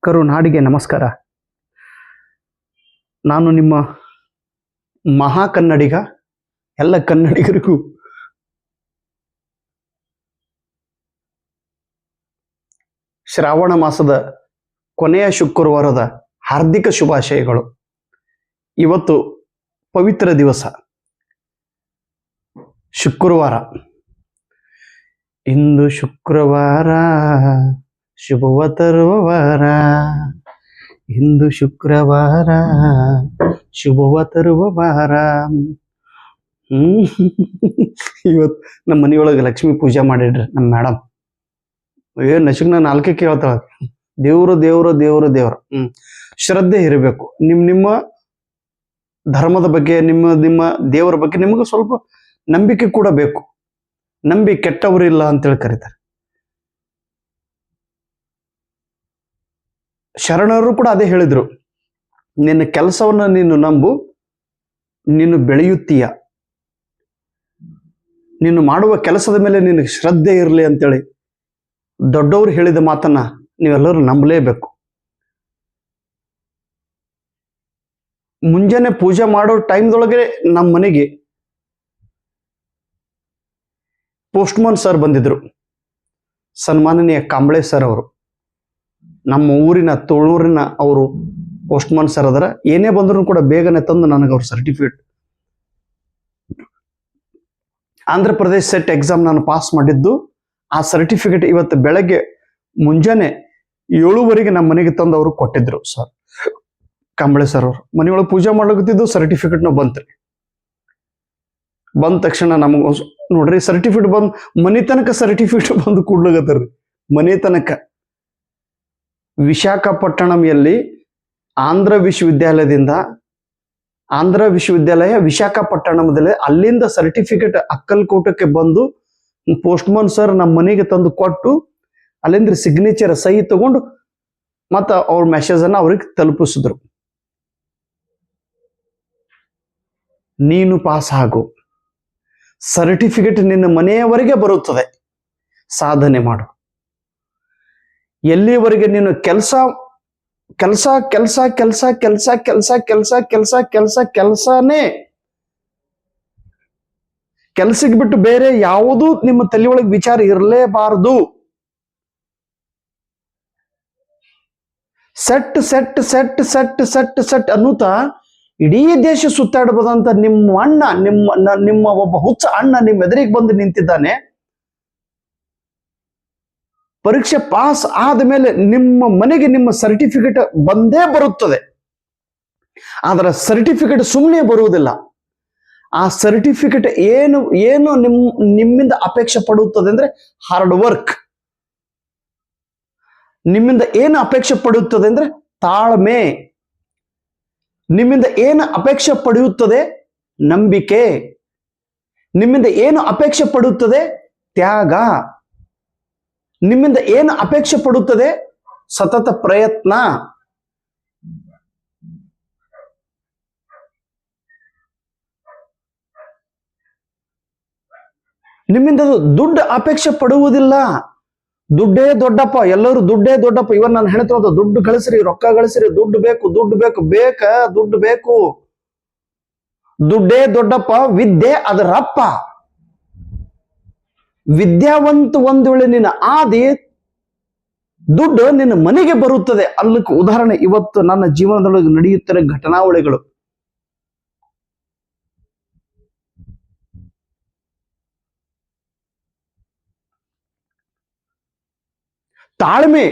ಕರುನಾಡಿಗೆ ನಮಸ್ಕಾರ. ನಾನು ನಿಮ್ಮ ಮಹಾ ಕನ್ನಡಿಗ. ಎಲ್ಲ ಕನ್ನಡಿಗರಿಗೂ ಶ್ರಾವಣ ಮಾಸದ ಕೊನೆಯ ಶುಕ್ರವಾರದ ಹಾರ್ದಿಕ ಶುಭಾಶಯಗಳು. ಇವತ್ತು ಪವಿತ್ರ ದಿವಸ ಶುಕ್ರವಾರ. ಇಂದು ಶುಕ್ರವಾರ, ಶುಭವ ತರುವ ವಾರ. ಇಂದು ಶುಕ್ರವಾರ, ಶುಭವ ತರುವ ವಾರ. ಇವತ್ತು ನಮ್ಮ ಮನೆಯೊಳಗೆ ಲಕ್ಷ್ಮೀ ಪೂಜೆ ಮಾಡಿಡ್ರಿ ನಮ್ಮ ಮೇಡಮ್. ನಶಿಗ್ನ ನಾಲ್ಕೇ ಕೇಳ್ತಾಳ, ದೇವ್ರು ದೇವ್ರು ದೇವ್ರು ದೇವ್ರು. ಶ್ರದ್ಧೆ ಇರಬೇಕು. ನಿಮ್ಮ ಧರ್ಮದ ಬಗ್ಗೆ, ನಿಮ್ಮ ದೇವರ ಬಗ್ಗೆ ನಿಮಗೆ ಸ್ವಲ್ಪ ನಂಬಿಕೆ ಕೂಡ ಬೇಕು. ನಂಬಿ ಕೆಟ್ಟವರು ಇಲ್ಲ ಅಂತೇಳಿ ಕರೀತಾರೆ. ಶರಣರು ಕೂಡ ಅದೇ ಹೇಳಿದ್ರು, ನಿನ್ನ ಕೆಲಸವನ್ನ ನೀನು ನಂಬು, ನೀನು ಬೆಳೆಯುತ್ತೀಯ. ನೀನು ಮಾಡುವ ಕೆಲಸದ ಮೇಲೆ ನಿನಗೆ ಶ್ರದ್ಧೆ ಇರಲಿ ಅಂತೇಳಿ ದೊಡ್ಡವರು ಹೇಳಿದ ಮಾತನ್ನ ನೀವೆಲ್ಲರೂ ನಂಬಲೇಬೇಕು. ಮುಂಜಾನೆ ಪೂಜೆ ಮಾಡೋ ಟೈಮ್ದೊಳಗೆ ನಮ್ಮ ಮನೆಗೆ ಪೋಸ್ಟ್ಮನ್ ಸರ್ ಬಂದಿದ್ರು. ಸನ್ಮಾನನೀಯ ಕಾಂಬಳೆ ಸರ್ ಅವರು, ನಮ್ಮ ಊರಿನ ತುಳೂರಿನ ಅವರು ಪೋಸ್ಟ್ಮನ್ ಸರ್ ಅದರ. ಏನೇ ಬಂದ್ರು ಕೂಡ ಬೇಗನೆ ತಂದು ನನಗೆ ಅವ್ರ certificate. Andhra Pradesh set exam ನಾನು ಪಾಸ್ ಮಾಡಿದ್ದು, ಆ ಸರ್ಟಿಫಿಕೇಟ್ ಇವತ್ತು ಬೆಳಗ್ಗೆ ಮುಂಜಾನೆ 7:00 ನಮ್ಮ ಮನೆಗೆ ತಂದು ಅವರು ಕೊಟ್ಟಿದ್ರು ಸರ್, ಕಾಂಬಳೆ ಸರ್ ಅವರು. ಮನೆಯೊಳಗೆ ಪೂಜೆ ಮಾಡ್ಲಿಕ್ಕತ್ತಿದ್ದು ಸರ್ಟಿಫಿಕೇಟ್ನ ಬಂತ್ರಿ. ಬಂದ ತಕ್ಷಣ ನಮಗ ನೋಡ್ರಿ ಸರ್ಟಿಫಿಕೇಟ್ ಬಂದ್ ಮನೆ ತನಕ ಸರ್ಟಿಫಿಕೇಟ್ ಬಂದು ಕೂಡ್ಲಾಗತ್ತಾರ್ರಿ. ಮನೆ ತನಕ. ವಿಶಾಖಪಟ್ಟಣಂಯಲ್ಲಿ ಆಂಧ್ರ ವಿಶ್ವವಿದ್ಯಾಲಯ ವಿಶಾಖಪಟ್ಟಣದಲ್ಲಿ ಅಲ್ಲಿಂದ ಸರ್ಟಿಫಿಕೇಟ್ ಅಕ್ಕಲ್ಕೋಟಕ್ಕೆ ಬಂದು ಪೋಸ್ಟ್ಮನ್ ಸರ್ ನಮ್ಮ ಮನೆಗೆ ತಂದು ಕೊಟ್ಟು ಅಲ್ಲಿಂದ ಸಿಗ್ನೇಚರ್ ಸಹಿ ತಗೊಂಡು ಮತ್ತ ಅವ್ರ ಮೆಸೇಜ್ ಅನ್ನ ಅವ್ರಿಗೆ ತಲುಪಿಸಿದ್ರು. ನೀನು ಪಾಸ್ ಆಗು, ಸರ್ಟಿಫಿಕೇಟ್ ನಿನ್ನ ಮನೆಯವರೆಗೆ ಬರುತ್ತದೆ, ಸಾಧನೆ ಮಾಡು. ಎಲ್ಲಿವರೆಗೆ ನೀನು ಕೆಲಸನೇ ಕೆಲ್ಸಕ್ಕೆ ಬಿಟ್ಟು ಬೇರೆ ಯಾವುದೂ ನಿಮ್ಮ ತಲೆಯೊಳಗೆ ವಿಚಾರ ಇರಲೇಬಾರದು. Set set set set set set ಅನ್ನುತ್ತಾ ಇಡೀ ದೇಶ ಸುತ್ತಾಡಬಹುದಂತ ನಿಮ್ಮ ಅಣ್ಣ, ನಿಮ್ಮ ಒಬ್ಬ ಹುಚ್ಚ ಅಣ್ಣ ನಿಮ್ಮ ಎದುರಿಗೆ ಬಂದು ನಿಂತಿದ್ದಾನೆ. ಪರೀಕ್ಷೆ ಪಾಸ್ ಆದ ಮೇಲೆ ನಿಮ್ಮ ಮನೆಗೆ ನಿಮ್ಮ ಸರ್ಟಿಫಿಕೇಟ್ ಬಂದೇ ಬರುತ್ತದೆ. ಅದರ ಸರ್ಟಿಫಿಕೇಟ್ ಸುಮ್ಮನೆ ಬರುವುದಿಲ್ಲ. ಆ ಸರ್ಟಿಫಿಕೇಟ್ ಏನು ನಿಮ್ಮಿಂದ ಅಪೇಕ್ಷೆ ಪಡುತ್ತದೆ ಅಂದ್ರೆ ಹಾರ್ಡ್ ವರ್ಕ್. ನಿಮ್ಮಿಂದ ಏನು ಅಪೇಕ್ಷೆ ಪಡೆಯುತ್ತದೆ ಅಂದ್ರೆ ತಾಳ್ಮೆ. ನಿಮ್ಮಿಂದ ಏನು ಅಪೇಕ್ಷೆ ಪಡೆಯುತ್ತದೆ? ನಂಬಿಕೆ. ನಿಮ್ಮಿಂದ ಏನು ಅಪೇಕ್ಷೆ ಪಡುತ್ತದೆ? ತ್ಯಾಗ. ನಿಮ್ಮಿಂದ ಏನು ಅಪೇಕ್ಷೆ ಪಡುತ್ತದೆ? ಸತತ ಪ್ರಯತ್ನ. ನಿಮ್ಮಿಂದ ದುಡ್ಡು ಅಪೇಕ್ಷೆ ಪಡುವುದಿಲ್ಲ. ದುಡ್ಡೇ ದೊಡ್ಡಪ್ಪ, ಎಲ್ಲರೂ ದುಡ್ಡೇ ದೊಡ್ಡಪ್ಪ. ಇವನ್ ನಾನು ಹೇಳ್ತಾ ದುಡ್ಡು ಗಳಿಸ್ರಿ, ರೊಕ್ಕ ಗಳಿಸ್ರಿ, ದುಡ್ಡು ಬೇಕು, ದುಡ್ಡು ಬೇಕು, ದುಡ್ಡು ಬೇಕು. ದುಡ್ಡೇ ದೊಡ್ಡಪ್ಪ, ವಿದ್ಯೆ ಅದರಪ್ಪ. ವಿದ್ಯಾವಂತ ಒಂದು ವೇಳೆ ನಿನ್ನ ಆದಿ, ದುಡ್ಡು ನಿನ್ನ ಮನೆಗೆ ಬರುತ್ತದೆ. ಅಲ್ಲಕ್ಕೆ ಉದಾಹರಣೆ ಇವತ್ತು ನನ್ನ ಜೀವನದೊಳಗೆ ನಡೆಯುತ್ತಿರೋ ಘಟನಾವಳಿಗಳು. ತಾಳ್ಮೆ.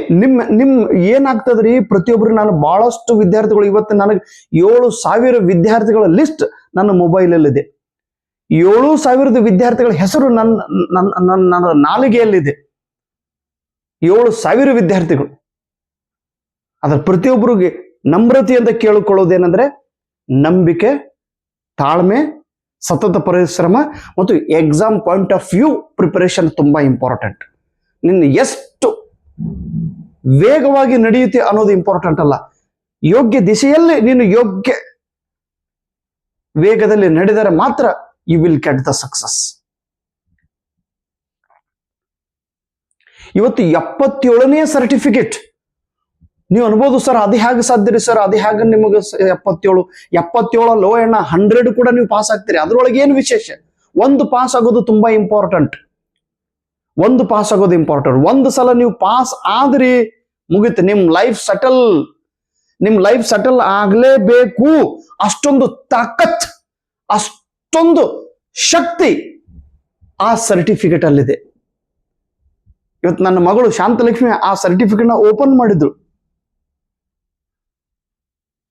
ನಿಮ್ ಏನಾಗ್ತದ್ರಿ, ಪ್ರತಿಯೊಬ್ಬರು, ನಾನು ಬಹಳಷ್ಟು ವಿದ್ಯಾರ್ಥಿಗಳು, ಇವತ್ತು ನನಗೆ 7,000 ವಿದ್ಯಾರ್ಥಿಗಳ ಲಿಸ್ಟ್ ನನ್ನ ಮೊಬೈಲ್ ಅಲ್ಲಿದೆ. 7,000 ವಿದ್ಯಾರ್ಥಿಗಳ ಹೆಸರು ನನ್ನ ನಾಲಿಗೆಯಲ್ಲಿದೆ. 7,000 ವಿದ್ಯಾರ್ಥಿಗಳು. ಅದರ ಪ್ರತಿಯೊಬ್ಬರಿಗೆ ನಮ್ರತೆ ಅಂತ ಕೇಳಿಕೊಳ್ಳೋದೇನೆಂದ್ರೆ ನಂಬಿಕೆ, ತಾಳ್ಮೆ, ಸತತ ಪರಿಶ್ರಮ ಮತ್ತು exam point of view preparation ತುಂಬಾ ಇಂಪಾರ್ಟೆಂಟ್. ನಿನ್ನ ಎಷ್ಟು ವೇಗವಾಗಿ ನಡೆಯುತ್ತೆ ಅನ್ನೋದು ಇಂಪಾರ್ಟೆಂಟ್ ಅಲ್ಲ, ಯೋಗ್ಯ ದಿಶೆಯಲ್ಲಿ ನೀನು ಯೋಗ್ಯ ವೇಗದಲ್ಲಿ ನಡೆದರೆ ಮಾತ್ರ you will get the success. ಇವತ್ತು 77ನೇ ಸರ್ಟಿಫಿಕೇಟ್ ನೀವು ಅನ್ಬೋದು ಸರ್ ಅದು ಹೇಗೆ ಸಾಧ್ಯ ರೀ ಸರ್, ಅದು ಹೇಗೆ ನಿಮಗೆ 77 ಲೋ ಎಣ್ಣ 100 ಕೂಡ ನೀವು ಪಾಸ್ ಆಗ್ತೀರಿ. ಅದ್ರೊಳಗೆ ಏನು ವಿಶೇಷ? ಒಂದು ಪಾಸ್ ಆಗೋದು ತುಂಬಾ ಇಂಪಾರ್ಟೆಂಟ್. ಒಂದು ಸಲ ನೀವು ಪಾಸ್ ಆದ್ರಿ ಮುಗಿತು, ನಿಮ್ ಲೈಫ್ ಸೆಟಲ್ ಆಗ್ಲೇಬೇಕು. ಅಷ್ಟೊಂದು ತಾಕತ್, ಅಷ್ಟೊಂದು ಶಕ್ತಿ ಆ ಸರ್ಟಿಫಿಕೇಟ್ ಅಲ್ಲಿದೆ. ಇವತ್ತು ನನ್ನ ಮಗಳು ಶಾಂತಲಕ್ಷ್ಮಿ ಆ ಸರ್ಟಿಫಿಕೇಟ್ ನ ಓಪನ್ ಮಾಡಿದ್ರು.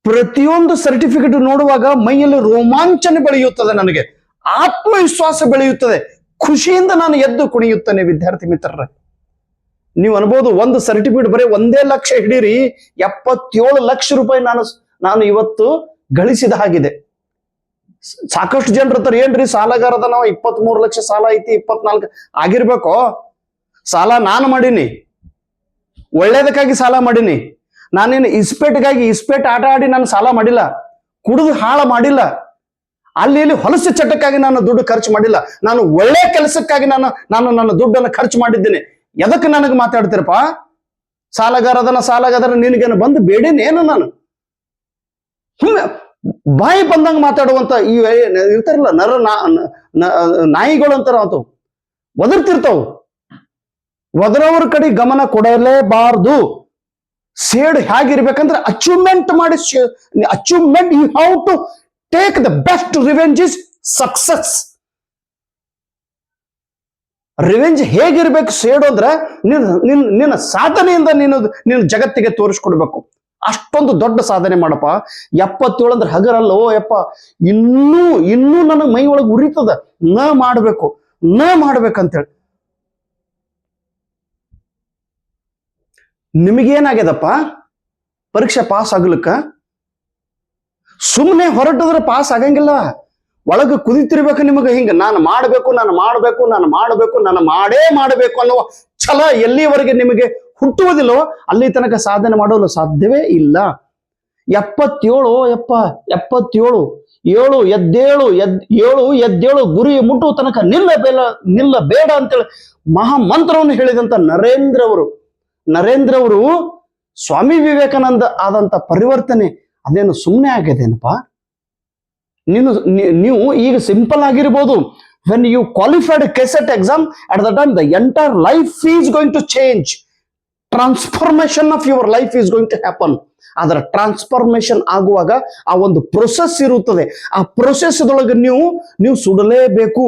ಪ್ರತಿಯೊಂದು ಸರ್ಟಿಫಿಕೇಟ್ ನೋಡುವಾಗ ಮೈಯಲ್ಲಿ ರೋಮಾಂಚನ ಬೆಳೆಯುತ್ತದೆ, ನನಗೆ ಆತ್ಮವಿಶ್ವಾಸ ಬೆಳೆಯುತ್ತದೆ, ಖುಷಿಯಿಂದ ನಾನು ಎದ್ದು ಕುಣಿಯುತ್ತೇನೆ. ವಿದ್ಯಾರ್ಥಿ ಮಿತ್ರರೇ, ನೀವು ಅನ್ಬೋದು ಒಂದು ಸರ್ಟಿಫಿಕೇಟ್ ಬರೀ 1 ಲಕ್ಷ ಹಿಡೀರಿ, 77 ಲಕ್ಷ ರೂಪಾಯಿ ನಾನು ಇವತ್ತು ಗಳಿಸಿದ ಹಾಗಿದೆ. ಸಾಕಷ್ಟು ಜನರು ಇರ್ತಾರೆ, ಏನ್ರಿ ಸಾಲಗಾರದ ನಾವು 23 ಲಕ್ಷ ಸಾಲ ಐತಿ, 24 ಆಗಿರ್ಬೇಕೋ. ಸಾಲ ನಾನು ಮಾಡೀನಿ, ಒಳ್ಳೇದಕ್ಕಾಗಿ ಸಾಲ ಮಾಡೀನಿ. ನಾನೇನು ಇಸ್ಪೇಟ್ ಆಟ ಆಡಿ ನಾನು ಸಾಲ ಮಾಡಿಲ್ಲ, ಕುಡಿದು ಹಾಳ ಮಾಡಿಲ್ಲ, ಅಲ್ಲಿ ಇಲ್ಲಿ ಹೊಲಸು ಚಟಕ್ಕಾಗಿ ನಾನು ದುಡ್ಡು ಖರ್ಚು ಮಾಡಿಲ್ಲ. ನಾನು ಒಳ್ಳೆ ಕೆಲಸಕ್ಕಾಗಿ ನಾನು ನನ್ನ ದುಡ್ಡನ್ನು ಖರ್ಚು ಮಾಡಿದ್ದೇನೆ. ಎದಕ್ಕೆ ನನಗೆ ಮಾತಾಡ್ತೀರಪ್ಪ? ಸಾಲಗಾರದನ ನಿನಗೇನು ಬಂದು ಬೇಡೇನೇನು? ನಾನು ಬಾಯಿ ಬಂದಂಗ ಮಾತಾಡುವಂತ ಈ ಇರ್ತಾರಲ್ಲ ನಾಯಿಗಳು ಅಂತಾರ, ಅಂತ ಒದರ್ತಿರ್ತಾವು. ಒದರವ್ರ ಕಡೆ ಗಮನ ಕೊಡಲೇಬಾರ್ದು. ಸೇಡ್ ಹೇಗಿರ್ಬೇಕಂದ್ರೆ achievement you have to take the best revenge is success. Revenge ಹೇಗಿರ್ಬೇಕು ಸೇಡು ಅಂದ್ರೆ ನಿನ್ನ ಸಾಧನೆಯಿಂದ ನೀನು ಜಗತ್ತಿಗೆ ತೋರಿಸ್ಕೊಡ್ಬೇಕು. ಅಷ್ಟೊಂದು ದೊಡ್ಡ ಸಾಧನೆ ಮಾಡಪ್ಪ. 77 ಅಂದ್ರೆ ಹಗರಲ್ಲ. ಓ ಯಪ್ಪ, ಇನ್ನೂ ನನ್ನ ಮೈ ಒಳಗೆ ಉರಿತದ, ಮಾಡ್ಬೇಕಂತೇಳಿ. ನಿಮಗೇನಾಗ್ಯದಪ್ಪ ಪರೀಕ್ಷೆ ಪಾಸ್ ಆಗ್ಲಿಕ್ಕ? ಸುಮ್ಮನೆ ಹೊರಟಿದ್ರೆ ಪಾಸ್ ಆಗಂಗಿಲ್ಲ. ಒಳಗೆ ಕುದಿತಿರ್ಬೇಕು ನಿಮಗೆ. ಹಿಂಗ ನಾನು ಮಾಡಬೇಕು ಅನ್ನುವ ಛಲ ಎಲ್ಲಿವರೆಗೆ ನಿಮಗೆ ಹುಟ್ಟುವುದಿಲ್ಲೋ ಅಲ್ಲಿ ತನಕ ಸಾಧನೆ ಮಾಡಲು ಸಾಧ್ಯವೇ ಇಲ್ಲ. 77 ಎದ್ದೇಳು ಗುರಿ ಮುಟ್ಟುವ ತನಕ ನಿಲ್ಲಬೇಡ ಅಂತೇಳಿ ಮಹಾಮಂತ್ರವನ್ನು ಹೇಳಿದಂತ ನರೇಂದ್ರ ಅವರು ಸ್ವಾಮಿ ವಿವೇಕಾನಂದ ಆದಂತ ಪರಿವರ್ತನೆ ಅದೇನು ಸುಮ್ಮನೆ ಆಗ್ಯದೇನಪ್ಪ? ನೀವು ಈಗ ಸಿಂಪಲ್ ಆಗಿರ್ಬೋದು. when you qualified KCET exam, at the time the entire life is going to change. Transformation of your life is going to happen. ಅದರ ಟ್ರಾನ್ಸ್ಫಾರ್ಮೇಶನ್ ಆಗುವಾಗ ಆ ಒಂದು ಪ್ರೊಸೆಸ್ ಇರುತ್ತದೆ. ಆ ಪ್ರೊಸೆಸ್ ಒಳಗೆ ನೀವು ಸುಡಲೇಬೇಕು.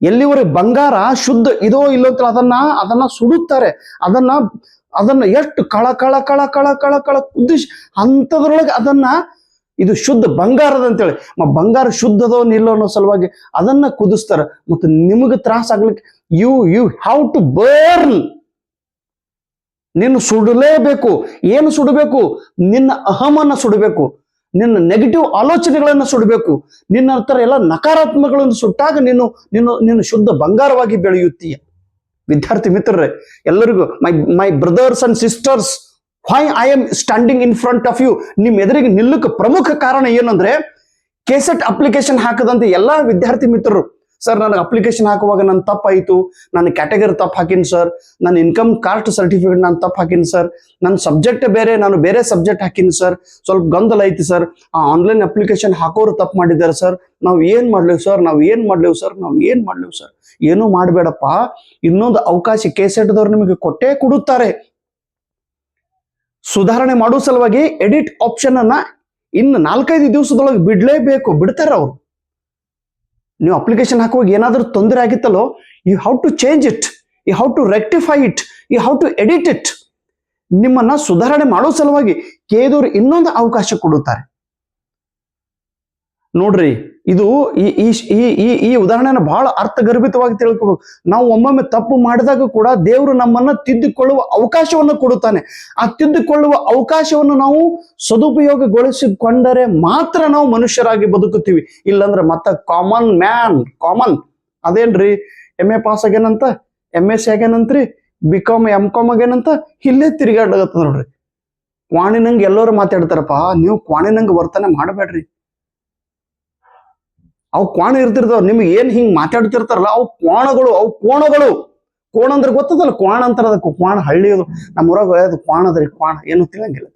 ಎಲ್ಲಿವರೆಗೆ ಬಂಗಾರ ಶುದ್ಧ ಇದೋ ಇಲ್ಲೋ ಅಂತ ಅದನ್ನ ಸುಡುತ್ತಾರೆ. ಅದನ್ನ ಎಷ್ಟು ಕಳ ಕುದಿಸಿ ಅಂಥದ್ರೊಳಗೆ ಇದು ಶುದ್ಧ ಬಂಗಾರದ ಅಂತೇಳಿ, ಬಂಗಾರ ಶುದ್ಧದೋ ನಿಲ್ಲೋ ಅನ್ನೋ ಸಲುವಾಗಿ ಅದನ್ನ ಕುದಿಸ್ತಾರೆ. ಮತ್ತೆ ನಿಮಗೆ ತ್ರಾಸ ಆಗ್ಲಿಕ್ಕೆ ಯು ಹ್ಯಾವ್ ಟು ಬರ್ನ್. ನೀನು ಸುಡಲೇಬೇಕು. ಏನು ಸುಡಬೇಕು? ನಿನ್ನ ಅಹಮನ್ನ ಸುಡಬೇಕು, ನಿನ್ನ ನೆಗೆಟಿವ್ ಆಲೋಚನೆಗಳನ್ನ ಸುಡಬೇಕು. ನಿನ್ನ ಹತ್ರ ಎಲ್ಲ ನಕಾರಾತ್ಮಕಗಳನ್ನು ಸುಟ್ಟಾಗ ನೀನು ಶುದ್ಧ ಬಂಗಾರವಾಗಿ ಬೆಳೆಯುತ್ತೀಯ. ವಿದ್ಯಾರ್ಥಿ ಮಿತ್ರರೇ, ಎಲ್ಲರಿಗೂ my brothers and sisters, why I am standing in front of you, ನಿಮ್ಮ ಎದುರಿಗೆ ನಿಲ್ಲಕ್ಕೆ ಪ್ರಮುಖ ಕಾರಣ ಏನಂದ್ರೆ, KCET ಅಪ್ಲಿಕೇಶನ್ ಹಾಕದಂತ ಎಲ್ಲಾ ವಿದ್ಯಾರ್ಥಿ ಮಿತ್ರರು, ಸರ್ ನನಗೆ ಅಪ್ಲಿಕೇಶನ್ ಹಾಕುವಾಗ ನನ್ನ ತಪ್ಪಾಯಿತು, ನಾನು ಕ್ಯಾಟಗರಿ ತಪ್ಪು ಹಾಕಿನಿ ಸರ್, ನನ್ನ ಇನ್ಕಮ್ ಕಾಸ್ಟ್ ಸರ್ಟಿಫಿಕೇಟ್ ನಾನು ತಪ್ಪು ಹಾಕಿನಿ ಸರ್, ನನ್ನ ಸಬ್ಜೆಕ್ಟ್ ಬೇರೆ, ನಾನು ಬೇರೆ ಸಬ್ಜೆಕ್ಟ್ ಹಾಕಿನಿ ಸರ್, ಸ್ವಲ್ಪ ಗೊಂದಲ ಐತಿ ಸರ್, ಆನ್ಲೈನ್ ಅಪ್ಲಿಕೇಶನ್ ಹಾಕೋರು ತಪ್ಪು ಮಾಡಿದ್ದಾರೆ ಸರ್, ನಾವು ಏನ್ ಮಾಡ್ಲೇವು ಸರ್. ಏನೂ ಮಾಡಬೇಡಪ್ಪ, ಇನ್ನೊಂದು ಅವಕಾಶ KCET ದವ್ರು ನಿಮಗೆ ಕೊಟ್ಟೇ ಕೊಡುತ್ತಾರೆ. ಸುಧಾರಣೆ ಮಾಡುವ ಸಲುವಾಗಿ ಎಡಿಟ್ ಆಪ್ಷನ್ ಅನ್ನ ಇನ್ನು 4-5 ದಿವಸದೊಳಗೆ ಬಿಡ್ತಾರೆ ಅವರು. ನೀವು ಅಪ್ಲಿಕೇಶನ್ ಹಾಕುವಾಗ ಏನಾದ್ರೂ ತೊಂದರೆ ಆಗಿತ್ತಲ್ಲೋ, you have to change it, you have to rectify it, you have to edit it. ನಿಮ್ಮನ್ನ ಸುಧಾರಣೆ ಮಾಡೋ ಸಲುವಾಗಿ ಕೇದವರು ಇನ್ನೊಂದು ಅವಕಾಶ ಕೊಡುತ್ತಾರೆ. ನೋಡ್ರಿ, ಇದು ಈ ಉದಾಹರಣೆನ ಬಹಳ ಅರ್ಥಗರ್ಭಿತವಾಗಿ ತಿಳ್ಕೋಬೇಕು. ನಾವು ಒಮ್ಮೊಮ್ಮೆ ತಪ್ಪು ಮಾಡಿದಾಗ ಕೂಡ ದೇವರು ನಮ್ಮನ್ನ ತಿದ್ದಿಕೊಳ್ಳುವ ಅವಕಾಶವನ್ನು ಕೊಡುತ್ತಾನೆ. ಆ ತಿದ್ದಿಕೊಳ್ಳುವ ಅವಕಾಶವನ್ನು ನಾವು ಸದುಪಯೋಗಗೊಳಿಸಿಕೊಂಡರೆ ಮಾತ್ರ ನಾವು ಮನುಷ್ಯರಾಗಿ ಬದುಕುತ್ತೀವಿ. ಇಲ್ಲಾಂದ್ರೆ ಮತ್ತೆ ಕಾಮನ್ ಅದೇನ್ರಿ, MA ಪಾಸ್ ಆಗ್ಯಾನಂತ, MSc ಆಗ್ಯಾನಂತ್ರಿ, BCom MCom ಆಗ್ಯಾನಂತ ಇಲ್ಲೇ ತಿರುಗಾಡಗತ್ತ ನೋಡ್ರಿ. ಕ್ವಾಣಿನಂಗೆ ಎಲ್ಲರೂ ಮಾತಾಡ್ತಾರಪ್ಪ, ನೀವು ಕ್ವಾಣಿನಂಗೆ ವರ್ತನೆ ಮಾಡಬೇಡ್ರಿ. ಅವು ಕ್ವಾಣ ಇರ್ತಿರ್ತಾವ, ನಿಮ್ಗೆ ಏನ್ ಹಿಂಗ್ ಮಾತಾಡ್ತಿರ್ತಾರಲ್ಲ, ಅವು ಕೋಣಗಳು ಕೋಣ ಅಂದ್ರೆ ಗೊತ್ತದಲ್ಲ, ಕ್ವಾಣ ಅಂತಾರ ಅದಕ್ಕೆ. ಕ್ವಾಣ ಹಳ್ಳಿ ಅದು ನಮ್ಮೂರಾಗ ಅದು ಕ್ವಾಣ ಅದ್ರಿ. ಕ್ವಾಣ ಏನು ತಿಳಂಗಿಲ್ಲ.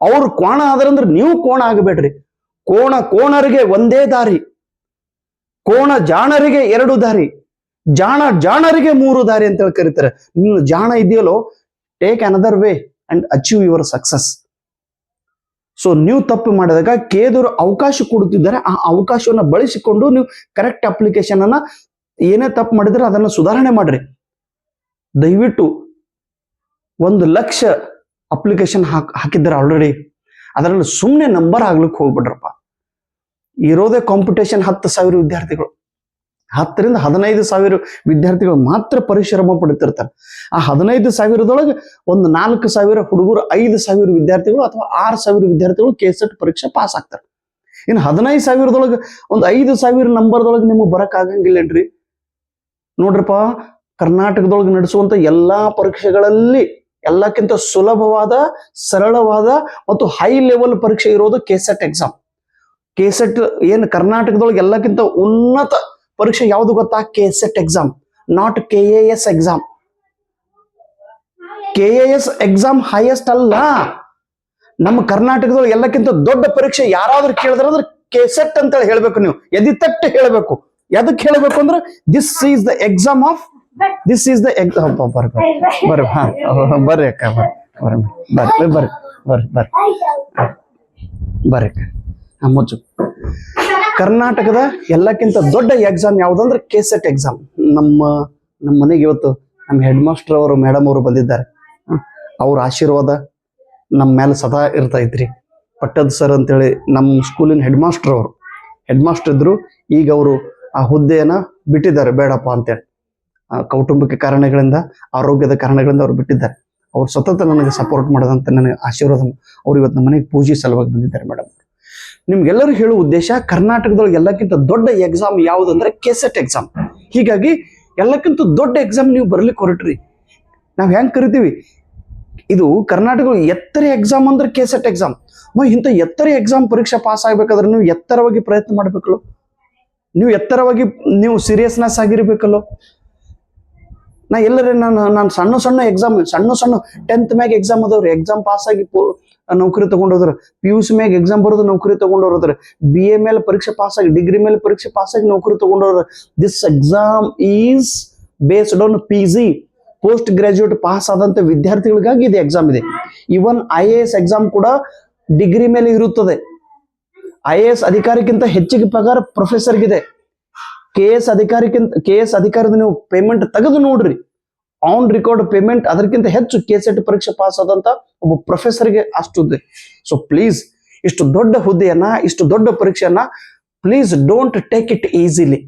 ಅವ್ರು ಕ್ವಾಣ ಆದ್ರಂದ್ರೆ ನೀವು ಕೋಣ ಆಗಬೇಡ್ರಿ. ಕೋಣರಿಗೆ ಒಂದೇ ದಾರಿ, ಕೋಣ ಜಾಣರಿಗೆ 2 ದಾರಿ, ಜಾಣರಿಗೆ 3 ದಾರಿ ಅಂತ ಹೇಳಿ ಕರೀತಾರೆ. ನೀನು ಜಾಣ ಇದೆಯಲ್ಲೋ, take another way and achieve your success. So ನೀವು ತಪ್ಪು ಮಾಡಿದಾಗ ಕೇದೂರು ಅವಕಾಶ ಕೊಡುತ್ತಿದ್ದಾರೆ. ಆ ಅವಕಾಶವನ್ನ ಬಳಸಿಕೊಂಡು ನೀವು ಕರೆಕ್ಟ್ ಅಪ್ಲಿಕೇಶನ್ ಅನ್ನ, ಏನೇ ತಪ್ಪು ಮಾಡಿದ್ರೆ ಅದನ್ನ ಸುಧಾರಣೆ ಮಾಡ್ರಿ. ದಯವಿಟ್ಟು 1,00,000 ಅಪ್ಲಿಕೇಶನ್ ಹಾಕಿದ್ದಾರೆ ಆಲ್ರೆಡಿ. ಅದರಲ್ಲಿ ಸುಮ್ಮನೆ ನಂಬರ್ ಆಗ್ಲಿಕ್ಕೆ ಹೋಗ್ಬಿಡ್ರಪ್ಪ. ಇರೋದೇ ಕಾಂಪಿಟೇಷನ್ 10,000 ವಿದ್ಯಾರ್ಥಿಗಳು, 10,000 ರಿಂದ 15,000 ವಿದ್ಯಾರ್ಥಿಗಳು ಮಾತ್ರ ಪರಿಶ್ರಮ ಪಡುತ್ತಿರ್ತಾರೆ. ಆ 15,000ದೊಳಗೆ ಒಂದು 4,000 ಹುಡುಗರು, 5,000 ವಿದ್ಯಾರ್ಥಿಗಳು ಅಥವಾ 6,000 ವಿದ್ಯಾರ್ಥಿಗಳು ಕೆಸೆಟ್ ಪರೀಕ್ಷೆ ಪಾಸ್ ಆಗ್ತಾರೆ. ಇನ್ನು 15,000ದೊಳಗೆ ಒಂದು 5,000 ನಂಬರ್ದೊಳಗೆ ನಿಮಗೆ ಬರಕ್ ಆಗಂಗಿಲ್ಲೇನ್ರಿ? ನೋಡ್ರಪ್ಪ, ಕರ್ನಾಟಕದೊಳಗೆ ನಡೆಸುವಂತ ಎಲ್ಲಾ ಪರೀಕ್ಷೆಗಳಲ್ಲಿ ಎಲ್ಲಕ್ಕಿಂತ ಸುಲಭವಾದ, ಸರಳವಾದ ಮತ್ತು ಹೈ ಲೆವೆಲ್ ಪರೀಕ್ಷೆ ಇರೋದು ಕೆಸೆಟ್ ಎಕ್ಸಾಮ್. ಕೆಸೆಟ್ ಏನು ಕರ್ನಾಟಕದೊಳಗೆ ಎಲ್ಲಕ್ಕಿಂತ ಉನ್ನತ ಪರೀಕ್ಷೆ ಯಾವುದು ಗೊತ್ತಾ? KSET exam, not KAS exam. KAS exam highest ಅಲ್ಲ. ನಮ್ಮ ಕರ್ನಾಟಕದೊಳಗೆ ಎಲ್ಲಕ್ಕಿಂತ ದೊಡ್ಡ ಪರೀಕ್ಷೆ ಯಾರಾದ್ರೂ ಕೇಳಿದ್ರೆ ಕೆಸೆಟ್ ಅಂತ ಹೇಳಿ ಹೇಳ್ಬೇಕು. ನೀವು ಎದಿ ತಟ್ಟು ಹೇಳ್ಬೇಕು. ಎದಕ್ಕೆ ಹೇಳ್ಬೇಕು ಅಂದ್ರೆ this is the exam of, this is the exam. ಬರ್ರಿ ಹಾ, ಬರ್ರಿ ಅಕ್ಕ, ಬರ್ರಿ ಬರ್ರಿ ಬರ್ರಿ ಬರ್ರಿ ಬರ್ರಿ ಬರ್ರಿ ಅಕ್ಕ, ಮುಚ್ಚು. ಕರ್ನಾಟಕದ ಎಲ್ಲಕ್ಕಿಂತ ದೊಡ್ಡ ಎಕ್ಸಾಮ್ ಯಾವುದಂದ್ರೆ ಕೆಸೆಟ್ ಎಕ್ಸಾಮ್. ನಮ್ಮ ಮನೆಗೆ ಇವತ್ತು ನಮ್ಮ ಹೆಡ್ ಮಾಸ್ಟರ್ ಅವರು, ಮೇಡಮ್ ಅವರು ಬಂದಿದ್ದಾರೆ. ಅವ್ರ ಆಶೀರ್ವಾದ ನಮ್ಮ ಮೇಲೆ ಸದಾ ಇರ್ತಾ ಇದ್ರಿ. ಪಟ್ಟದ್ ಸರ್ ಅಂತೇಳಿ ನಮ್ಮ ಸ್ಕೂಲಿನ ಹೆಡ್ ಮಾಸ್ಟರ್ ಇದ್ರು. ಈಗ ಅವರು ಆ ಹುದ್ದೆಯನ್ನ ಬಿಟ್ಟಿದ್ದಾರೆ, ಬೇಡಪ್ಪ ಅಂತೇಳಿ. ಕೌಟುಂಬಿಕ ಕಾರಣಗಳಿಂದ, ಆರೋಗ್ಯದ ಕಾರಣಗಳಿಂದ ಅವ್ರು ಬಿಟ್ಟಿದ್ದಾರೆ. ಅವ್ರು ಸತತ ನನಗೆ ಸಪೋರ್ಟ್ ಮಾಡೋದಂತ ನನಗೆ ಆಶೀರ್ವಾದ. ಅವ್ರು ಇವತ್ತು ನಮ್ಮ ಮನೆಗೆ ಪೂಜೆ ಸಲುವಾಗಿ ಬಂದಿದ್ದಾರೆ. ಮೇಡಮ್, ನಿಮ್ಗೆಲ್ಲರೂ ಹೇಳುವ ಉದ್ದೇಶ, ಕರ್ನಾಟಕದೊಳಗೆ ಎಲ್ಲಕ್ಕಿಂತ ದೊಡ್ಡ ಎಕ್ಸಾಮ್ ಯಾವುದಂದ್ರೆ ಕೆಸೆಟ್ ಎಕ್ಸಾಮ್. ಹೀಗಾಗಿ ಎಲ್ಲಕ್ಕಿಂತ ದೊಡ್ಡ ಎಕ್ಸಾಮ್ ನೀವು ಬರ್ಲಿಕ್ಕೆ ಹೊರಟ್ರಿ. ನಾವ್ ಹೆಂಗ್ ಕರಿತೀವಿ, ಇದು ಕರ್ನಾಟಕ ಎತ್ತರ ಎಕ್ಸಾಮ್ ಅಂದ್ರೆ ಕೆಸೆಟ್ ಎಕ್ಸಾಮ್. ಇಂಥ ಎತ್ತರ ಎಕ್ಸಾಮ್ ಪರೀಕ್ಷೆ ಪಾಸ್ ಆಗ್ಬೇಕಾದ್ರೆ ನೀವು ಎತ್ತರವಾಗಿ ಪ್ರಯತ್ನ ಮಾಡ್ಬೇಕಲ್ಲೋ, ನೀವು ಎತ್ತರವಾಗಿ ನೀವು ಸೀರಿಯಸ್ನೆಸ್ ಆಗಿರ್ಬೇಕಲ್ಲೋ. ನಾ ಎಲ್ಲರೇ ನಾನು ಸಣ್ಣ ಎಕ್ಸಾಮ್, ಸಣ್ಣ 10th ಮ್ಯಾಗ ಎಕ್ಸಾಮ್ ಅದಾವ್ರಿ. ಎಕ್ಸಾಮ್ ಪಾಸ್ ಆಗಿ ನೌಕರಿ ತಗೊಂಡೋದ್ರ, PUC ಮ್ಯಾಗ ಎಕ್ಸಾಮ್ ಬರೋದು ನೌಕರಿ ತಗೊಂಡೋದ್ರ, BA ಮೇಲೆ ಪರೀಕ್ಷೆ ಪಾಸ್ ಆಗಿ, ಡಿಗ್ರಿ ಮೇಲೆ ಪರೀಕ್ಷೆ ಪಾಸ್ ಆಗಿ ನೌಕರಿ ತಗೊಂಡೋದ್ರ. This exam is based on PG, post graduate pass ಆದಂತ ವಿದ್ಯಾರ್ಥಿಗಳಿಗಾಗಿ ಇದು ಎಕ್ಸಾಮ್ ಇದೆ. ಇವನ್ IAS ಎಕ್ಸಾಮ್ ಕೂಡ ಡಿಗ್ರಿ ಮೇಲೆ ಇರುತ್ತದೆ. IAS ಅಧಿಕಾರಿಗಿಂತ ಹೆಚ್ಚಿಗೆ ಪಗಾರ ಪ್ರೊಫೆಸರ್ಗಿದೆ. KS ಅಧಿಕಾರದ ನೀವು ಪೇಮೆಂಟ್ ತೆಗೆದು ನೋಡ್ರಿ, ಆನ್ ರೆಕಾರ್ಡ್ ಪೇಮೆಂಟ್ ಅದಕ್ಕಿಂತ ಹೆಚ್ಚು ಕೆಸೆಟ್ ಪರೀಕ್ಷೆ ಪಾಸ್ ಆದಂತ ಒಬ್ಬ ಪ್ರೊಫೆಸರ್ಗೆ ಅಷ್ಟುದ್ದೆ. ಸೊ ಪ್ಲೀಸ್, ಇಷ್ಟು ದೊಡ್ಡ ಹುದ್ದೆಯನ್ನ, ಇಷ್ಟು ದೊಡ್ಡ ಪರೀಕ್ಷೆಯನ್ನ please don't take it easily.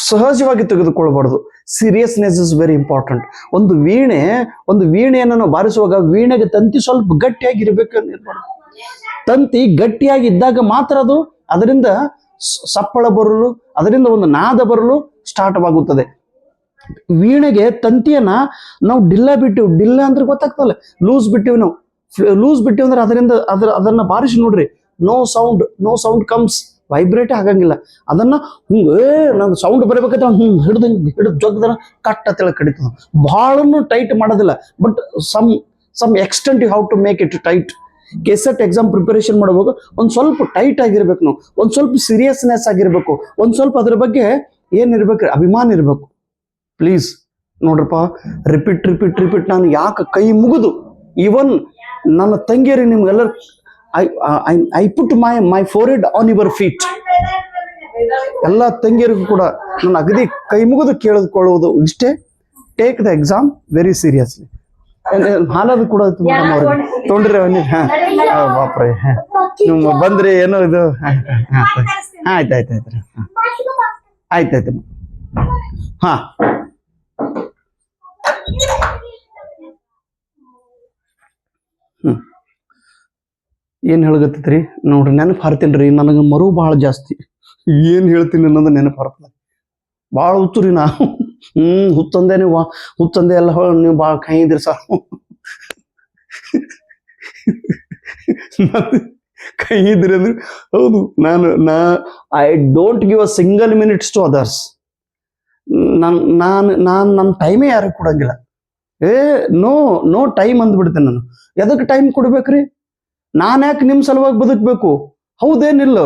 ಸಹಜವಾಗಿ ತೆಗೆದುಕೊಳ್ಬಾರ್ದು. Seriousness is very important. ಒಂದು ವೀಣೆಯನ್ನು ನಾವು ಬಾರಿಸುವಾಗ ವೀಣೆಗೆ ತಂತಿ ಸ್ವಲ್ಪ ಗಟ್ಟಿಯಾಗಿರ್ಬೇಕು. ತಂತಿ ಗಟ್ಟಿಯಾಗಿದ್ದಾಗ ಮಾತ್ರ ಅದು ಅದರಿಂದ ಸಪ್ಪಳ ಬರಲು, ಅದರಿಂದ ಒಂದು ನಾದ ಬರಲು ಸ್ಟಾರ್ಟ್ ಆಗುತ್ತದೆ. ವೀಣೆಗೆ ತಂತಿಯನ್ನ ನಾವು ಡಿಲ್ಲ ಅಂದ್ರೆ ಗೊತ್ತಾಗ್ತಲ್ಲ, ಲೂಸ್ ಬಿಟ್ಟಿವಿ ಅಂದ್ರೆ ಅದನ್ನ ಬಾರಿಸಿ ನೋಡ್ರಿ, ನೋ ಸೌಂಡ್ ಕಮ್ಸ್, ವೈಬ್ರೇಟ್ ಆಗಂಗಿಲ್ಲ. ಅದನ್ನ ನಂದು ಸೌಂಡ್ ಬರಬೇಕಂತ ಹಿಡಿದು ಜಗ್ದನ ಕಟ್ ಅಂತೇಳಿ ಕಡಿತದ. ಬಹಳನು ಟೈಟ್ ಮಾಡೋದಿಲ್ಲ, but some extent you have to make it tight. KSET exam preparation ಮಾಡುವಾಗ ಒಂದ್ ಸ್ವಲ್ಪ ಟೈಟ್ ಆಗಿರ್ಬೇಕು, ನಾವು ಒಂದ್ ಸ್ವಲ್ಪ ಸೀರಿಯಸ್ನೆಸ್ ಆಗಿರ್ಬೇಕು, ಒಂದ್ ಸ್ವಲ್ಪ ಅದ್ರ ಬಗ್ಗೆ ಏನಿರ್ಬೇಕ್ರಿ, ಅಭಿಮಾನ ಇರ್ಬೇಕು. ಪ್ಲೀಸ್ ನೋಡ್ರಪ್ಪ, ರಿಪೀಟ್ ನಾನು ಯಾಕೆ ಕೈ ಮುಗಿದು, ಇವನ್ ನನ್ನ ತಂಗಿಯರಿಗೆ ನಿಮ್ಗೆಲ್ಲರೂ I put my forehead on your feet. ಎಲ್ಲ ತಂಗಿಯರಿಗೂ ಕೂಡ ನಾನು ಅಗದಿ ಕೈ ಮುಗಿದು ಕೇಳಿಕೊಳ್ಳುವುದು ಇಷ್ಟೇ, take the exam very seriously. ಹಾಲದು ಕೂಡ ತೊಗೊಂಡ್ರಿ ಅವನಿ. ಬಾಪ್ರೆ, ನೀವು ಬಂದ್ರಿ ಏನೋ ಇದು. ಆಯ್ತಾಯ್ತು ಹಾ. ಏನ್ ಹೇಳಗತ್ತೈತ್ರಿ ನೋಡ್ರಿ, ನೆನಪು ಹಾರ್ತೀನ್ರಿ. ನನಗೆ ಮರು ಬಹಳ ಜಾಸ್ತಿ. ಏನ್ ಹೇಳ್ತೀನಿ ಅನ್ನೋದು ನೆನಪು ಹಾರ್ತದೆ. ಭಾಳ ಹುಚ್ಚುರಿ ನಾ. ಹುಚ್ಚಂದೆ ನೀವು, ಹುಚ್ಚಂದೆ ಎಲ್ಲ ನೀವು ಭಾಳ ಕೈ ಇದ್ರಿ ಸರ್. ಕೈ ಇದ್ರಿ ಅಂದ್ರೆ ಹೌದು. I don't give a single minutes to others. ನಾನು ನನ್ನ ಟೈಮೇ ಯಾರಿಗೆ ಕೊಡಂಗಿಲ್ಲ. ನೋ ನೋ ಟೈಮ್ ಅಂದ್ಬಿಡ್ತೇನೆ ನಾನು. ಎದಕ್ಕೆ ಟೈಮ್ ಕೊಡ್ಬೇಕ್ರಿ? ನಾನು ಯಾಕೆ ನಿಮ್ಮ ಸಲುವಾಗಿ ಬದುಕಬೇಕು? ಹೌದೇನಿಲ್ಲ.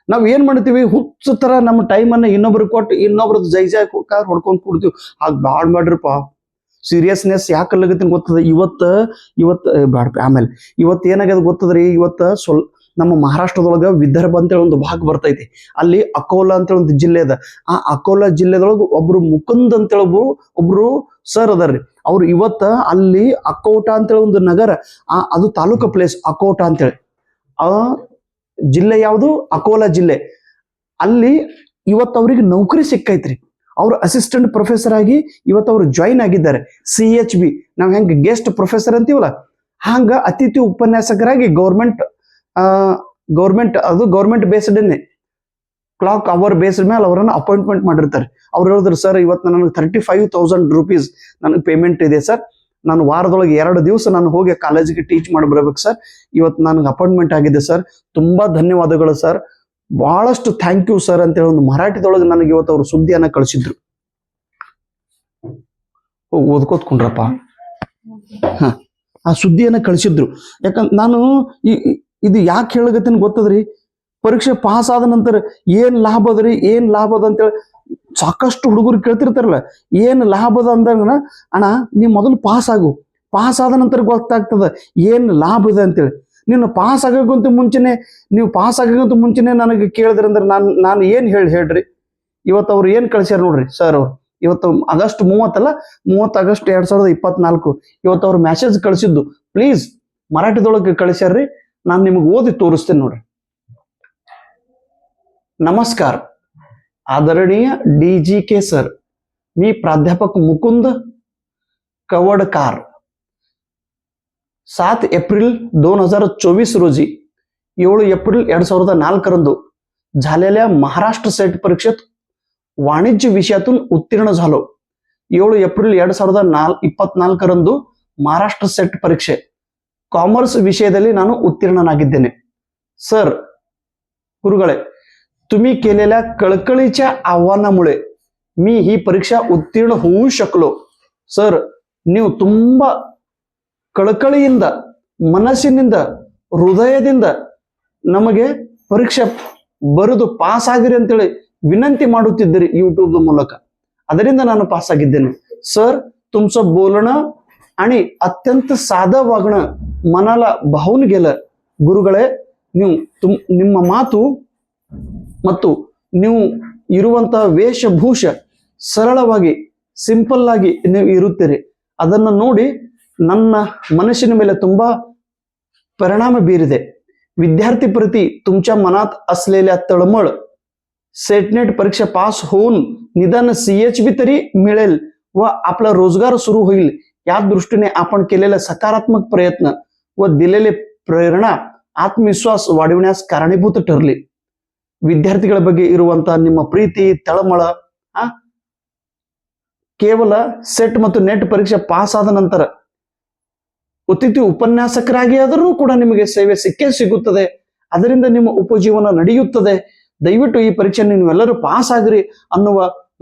ನಾವ್ ಏನ್ ಮಾಡ್ತೀವಿ, ಹುಚ್ಚ ತರ ನಮ್ಮ ಟೈಮನ್ನ ಇನ್ನೊಬ್ರಿಗೆ ಕೊಟ್ಟು ಇನ್ನೊಬ್ರದ್ದು ಜೈ ಹೊಡ್ಕೊಂಡ್ ಕೊಡ್ತೀವಿ. ಹಾಗೆ ಬಾಳ್ ಮಾಡ್ರಿಪ್ಪ. ಸೀರಿಯಸ್ನೆಸ್ ಯಾಕೆ ಅಲ್ಲಗತ್ತೀನಿ ಗೊತ್ತದ? ಇವತ್ತು ಬ್ಯಾಡ್ಪ ಆಮೇಲೆ. ಇವತ್ತು ಏನಾಗ್ಯದ ಗೊತ್ತದ್ರಿ? ನಮ್ಮ ಮಹಾರಾಷ್ಟ್ರದೊಳಗ ವಿದರ್ಭ ಅಂತೇಳಿ ಒಂದು ಭಾಗ ಬರ್ತೈತಿ. ಅಲ್ಲಿ ಅಕೋಲಾ ಅಂತೇಳಿ ಒಂದು ಜಿಲ್ಲೆ ಅದ. ಆ ಅಕೋಲಾ ಜಿಲ್ಲೆದೊಳಗ ಒಬ್ರು ಮುಕುಂದ್ ಅಂತೇಳಿ ಒಬ್ರು ಸರ್ ಅದಾರ್ರಿ. ಅವ್ರು ಇವತ್ತ ಅಲ್ಲಿ ಅಕೋಟಾ ಅಂತೇಳಿ ಒಂದು ನಗರ, ಅದು ತಾಲೂಕು ಪ್ಲೇಸ್ ಅಕೋಟಾ ಅಂತೇಳಿ. ಆ ಜಿಲ್ಲೆ ಯಾವುದು? ಅಕೋಲಾ ಜಿಲ್ಲೆ. ಅಲ್ಲಿ ಇವತ್ತು ಅವ್ರಿಗೆ ನೌಕರಿ ಸಿಕ್ಕೈತ್ರಿ. ಅವ್ರು ಅಸಿಸ್ಟೆಂಟ್ ಪ್ರೊಫೆಸರ್ ಆಗಿ ಇವತ್ತು ಅವ್ರು ಜಾಯಿನ್ ಆಗಿದ್ದಾರೆ. CHB, ನಾವ್ ಹೆಂಗ್ ಗೆಸ್ಟ್ ಪ್ರೊಫೆಸರ್ ಅಂತೀವಲ್ಲ, ಹಂಗ ಅತಿಥಿ ಉಪನ್ಯಾಸಕರಾಗಿ ಗೌರ್ಮೆಂಟ್ ಬೇಸ್ಡ್ನೇ ಕ್ಲಾಕ್ ಅವರ್ ಬೇಸ್ಡ್ ಮೇಲೆ ಅವರನ್ನ ಅಪಾಯಿಂಟ್ಮೆಂಟ್ ಮಾಡಿರ್ತಾರೆ. ಅವ್ರು ಹೇಳಿದ್ರು, ಸರ್ ಇವತ್ತು ನನಗೆ 35,000 ರೂಪೀಸ್ ನನಗೆ ಪೇಮೆಂಟ್ ಇದೆ ಸರ್. ನಾನು ವಾರದೊಳಗೆ 2 ದಿವಸ ನಾನು ಹೋಗಿ ಕಾಲೇಜಿಗೆ ಟೀಚ್ ಮಾಡಿ ಬರ್ಬೇಕು ಸರ್. ಇವತ್ತು ನನಗೆ ಅಪಾಯಿಂಟ್ಮೆಂಟ್ ಆಗಿದೆ ಸರ್. ತುಂಬಾ ಧನ್ಯವಾದಗಳು ಸರ್, ಬಹಳಷ್ಟು ಥ್ಯಾಂಕ್ ಯು ಸರ್ ಅಂತೇಳಿ ಒಂದು ಮರಾಠಿದೊಳಗೆ ನನಗೆ ಇವತ್ತು ಅವರು ಸುದ್ದಿಯನ್ನ ಕಳಿಸಿದ್ರು. ಓದ್ಕೋತ್ಕೊಂಡ್ರಪ್ಪ. ಆ ಸುದ್ದಿಯನ್ನ ಕಳಿಸಿದ್ರು. ಯಾಕಂದ್ರೆ ನಾನು ಇದು ಯಾಕೆ ಹೇಳಗತ್ತೇನೆ ಗೊತ್ತದ್ರಿ? ಪರೀಕ್ಷೆ ಪಾಸ್ ಆದ ನಂತರ ಏನ್ ಲಾಭ ಅದ ಅಂತೇಳಿ ಸಾಕಷ್ಟು ಹುಡುಗರು ಕೇಳ್ತಿರ್ತಾರಲ್ಲ, ಏನ್ ಲಾಭ ಅದ ಅಂದಾಗ, ಅಣ್ಣ ನೀ ಮೊದಲು ಪಾಸ್ ಆದ ನಂತರ ಗೊತ್ತಾಗ್ತದ ಏನ್ ಲಾಭ ಇದೆ ಅಂತೇಳಿ. ನೀನು ಪಾಸ್ ಆಗೋಕ್ಕಂತ ಮುಂಚೆನೆ ನನಗೆ ಕೇಳಿದ್ರಿ ಅಂದ್ರೆ ನಾನು ಏನ್ ಹೇಳ್ರಿ. ಇವತ್ತು ಅವ್ರು ಏನ್ ಕಳಿಸ್ಯಾರ ನೋಡ್ರಿ ಸರ್. ಅವ್ರು ಇವತ್ತು ಆಗಸ್ಟ್ 30 ಆಗಸ್ಟ್ 2024 ಇವತ್ತು ಅವ್ರು ಮೆಸೇಜ್ ಕಳಿಸಿದ್ದು. ಪ್ಲೀಸ್ ಮರಾಠಿದೊಳಗೆ ಕಳಿಸ್ಯಾರ್ರಿ. ನಾನು ನಿಮಗೆ ಓದಿ ತೋರಿಸ್ತೇನೆ ನೋಡ್ರಿ. नमस्कार आदरणीय DGK सर, मी प्राध्यापक मुकुंद कवडकार 7 एप्रिल 2024 रोजी 7 एप्रिल 2004 झालेल्या महाराष्ट्र सेट परीक्षेत वाणिज्य विषयातून उत्तीर्ण झालो. 7 एप्रिल 2024 महाराष्ट्र सेट परीक्षे ಕಾಮರ್ಸ್ ವಿಷಯದಲ್ಲಿ ನಾನು ಉತ್ತೀರ್ಣನಾಗಿದ್ದೇನೆ. सर गुरुगळे, तुम्ही केलेल्या कळकळीच्या आव्हानामुळे मी ही परीक्षा उत्तीर्ण होऊ शकलो. सर, ನೀವು ತುಂಬಾ ಕಳಕಳಿಯಿಂದ, ಮನಸ್ಸಿನಿಂದ, ಹೃದಯದಿಂದ ನಮಗೆ परीक्षा ಬರೆದು ಪಾಸ್ ಆಗಿರಿ ಅಂತೇಳಿ विनंती ಮಾಡುತ್ತಿದ್ದೀರಿ ಯೂಟ್ಯೂಬ್ ಮೂಲಕ. ಅದರಿಂದ ನಾನು ಪಾಸ್ ಆಗಿದ್ದೇನೆ. सर, तुमचं बोलणं आणि अत्यंत साधं वागणं मनाला भावून गेलं. ಗುರುಗಳೇ, ನಿಮ್ಮ ಮಾತು ಮತ್ತು ನೀವು ಇರುವಂತಹ ವೇಷಭೂಷ ಸರಳವಾಗಿ, ಸಿಂಪಲ್ ಆಗಿ ನೀವು ಇರುತ್ತೀರಿ. ಅದನ್ನು ನೋಡಿ ನನ್ನ ಮನಸ್ಸಿನ ಮೇಲೆ ತುಂಬಾ परिणाम बीरिದೆ. विद्यार्थी प्रती तुमच्या मनात असलेल्या तळमळ, सेटनेट परीक्षा पास होऊन निदान CHB तरी मिळेल व आपला रोजगार सुरू होईल या दृष्टीने आपण केलेला सकारात्मक प्रयत्न व दिलेले प्रेरणा आत्मविश्वास वाढविण्यास कारणीभूत ठरले. ವಿದ್ಯಾರ್ಥಿಗಳ ಬಗ್ಗೆ ಇರುವಂತಹ ನಿಮ್ಮ ಪ್ರೀತಿ, ತಳಮಳ ಕೇವಲ ಸೆಟ್ ಮತ್ತು ನೆಟ್ ಪರೀಕ್ಷೆ ಪಾಸ್ ಆದ ನಂತರ ಅತಿಥಿ ಉಪನ್ಯಾಸಕರಾಗಿ ಆದರೂ ಕೂಡ ನಿಮಗೆ ಸೇವೆ ಸಿಗುತ್ತದೆ. ಅದರಿಂದ ನಿಮ್ಮ ಉಪಜೀವನ ನಡೆಯುತ್ತದೆ. ದಯವಿಟ್ಟು ಈ ಪರೀಕ್ಷೆ ನೀವೆಲ್ಲರೂ ಪಾಸ್ ಆಗ್ರಿ ಅನ್ನುವ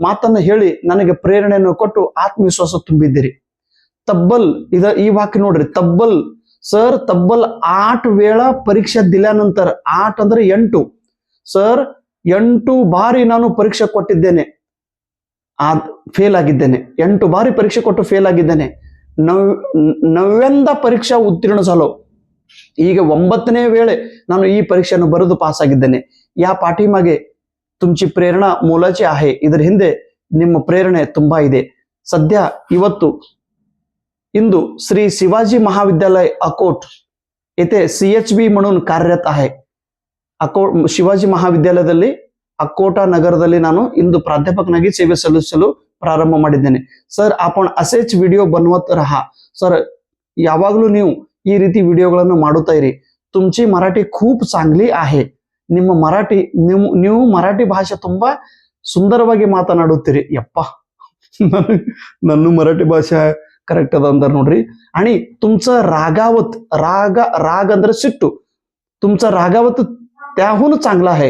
ಮಾತನ್ನು ಹೇಳಿ ನನಗೆ ಪ್ರೇರಣೆಯನ್ನು ಕೊಟ್ಟು ಆತ್ಮವಿಶ್ವಾಸ ತುಂಬಿದ್ದೀರಿ. तब्बल ಈ वाक्य ನೋಡ್ರಿ, तब्बल 8 वेळा परीक्षा दिल्यानंतर, 8 ಅಂದ್ರೆ 8 ಸರ್, 8 ಬಾರಿ ನಾನು ಪರೀಕ್ಷೆ ಕೊಟ್ಟಿದ್ದೇನೆ, ಫೇಲ್ ಆಗಿದ್ದೇನೆ. 8 ಬಾರಿ ಪರೀಕ್ಷೆ ಕೊಟ್ಟು ಫೇಲ್ ಆಗಿದ್ದೇನೆ. 9दा ಪರೀಕ್ಷಾ ಉತ್ತೀರ್ಣ झालो. ಈಗ 9ನೇ ವೇಳೆ ನಾನು ಈ ಪರೀಕ್ಷೆಯನ್ನು ಬರೆದು ಪಾಸ್ ಆಗಿದ್ದೇನೆ. या पाठीमागे तुमची प्रेरणा मोलाची आहे. ಇದರ ಹಿಂದೆ ನಿಮ್ಮ ಪ್ರೇರಣೆ ತುಂಬಾ ಇದೆ. ಸದ್ಯ इंदू श्री शिवाजी महाविद्यालय अकोट येथे CHB म्हणून कार्यरत आहे. ಶಿವಾಜಿ ಮಹಾವಿದ್ಯಾಲಯದಲ್ಲಿ अकोटा ನಗರದಲ್ಲಿ ನಾನು ಇಂದು ಪ್ರಾಧ್ಯಾಪಕನಾಗಿ ಸೇವೆ ಸಲ್ಲಿಸಲು ಪ್ರಾರಂಭ ಮಾಡಿದ್ದೇನೆ. ಸರ್, आपण असेच ವಿಡಿಯೋ बनवत रहा. ಸರ್, ಯಾವಾಗಲೂ ನೀವು ಈ ರೀತಿ ವಿಡಿಯೋಗಳನ್ನು ಮಾಡುತ್ತಾ ಇರಿ. तुमची मराठी खूप चांगली आहे. ನಿಮ್ಮ ಮರಾಠಿ, ನೀವು ಮರಾಠಿ ಭಾಷೆ ತುಂಬಾ ಸುಂದರವಾಗಿ ಮಾತನಾಡುತ್ತೀರಿ. ಯಪ್ಪ, ನನ್ನ ಮರಾಠಿ ಭಾಷೆ करेक्ट अದ अंदर ನೋಡ್ರಿ. आणि तुमचं राग ಅಂದ್ರೆ ಸಿಟ್ಟು, तुमचं रागावत त्याहून चांगला आहे.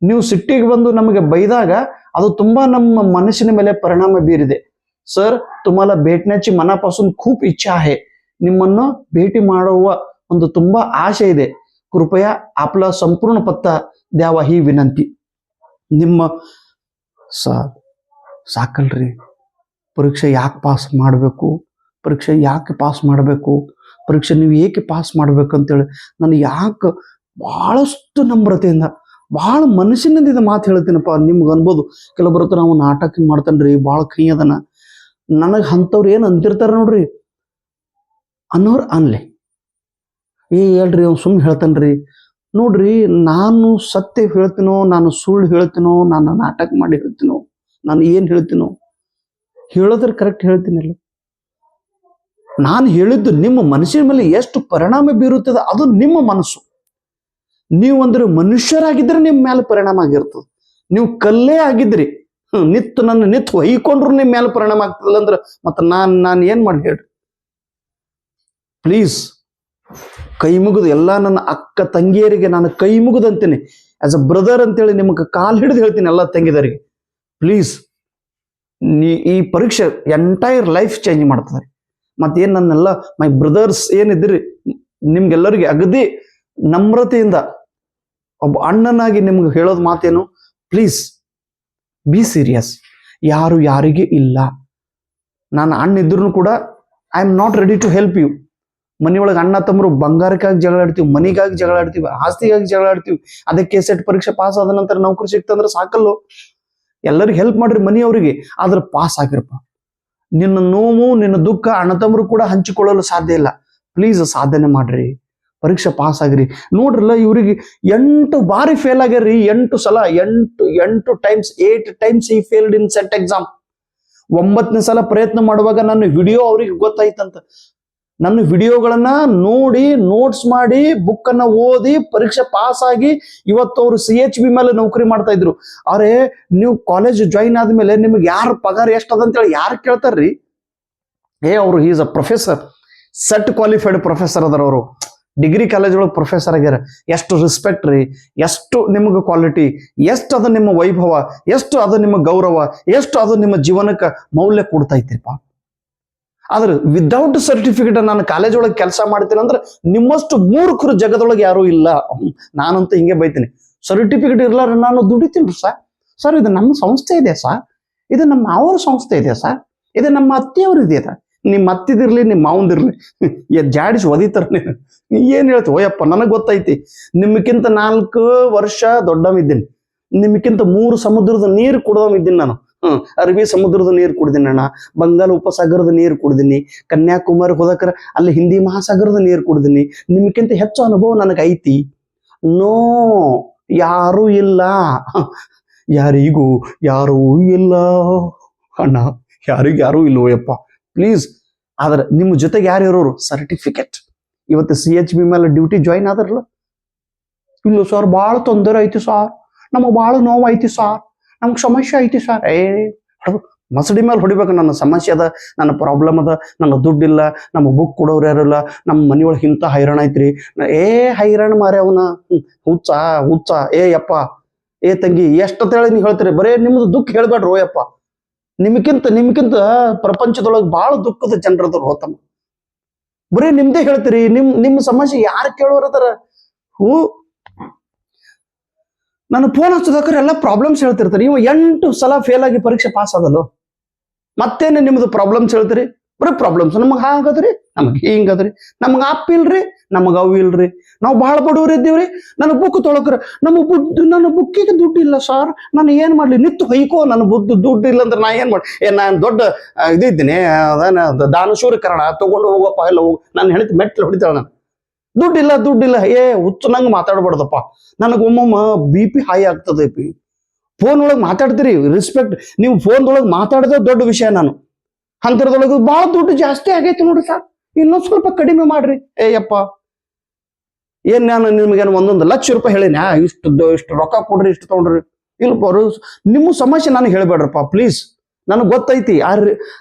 ನೀವು ಸಿಟ್ಟಿಗೆ ಬಂದು ನಮಗೆ ಬೈದಾಗ ಅದು ತುಂಬಾ ನಮ್ಮ मनुष्य ಮೇಲೆ ಪರಿणाम ಬೀರಿದೆ. सर तुम्हाला भेटण्याची मनापासून खूप इच्छा आहे. ನಿಮ್ಮನ್ನು ಭೇಟಿ ಮಾಡುವ ಒಂದು ತುಂಬಾ ಆಸೆ ಇದೆ. कृपया आपला संपूर्ण पत्ता द्यावा ही विनंती. ನಿಮ್ಮ ಸಾಕಲ್ರಿ, ಪರೀಕ್ಷೆ ಯಾಕೆ ಪಾಸ್ ಮಾಡಬೇಕು, ಪರೀಕ್ಷೆ ಯಾಕೆ ಪಾಸ್ ಮಾಡಬೇಕು, ಪರೀಕ್ಷೆ ನೀವು ಏಕೆ ಪಾಸ್ ಮಾಡ್ಬೇಕು ಅಂತೇಳಿ ನಾನು ಯಾಕೆ ಬಹಳಷ್ಟು ನಮ್ರತೆಯಿಂದ ಭಾಳ ಮನಸ್ಸಿನಿಂದ ಮಾತು ಹೇಳ್ತೀನಪ್ಪ. ನಿಮ್ಗೆ ಅನ್ಬೋದು ಕೆಲವೊಬ್ಬರ ಹತ್ರ ನಾವು ನಾಟಕ ಮಾಡ್ತಾನ್ರಿ, ಭಾಳ ಕೈ ಅದನ. ನನಗೆ ಅಂಥವ್ರು ಏನು ಅಂತಿರ್ತಾರ ನೋಡ್ರಿ, ಅನ್ನೋರು ಅನ್ಲಿ, ಹೇಳ್ರಿ ಅವ್ನು ಸುಮ್ಮನೆ ಹೇಳ್ತಾನ್ರಿ. ನೋಡ್ರಿ, ನಾನು ಸತ್ಯ ಹೇಳ್ತೀನೋ, ನಾನು ಸುಳ್ಳು ಹೇಳ್ತೀನೋ, ನಾನು ನಾಟಕ ಮಾಡಿ ಹೇಳ್ತೀನೋ, ನಾನು ಏನು ಹೇಳ್ತೀನೋ, ಹೇಳೋದ್ರ ಕರೆಕ್ಟ್ ಹೇಳ್ತೀನಲ್ಲ. ನಾನು ಹೇಳಿದ್ದು ನಿಮ್ಮ ಮನಸ್ಸಿನ ಮೇಲೆ ಎಷ್ಟು ಪರಿಣಾಮ ಬೀರುತ್ತದೆ ಅದು ನಿಮ್ಮ ಮನಸ್ಸು. ನೀವು ಅಂದ್ರೆ ಮನುಷ್ಯರಾಗಿದ್ರೆ ನಿಮ್ಮ ಮೇಲೆ ಪರಿಣಾಮ ಆಗಿರ್ತದೆ. ನೀವು ಕಲ್ಲೇ ಆಗಿದ್ರಿ, ನಿತ್ತು ಹೊಯ್ಕೊಂಡ್ರು ನಿಮ್ಮ ಮೇಲೆ ಪರಿಣಾಮ ಆಗ್ತದಲ್ಲ ಅಂದ್ರೆ ಮತ್ತೆ ನಾನು ಏನ್ ಮಾಡಿ ಹೇಳ್ರಿ. ಪ್ಲೀಸ್ ಕೈ ಮುಗಿದು ಎಲ್ಲ ನನ್ನ ಅಕ್ಕ ತಂಗಿಯರಿಗೆ ನಾನು ಕೈ ಮುಗಿದು ಅಂತೀನಿ, ಆಸ್ ಅ ಬ್ರದರ್ ಅಂತೇಳಿ ನಿಮಗೆ ಕಾಲು ಹಿಡಿದು ಹೇಳ್ತೀನಿ ಎಲ್ಲ ತಂಗಿದರಿಗೆ. ಪ್ಲೀಸ್ ಈ ಪರೀಕ್ಷೆ ಎಂಟೈರ್ ಲೈಫ್ ಚೇಂಜ್ ಮಾಡ್ತದೆ. ಮತ್ತೇನು ನನ್ನೆಲ್ಲ ಮೈ ಬ್ರದರ್ಸ್ ಏನಿದ್ರಿ ನಿಮ್ಗೆಲ್ಲರಿಗೆ ಅಗದಿ ನಮ್ರತೆಯಿಂದ ಒಬ್ಬ ಅಣ್ಣನಾಗಿ ನಿಮ್ಗೆ ಹೇಳೋದು ಮಾತೇನು, ಪ್ಲೀಸ್ ಬಿ ಸೀರಿಯಸ್. ಯಾರು ಯಾರಿಗೆ ಇಲ್ಲ. ನಾನು ಅಣ್ಣ ಇದ್ರೂ ಕೂಡ I am not ready to help you. ಮನೆಯೊಳಗೆ ಅಣ್ಣ ತಮ್ಮರು ಬಂಗಾರಕ್ಕಾಗಿ ಜಗಳ ಆಡ್ತೀವಿ, ಮನಿಗಾಗಿ ಜಗಳ ಆಡ್ತೀವಿ, ಆಸ್ತಿಗಾಗಿ ಜಗಳ ಆಡ್ತೀವಿ. ಅದಕ್ಕೆ ಸೆಟ್ ಪರೀಕ್ಷೆ ಪಾಸ್ ಆದ ನಂತರ ನೌಕರಿ ಸಿಕ್ತಂದ್ರೆ ಸಾಕಲ್ಲು. ಎಲ್ಲರಿಗೂ ಹೆಲ್ಪ್ ಮಾಡ್ರಿ ಮನೆಯವರಿಗೆ, ಆದ್ರೆ ಪಾಸ್ ಆಗಿರಪ್ಪ. ನಿನ್ನ ನೋವು ನಿನ್ನ ದುಃಖ ಅಣ್ಣ ತಮ್ಮರು ಕೂಡ ಹಂಚಿಕೊಳ್ಳಲು ಸಾಧ್ಯ ಇಲ್ಲ. ಪ್ಲೀಸ್ ಸಾಧನೆ ಮಾಡ್ರಿ, ಪರೀಕ್ಷೆ ಪಾಸ್ ಆಗ್ರಿ. ನೋಡ್ರಲ್ಲ, ಇವ್ರಿಗೆ 8 ಬಾರಿ ಫೇಲ್ ಆಗ್ಯಾರ್ರಿ. 8 ಸಲ, 8 ಟೈಮ್ಸ್ 8 ಟೈಮ್ಸ್ ಈ ಫೇಲ್ಡ್ ಇನ್ ಸೆಟ್ ಎಕ್ಸಾಮ್. 9ನೇ ಸಲ ಪ್ರಯತ್ನ ಮಾಡುವಾಗ ನನ್ನ ವಿಡಿಯೋ ಅವ್ರಿಗೆ ಗೊತ್ತಾಯ್ತಂತ. ನನ್ನ ವಿಡಿಯೋಗಳನ್ನ ನೋಡಿ ನೋಟ್ಸ್ ಮಾಡಿ ಬುಕ್ ಅನ್ನ ಓದಿ ಪರೀಕ್ಷೆ ಪಾಸ್ ಆಗಿ ಇವತ್ತು ಅವರು CHB ಮೇಲೆ ನೌಕರಿ ಮಾಡ್ತಾ ಇದ್ರು. ಅವ್ರೆ, ನೀವು ಕಾಲೇಜ್ ಜಾಯಿನ್ ಆದ್ಮೇಲೆ ನಿಮ್ಗೆ ಯಾರು ಪಗಾರ ಎಷ್ಟು ಅದಂತೇಳಿ ಯಾರು ಕೇಳ್ತಾರ್ರಿ? ಅವರು is a professor, set qualified professor ಅದರ. ಅವರು ಡಿಗ್ರಿ ಕಾಲೇಜ್ ಒಳಗೆ ಪ್ರೊಫೆಸರ್ ಆಗ್ಯಾರ. ಎಷ್ಟು ರೆಸ್ಪೆಕ್ಟ್ ರೀ, ಎಷ್ಟು ನಿಮಗೆ ಕ್ವಾಲಿಟಿ, ಎಷ್ಟು ಅದು ನಿಮ್ಮ ವೈಭವ, ಎಷ್ಟು ಅದು ನಿಮ್ಮ ಗೌರವ, ಎಷ್ಟು ಅದು ನಿಮ್ಮ ಜೀವನಕ್ಕೆ ಮೌಲ್ಯ ಕೊಡ್ತಾ ಇದ್ದೀರಿಪ್ಪ. ಆದ್ರೆ ವಿದೌಟ್ ಸರ್ಟಿಫಿಕೇಟ್ ನಾನು ಕಾಲೇಜ್ ಒಳಗೆ ಕೆಲಸ ಮಾಡ್ತೀನಿ ಅಂದ್ರೆ ನಿಮ್ಮಷ್ಟು ಮೂರ್ಖರು ಜಗದೊಳಗೆ ಯಾರೂ ಇಲ್ಲ. ನಾನಂತೂ ಹಿಂಗೆ ಬೈತೀನಿ, ಸರ್ಟಿಫಿಕೇಟ್ ಇರ್ಲಾರ ನಾನು ದುಡಿತೀನಿ ಸರ್. ಇದು ನಮ್ಮ ಸಂಸ್ಥೆ ಇದೆ ಸರ್, ಇದು ನಮ್ಮ ಮಾವರ ಸಂಸ್ಥೆ ಇದೆ ಸರ್, ಇದು ನಮ್ಮ ಅತ್ತೆಯವ್ರು ಇದೆ. ನಿಮ್ಮ ಅತ್ತಿದಿರ್ಲಿ ನಿಮ್ಮ ಮಾವಂದಿರ್ಲಿ ಜಾಡಿಸಿ ಒದಿತಾರ. ನೀನು ಏನ್ ಹೇಳ್ತಿ? ಓಯಪ್ಪ, ನನಗೆ ಗೊತ್ತೈತಿ, ನಿಮ್ಗಿಂತ 4 ವರ್ಷ ದೊಡ್ಡವಿದ್ದೀನಿ, ನಿಮ್ಗಿಂತ 3 ಸಮುದ್ರದ ನೀರು ಕುಡ್ದವಿದ್ದೀನಿ ನಾನು. ಅರಬ್ಬಿ ಸಮುದ್ರದ ನೀರು ಕುಡ್ದೀನಿ ಅಣ್ಣ, ಬಂಗಾಳ ಉಪಸಾಗರದ ನೀರು ಕುಡ್ದೀನಿ, ಕನ್ಯಾಕುಮಾರಿ ಹೋದಕ್ರ ಅಲ್ಲಿ ಹಿಂದಿ ಮಹಾಸಾಗರದ ನೀರು ಕುಡ್ದೀನಿ. ನಿಮ್ಗಿಂತ ಹೆಚ್ಚು ಅನುಭವ ನನಗೆ ಐತಿ. ನೋ, ಯಾರೂ ಇಲ್ಲ, ಯಾರಿಗೂ ಯಾರೂ ಇಲ್ಲ ಅಣ್ಣ, ಯಾರಿಗೂ ಇಲ್ಲವೋ ಯಪ್ಪ, ಪ್ಲೀಸ್. ಆದ್ರೆ ನಿಮ್ಮ ಜೊತೆಗೆ ಯಾರು ಇರೋರು? ಸರ್ಟಿಫಿಕೇಟ್. ಇವತ್ತು CHB ಮೇಲೆ ಡ್ಯೂಟಿ ಜಾಯಿನ್ ಆದ್ರಲ್ಲ, ಇಲ್ಲ ಸರ್ ಭಾಳ ತೊಂದರೆ ಐತಿ ಸರ್, ನಮಗೆ ಭಾಳ ನೋವು ಐತಿ ಸರ್, ನಮ್ಗೆ ಸಮಸ್ಯೆ ಐತಿ ಸರ್. ಮಸಡಿ ಮೇಲೆ ಹೊಡಿಬೇಕು, ನನ್ನ ಸಮಸ್ಯೆ ಅದ, ನನ್ನ ಪ್ರಾಬ್ಲಮ್ ಅದ, ನನ್ನ ದುಡ್ಡಿಲ್ಲ, ನಮ್ಮ ಬುಕ್ ಕೊಡೋರು ಯಾರಿಲ್ಲ, ನಮ್ಮ ಮನೆಯೊಳಗೆ ಇಂಥ ಹೈರಾಣ ಐತ್ರಿ. ಹೈರಾಣ ಮಾರಿ ಅವನ ಹುಚ್ಚ. ಯಪ್ಪ, ತಂಗಿ, ಎಷ್ಟಂತೇಳಿ ನೀವು ಹೇಳ್ತೀರಿ? ಬರೇ ನಿಮ್ದು ದುಃಖ ಹೇಳ್ಬೇಡ್ರಿ ಓಯಪ್ಪ. ನಿಮ್ಗಿಂತ ಪ್ರಪಂಚದೊಳಗೆ ಬಹಳ ದುಃಖದ ಜನರದವ್ರು ಹೋತಮ್ಮ. ಬರೀ ನಿಮ್ದೇ ಹೇಳ್ತೀರಿ, ನಿಮ್ಮ ಸಮಸ್ಯೆ ಯಾರು ಕೇಳೋರದಾರ? ನಾನು ಫೋನ್ ಹಚ್ಚೋದಕ್ರೆ ಎಲ್ಲ ಪ್ರಾಬ್ಲಮ್ಸ್ ಹೇಳ್ತಿರ್ತಾರೆ. ಇವ 8 ಸಲ ಫೇಲ್ ಆಗಿ ಪರೀಕ್ಷೆ ಪಾಸ್ ಆದಲ್ಲೋ, ಮತ್ತೇನೆ ನಿಮ್ದು ಪ್ರಾಬ್ಲಮ್ಸ್ ಹೇಳ್ತೀರಿ? ಬರೀ ಪ್ರಾಬ್ಲಮ್ಸ್. ನಮಗ್ ಹಾಗದ್ರಿ, ನಮಗ್ ಹಿಂಗದ್ರಿ, ನಮಗ್ ಅಪ್ಪ ಇಲ್ರಿ, ನಮಗ್ ಅವು ಇಲ್ರಿ, ನಾವು ಬಹಳ ಬಡವ್ರು ಇದ್ದೀವ್ರಿ, ನನಗ್ ಬುಕ್ ತೊಳಕ್ರ, ನನ್ನ ಬುಕ್ಕಿಗೆ ದುಡ್ಡು ಇಲ್ಲ ಸರ್, ನಾನು ಏನ್ ಮಾಡ್ಲಿ? ನಿತ್ತು ಹೊಯ್ಕೋ, ನನ್ನ ದುಡ್ಡು ಇಲ್ಲ ಅಂದ್ರೆ ನಾ ಏನ್ ಮಾಡಿ? ನಾನು ದೊಡ್ಡ ಇದ್ದೀನಿ, ದಾನಶೂರ ಕನ್ನಡ ತಗೊಂಡು ಹೋಗಪ್ಪ, ಎಲ್ಲ ಹೋಗಿ ನಾನು ಹೆಣ್ತಿ ಮೆಟ್ಲು ಹೊಡಿತಾಳ. ನಾನು ದುಡ್ಡಿಲ್ಲ ಹುಚ್ಚು ನಂಗೆ ಮಾತಾಡ್ಬಾರ್ದಪ್ಪ. ನನಗೆ ಒಮ್ಮೊಮ್ಮ BP ಹೈ ಆಗ್ತದೆ. ಫೋನ್ ಒಳಗೆ ಮಾತಾಡ್ತೀರಿ, ರೆಸ್ಪೆಕ್ಟ್. ನೀವು ಫೋನ್ದೊಳಗೆ ಮಾತಾಡೋದೇ ದೊಡ್ಡ ವಿಷಯ. ನಾನು ಅಂತರದೊಳಗೆ ಭಾಳ ದುಡ್ಡು ಜಾಸ್ತಿ ಆಗೈತಿ ನೋಡ್ರಿ ಸರ್, ಇನ್ನೊಂದು ಸ್ವಲ್ಪ ಕಡಿಮೆ ಮಾಡ್ರಿ. ಯಪ್ಪ, ಏನ್ ನಾನು ನಿಮ್ಗೇನು 1 ಲಕ್ಷ ರೂಪಾಯಿ ಹೇಳಿನ, ಇಷ್ಟು ರೊಕ್ಕ ಕೊಡ್ರಿ, ಇಷ್ಟು ತಗೊಂಡ್ರಿ? ಇಲ್ಲ ಬರು, ನಿಮ್ಮ ಸಮಸ್ಯೆ ನನಗೆ ಹೇಳ್ಬೇಡ್ರಪ್ಪ ಪ್ಲೀಸ್. ನನಗೆ ಗೊತ್ತೈತಿ,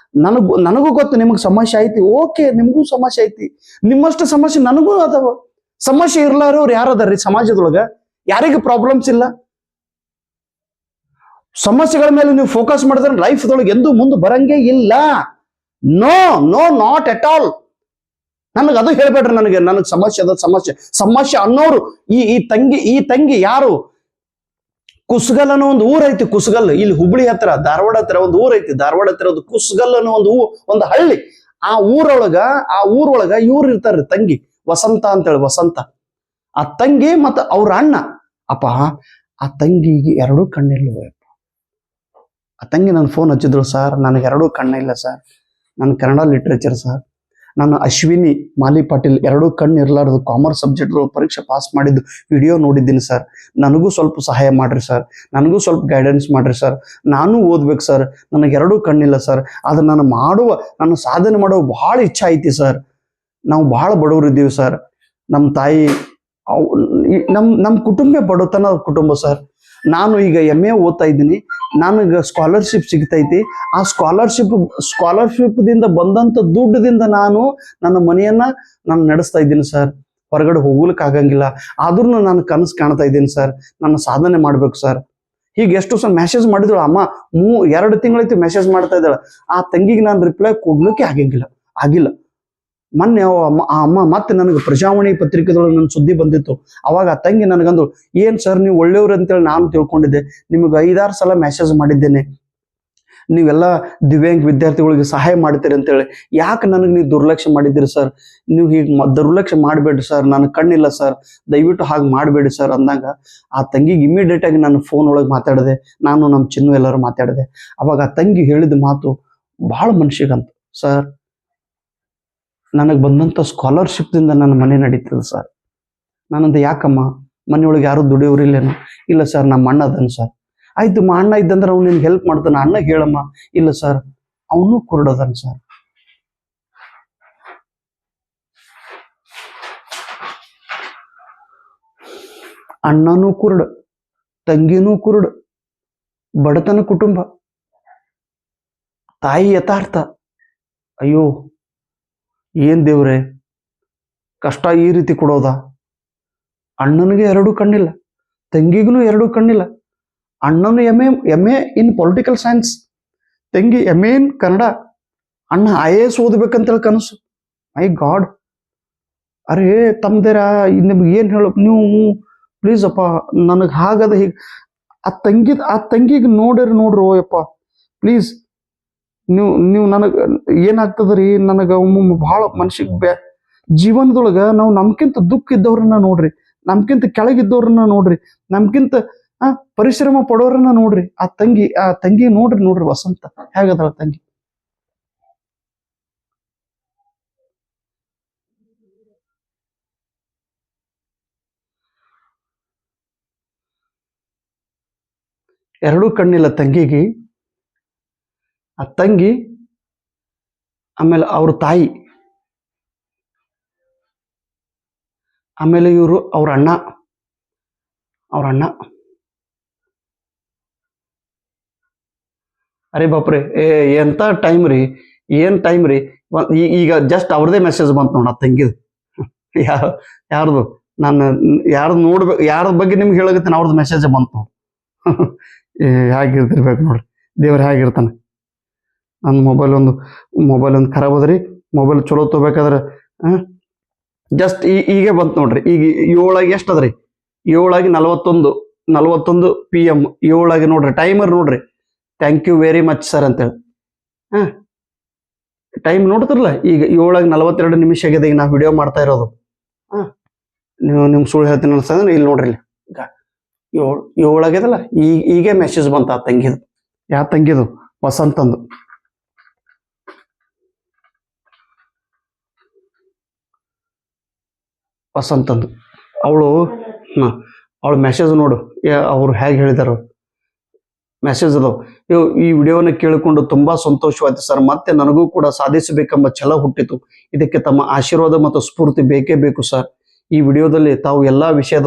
ನನಗೂ ಗೊತ್ತು ನಿಮಗೆ ಸಮಸ್ಯೆ ಐತಿ. ಓಕೆ, ನಿಮಗೂ ಸಮಸ್ಯೆ ಐತಿ, ನಿಮ್ಮಷ್ಟು ಸಮಸ್ಯೆ ನನಗೂ ಅದಾವ. ಸಮಸ್ಯೆ ಇರ್ಲಾರವ್ರು ಯಾರದಾರ್ರಿ ಸಮಾಜದೊಳಗ? ಯಾರಿಗೆ ಪ್ರಾಬ್ಲಮ್ಸ್ ಇಲ್ಲ? ಸಮಸ್ಯೆಗಳ ಮೇಲೆ ನೀವು ಫೋಕಸ್ ಮಾಡಿದ್ರೆ ಲೈಫ್ದೊಳಗೆ ಎಂದೂ ಮುಂದೆ ಬರಂಗೇ ಇಲ್ಲ. No no not at all. ನನಗೆ ಅದು ಹೇಳ್ಬೇಡ್ರಿ. ನನಗೆ ಸಮಸ್ಯೆ ಅನ್ನೋರು ಈ ತಂಗಿ ಯಾರು? ಕುಸ್ಗಲ್ ಅನ್ನೋ ಒಂದು ಊರ್ ಐತಿ. ಕುಸ್ಗಲ್ ಇಲ್ಲಿ ಹುಬ್ಳಿ ಹತ್ರ, ಧಾರವಾಡ ಹತ್ರ ಒಂದು ಊರ್ ಐತಿ. ಧಾರವಾಡ ಹತ್ರ ಒಂದು ಕುಸ್ಗಲ್ ಅನ್ನೋ ಒಂದು ಹಳ್ಳಿ. ಆ ಊರೊಳಗ ಇವ್ರು ಇರ್ತಾರ್ರಿ, ತಂಗಿ ವಸಂತ ಅಂತೇಳಿ. ವಸಂತ ಆ ತಂಗಿ ಮತ್ತ ಅವ್ರ ಅಣ್ಣ. ಅಪ್ಪ, ಆ ತಂಗಿಗೆ ಎರಡೂ ಕಣ್ಣಿಲ್ವ? ಆ ತಂಗಿ ನನ್ನ ಫೋನ್ ಹಚ್ಚಿದ್ರು, ಸರ್ ನನಗೆ ಎರಡೂ ಕಣ್ಣಿಲ್ಲ ಸರ್, ನಾನು ಕನ್ನಡ ಲಿಟ್ರೇಚರ್ ಸರ್, ನಾನು ಅಶ್ವಿನಿ ಮಾಲಿ ಪಾಟೀಲ್ ಎರಡೂ ಕಣ್ಣು ಇರಲಾರ್ದು ಕಾಮರ್ಸ್ ಸಬ್ಜೆಕ್ಟ್ ಪರೀಕ್ಷೆ ಪಾಸ್ ಮಾಡಿದ್ದು ವಿಡಿಯೋ ನೋಡಿದ್ದೀನಿ ಸರ್, ನನಗೂ ಸ್ವಲ್ಪ ಸಹಾಯ ಮಾಡ್ರಿ ಸರ್, ನನಗೂ ಸ್ವಲ್ಪ ಗೈಡೆನ್ಸ್ ಮಾಡ್ರಿ ಸರ್, ನಾನು ಓದ್ಬೇಕು ಸರ್, ನನಗೆ ಎರಡೂ ಕಣ್ಣಿಲ್ಲ ಸರ್, ಆದ್ರೆ ನಾನು ಸಾಧನೆ ಮಾಡುವ ಬಹಳ ಇಚ್ಛೆ ಐತಿ ಸರ್, ನಾವು ಬಹಳ ಬಡವರು ಇದ್ದೀವಿ ಸರ್, ನಮ್ಮ ತಾಯಿ ನಮ್ಮ ಕುಟುಂಬ ಬಡತನ ಕುಟುಂಬ ಸರ್, ನಾನು ಈಗ MA ಓದ್ತಾ ಇದ್ದೀನಿ, ನನಗೆ ಸ್ಕಾಲರ್ಶಿಪ್ ಸಿಗ್ತೈತಿ, ಆ ಸ್ಕಾಲರ್ಶಿಪ್ ದಿಂದ ಬಂದಂತ ದುಡ್ಡದಿಂದ ನನ್ನ ಮನೆಯನ್ನ ನಾನು ನಡೆಸ್ತಾ ಇದ್ದೀನಿ ಸರ್, ಹೊರಗಡೆ ಹೋಗ್ಲಿಕ್ಕೆ ಆಗಂಗಿಲ್ಲ, ಆದ್ರೂ ನಾನು ಕನಸು ಕಾಣ್ತಾ ಇದ್ದೀನಿ ಸರ್, ನನ್ನ ಸಾಧನೆ ಮಾಡ್ಬೇಕು ಸರ್. ಹೀಗೆ ಎಷ್ಟು ಸಲ ಮೆಸೇಜ್ ಮಾಡಿದಳು ಅಮ್ಮ. 2 ತಿಂಗಳೈತಿ ಮೆಸೇಜ್ ಮಾಡ್ತಾ ಇದ್ದಾಳೆ. ಆ ತಂಗಿಗೆ ನಾನು ರಿಪ್ಲೈ ಕೊಡ್ಲಿಕ್ಕೆ ಆಗಿಲ್ಲ. ಮೊನ್ನೆ ಆ ಅಮ್ಮ ಮತ್ತೆ ನನಗೆ ಪ್ರಜಾವಾಣಿ ಪತ್ರಿಕೆದೊಳಗೆ ನನ್ನ ಸುದ್ದಿ ಬಂದಿತ್ತು. ಅವಾಗ ಆ ತಂಗಿ ನನಗಂದು, ಏನ್ ಸರ್ ನೀವು ಒಳ್ಳೆಯವ್ರು ಅಂತೇಳಿ ನಾನು ತಿಳ್ಕೊಂಡಿದ್ದೆ, ನಿಮಗೆ 5-6 ಸಲ ಮೆಸೇಜ್ ಮಾಡಿದ್ದೇನೆ, ನೀವೆಲ್ಲ ದಿವ್ಯಾಂಗ ವಿದ್ಯಾರ್ಥಿಗಳಿಗೆ ಸಹಾಯ ಮಾಡ್ತೀರಿ ಅಂತೇಳಿ, ಯಾಕೆ ನನಗೆ ನೀವು ದುರ್ಲಕ್ಷ್ಯ ಮಾಡಿದ್ದೀರಿ ಸರ್? ನೀವು ಹೀಗೆ ದುರ್ಲಕ್ಷ್ಯ ಮಾಡಬೇಡ್ರಿ ಸರ್, ನನಗೆ ಕಣ್ಣಿಲ್ಲ ಸರ್, ದಯವಿಟ್ಟು ಹಾಗೆ ಮಾಡಬೇಡಿ ಸರ್ ಅಂದಾಗ ಆ ತಂಗಿಗೆ ಇಮಿಡಿಯೇಟ್ ಆಗಿ ನಾನು ಫೋನ್ ಒಳಗೆ ಮಾತಾಡಿದೆ, ನಾನು ನಮ್ಮ ಚಿನ್ನು ಎಲ್ಲರೂ ಮಾತಾಡಿದೆ. ಅವಾಗ ಆ ತಂಗಿ ಹೇಳಿದ ಮಾತು ಬಹಳ ಮನುಷ್ಯಗಂತ, ಸರ್ ನನಗೆ ಬಂದಂಥ ಸ್ಕಾಲರ್ಶಿಪ್ದಿಂದ ನನ್ನ ಮನೆ ನಡೀತದೆ ಸರ್. ನಾನಂದ, ಯಾಕಮ್ಮ ಮನೆಯೊಳಗೆ ಯಾರು ದುಡಿಯೋರಿಲ್ಲೇನು? ಇಲ್ಲ ಸರ್, ನಮ್ಮ ಅಣ್ಣ ಅದನ್ ಸರ್. ಆಯ್ತು, ಅಣ್ಣ ಇದ್ದಂದ್ರೆ ಅವ್ನು ನಿನ್ಗೆ ಹೆಲ್ಪ್ ಮಾಡ್ತಾನೆ, ಅಣ್ಣ ಹೇಳಮ್ಮ. ಇಲ್ಲ ಸರ್, ಅವನು ಕುರುಡದನ್ ಸರ್. ಅಣ್ಣನೂ ಕುರುಡ, ತಂಗಿನೂ ಕುರುಡ, ಬಡತನ ಕುಟುಂಬ, ತಾಯಿ ಯಥಾರ್ಥ. ಅಯ್ಯೋ ಏನ್ ದೇವ್ರೆ, ಕಷ್ಟ ಈ ರೀತಿ ಕೊಡೋದ? ಅಣ್ಣನಿಗೆ 2 ಕಣ್ಣಿಲ್ಲ, ತಂಗಿಗೂ 2 ಕಣ್ಣಿಲ್ಲ. ಅಣ್ಣನು MA ಇನ್ ಪೊಲಿಟಿಕಲ್ ಸೈನ್ಸ್, ತಂಗಿ MA ಇನ್ ಕನ್ನಡ, ಅಣ್ಣ IAS ಓದ್ಬೇಕಂತೇಳಿ ಕನಸು. ಮೈ ಗಾಡ್, ಅರೇ ತಮ್ದೇರ, ನಿಮ್ಗೆ ಏನ್ ಹೇಳ ನೀವು? ಪ್ಲೀಸ್ ಅಪ್ಪ, ನನಗೆ ಹಾಗದ ಹೀಗೆ ಆ ತಂಗಿಗೆ ನೋಡ್ರಿ ಯಪ್ಪ, ಪ್ಲೀಸ್ ನೀವು ನನಗೆ ಏನಾಗ್ತದ್ರಿ, ನನಗೆ ಒಮ್ಮೊಮ್ಮೆ ಭಾಳ ಮನ್ಸಿಗೆ ಜೀವನದೊಳಗೆ ನಾವು ನಮ್ಕಿಂತ ದುಃಖ ಇದ್ದವ್ರನ್ನ ನೋಡ್ರಿ, ನಮ್ಕಿಂತ ಕೆಳಗಿದ್ದವ್ರನ್ನ ನೋಡ್ರಿ, ನಮ್ಕಿಂತ ಪರಿಶ್ರಮ ಪಡೋರನ್ನ ನೋಡ್ರಿ. ಆ ತಂಗಿ ನೋಡ್ರಿ ವಸಂತ ಹೇಗದಳ ತಂಗಿ. ಎರಡೂ ಕಣ್ಣಿಲ್ಲ ತಂಗಿಗೆ. ಆ ತಂಗಿ, ಆಮೇಲೆ ಅವ್ರ ತಾಯಿ, ಆಮೇಲೆ ಇವರು ಅವ್ರ ಅಣ್ಣ. ಅರೆ ಬಾಪ್ರೆ, ಎಂತ ಟೈಮ್ ರೀ, ಏನ್ ಟೈಮ್ ರೀ. ಈಗ ಜಸ್ಟ್ ಅವ್ರದೇ ಮೆಸೇಜ್ ಬಂತು ನೋಡ, ಆ ತಂಗಿದು. ಯಾರ್ದು ನಾನು ಯಾರ್ದು ನೋಡ್ಬೇಕು, ಯಾರ ಬಗ್ಗೆ ನಿಮ್ಗೆ ಹೇಳಕತ್ತೀನಿ, ಅವ್ರದ್ದು ಮೆಸೇಜ್ ಬಂತು. ಹೇಗಿರ್ತಿರ್ಬೇಕು ನೋಡ್ರಿ, ದೇವ್ರ ಹೇಗಿರ್ತಾನೆ. ನನ್ನ ಮೊಬೈಲ್ ಒಂದು ಖರಾಬ್ ಅದ್ರಿ. ಮೊಬೈಲ್ ಚಲೋ ತಗೋಬೇಕಾದ್ರೆ ಜಸ್ಟ್ ಈಗ ಬಂತು ನೋಡ್ರಿ. ಈಗ 7 ಎಷ್ಟು ಅದ್ರಿ? 7:41 PM. 7 ನೋಡ್ರಿ, ಟೈಮರ್ ನೋಡ್ರಿ. Thank you very much sir ಅಂತೇಳಿ. ಟೈಮ್ ನೋಡ್ತಿರಲ್ಲ, ಈಗ 7:42 ಆಗಿದೆ. ಈಗ ನಾವು ವಿಡಿಯೋ ಮಾಡ್ತಾ ಇರೋದು. ನಿಮ್ಗೆ ಸುಳ್ಳು ಹೇಳ್ತೀನಿ ಅನ್ಸ್ತಂದ್ರೆ ಇಲ್ಲಿ ನೋಡ್ರಿ, ಈಗ 7 ಆಗ್ಯದಲ್ಲ, ಈಗ ಮೆಸೇಜ್ ಬಂತ ಆ ತಂಗಿದು. ಯಾವ ತಂಗಿದು? ವಸಂತಂದು. ಅವಳು ಮೆಸೇಜ್ ನೋಡು, ಅವ್ರು ಹೇಗೆ ಹೇಳಿದಾರ ಮೆಸೇಜ್ ಅದು. ಈ ವಿಡಿಯೋನ ಕೇಳಿಕೊಂಡು ತುಂಬಾ ಸಂತೋಷವಾಯ್ತು ಸರ್. ಮತ್ತೆ ನನಗೂ ಕೂಡ ಸಾಧಿಸಬೇಕೆಂಬ ಛಲ ಹುಟ್ಟಿತು. ಇದಕ್ಕೆ ತಮ್ಮ ಆಶೀರ್ವಾದ ಮತ್ತು ಸ್ಫೂರ್ತಿ ಬೇಕೇ ಬೇಕು ಸರ್. ಈ ವಿಡಿಯೋದಲ್ಲಿ ತಾವು ಎಲ್ಲಾ ವಿಷಯದ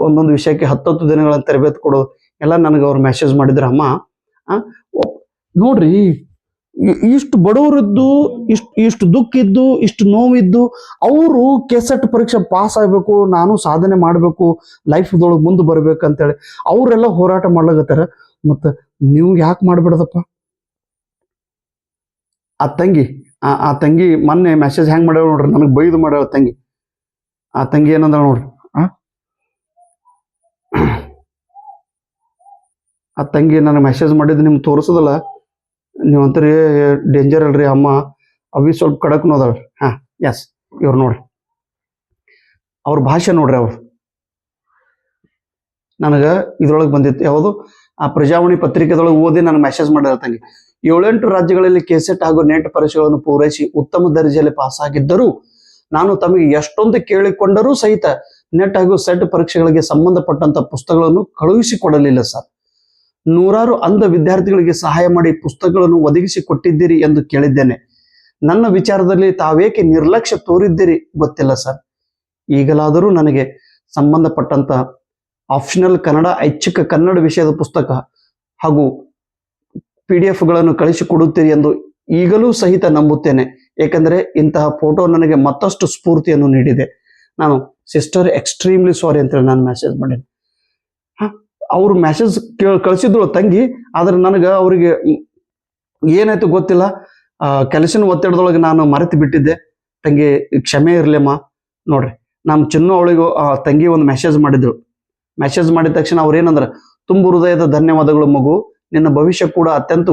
ಒಂದೊಂದು ವಿಷಯಕ್ಕೆ 10 ದಿನಗಳ ತರಬೇತಿ ಕೊಡೋದು ಎಲ್ಲ ನನಗೆ ಅವ್ರು ಮೆಸೇಜ್ ಮಾಡಿದ್ರು. ಅಮ್ಮ ನೋಡ್ರಿ, ಇಷ್ಟು ಬಡವರಿದ್ದು, ಇಷ್ಟು ದುಃಖ ಇದ್ದು, ಇಷ್ಟು ನೋವಿದ್ದು, ಅವರು ಕೆಸೆಟ್ ಪರೀಕ್ಷೆ ಪಾಸ್ ಆಗ್ಬೇಕು, ನಾನು ಸಾಧನೆ ಮಾಡ್ಬೇಕು, ಲೈಫ್ದೊಳಗೆ ಮುಂದೆ ಬರ್ಬೇಕಂತೇಳಿ ಅವರೆಲ್ಲ ಹೋರಾಟ ಮಾಡ್ಲಾಗತ್ತಾರ. ಮತ್ತ ನೀವು ಯಾಕೆ ಮಾಡ್ಬಿಡದಪ್ಪ? ಆ ತಂಗಿ ಆ ತಂಗಿ ಮೊನ್ನೆ ಮೆಸೇಜ್ ಹೆಂಗ್ ಮಾಡ್ಯಾವ ನೋಡ್ರಿ, ನನಗೆ ಬೈದು ಮಾಡ್ಯಾವ ತಂಗಿ. ಆ ತಂಗಿ ಏನಂದ ನೋಡ್ರಿ, ಆ ತಂಗಿ ನನಗೆ ಮೆಸೇಜ್ ಮಾಡಿದ್ದು ನಿಮ್ಗೆ ತೋರಿಸೋದಲ್ಲ, ನೀವು ಅಂತೀರಿ ಡೇಂಜರ್ ಅಲ್ರಿ ಅಮ್ಮ, ಅವಿ ಸ್ವಲ್ಪ ಕಡಕ್ ನೋದಾಳ. ಎಸ್, ಇವ್ರು ನೋಡ್ರಿ, ಅವ್ರ ಭಾಷೆ ನೋಡ್ರಿ. ಅವ್ರು ನನಗೆ ಇದ್ರೊಳಗೆ ಬಂದಿತ್ತು, ಯಾವುದು ಆ ಪ್ರಜಾವಾಣಿ ಪತ್ರಿಕೆದೊಳಗೆ ಓದಿ ನನಗೆ ಮೆಸೇಜ್ ಮಾಡಿದ ತಂಗಿ. 7-8 ರಾಜ್ಯಗಳಲ್ಲಿ ಕೆಸೆಟ್ ಹಾಗೂ ನೆಟ್ ಪರೀಕ್ಷೆಗಳನ್ನು ಪೂರೈಸಿ ಉತ್ತಮ ದರ್ಜೆಯಲ್ಲಿ ಪಾಸಾಗಿದ್ದರೂ ನಾನು ತಮಗೆ ಎಷ್ಟೊಂದು ಕೇಳಿಕೊಂಡರೂ ಸಹಿತ ನೆಟ್ ಹಾಗೂ ಸೆಟ್ ಪರೀಕ್ಷೆಗಳಿಗೆ ಸಂಬಂಧಪಟ್ಟಂತ ಪುಸ್ತಕಗಳನ್ನು ಕಳುಹಿಸಿಕೊಡಲಿಲ್ಲ ಸರ್. ನೂರಾರು ಅಂಧ ವಿದ್ಯಾರ್ಥಿಗಳಿಗೆ ಸಹಾಯ ಮಾಡಿ ಪುಸ್ತಕಗಳನ್ನು ಒದಗಿಸಿ ಕೊಟ್ಟಿದ್ದೀರಿ ಎಂದು ಕೇಳಿದ್ದೇನೆ. ನನ್ನ ವಿಚಾರದಲ್ಲಿ ತಾವೇಕೆ ನಿರ್ಲಕ್ಷ್ಯ ತೋರಿದ್ದೀರಿ ಗೊತ್ತಿಲ್ಲ ಸರ್. ಈಗಲಾದರೂ ನನಗೆ ಸಂಬಂಧಪಟ್ಟಂತ ಆಪ್ಷನಲ್ ಕನ್ನಡ, ಐಚ್ಛಿಕ ಕನ್ನಡ ವಿಷಯದ ಪುಸ್ತಕ ಹಾಗೂ PDF ಕಳಿಸಿಕೊಡುತ್ತೀರಿ ಎಂದು ಈಗಲೂ ಸಹಿತ ನಂಬುತ್ತೇನೆ. ಏಕೆಂದರೆ ಇಂತಹ ಫೋಟೋ ನನಗೆ ಮತ್ತಷ್ಟು ಸ್ಫೂರ್ತಿಯನ್ನು ನೀಡಿದೆ. ನಾನು ಸಿಸ್ಟರ್ ಎಕ್ಸ್ಟ್ರೀಮ್ಲಿ ಸಾರಿ ಅಂತೇಳಿ ನಾನು ಮೆಸೇಜ್ ಮಾಡೇನೆ. ಅವ್ರು ಮೆಸೇಜ್ ಕಳಿಸಿದ್ರು ತಂಗಿ, ಆದ್ರೆ ನನಗೆ ಅವ್ರಿಗೆ ಏನಾಯ್ತು ಗೊತ್ತಿಲ್ಲ, ಕೆಲಸನ ಒತ್ತಡದೊಳಗೆ ನಾನು ಮರೆತು ಬಿಟ್ಟಿದ್ದೆ. ತಂಗಿ ಕ್ಷಮೆ ಇರ್ಲಿಮ್ಮ. ನೋಡ್ರಿ, ನಮ್ಮ ಚಿನ್ನು ಅವಳಿಗೂ ತಂಗಿ ಒಂದು ಮೆಸೇಜ್ ಮಾಡಿದ್ರು. ಮೆಸೇಜ್ ಮಾಡಿದ ತಕ್ಷಣ ಅವ್ರು ಏನಂದ್ರೆ, ತುಂಬು ಹೃದಯದ ಧನ್ಯವಾದಗಳು ಮಗು, ನಿನ್ನ ಭವಿಷ್ಯ ಕೂಡ ಅತ್ಯಂತ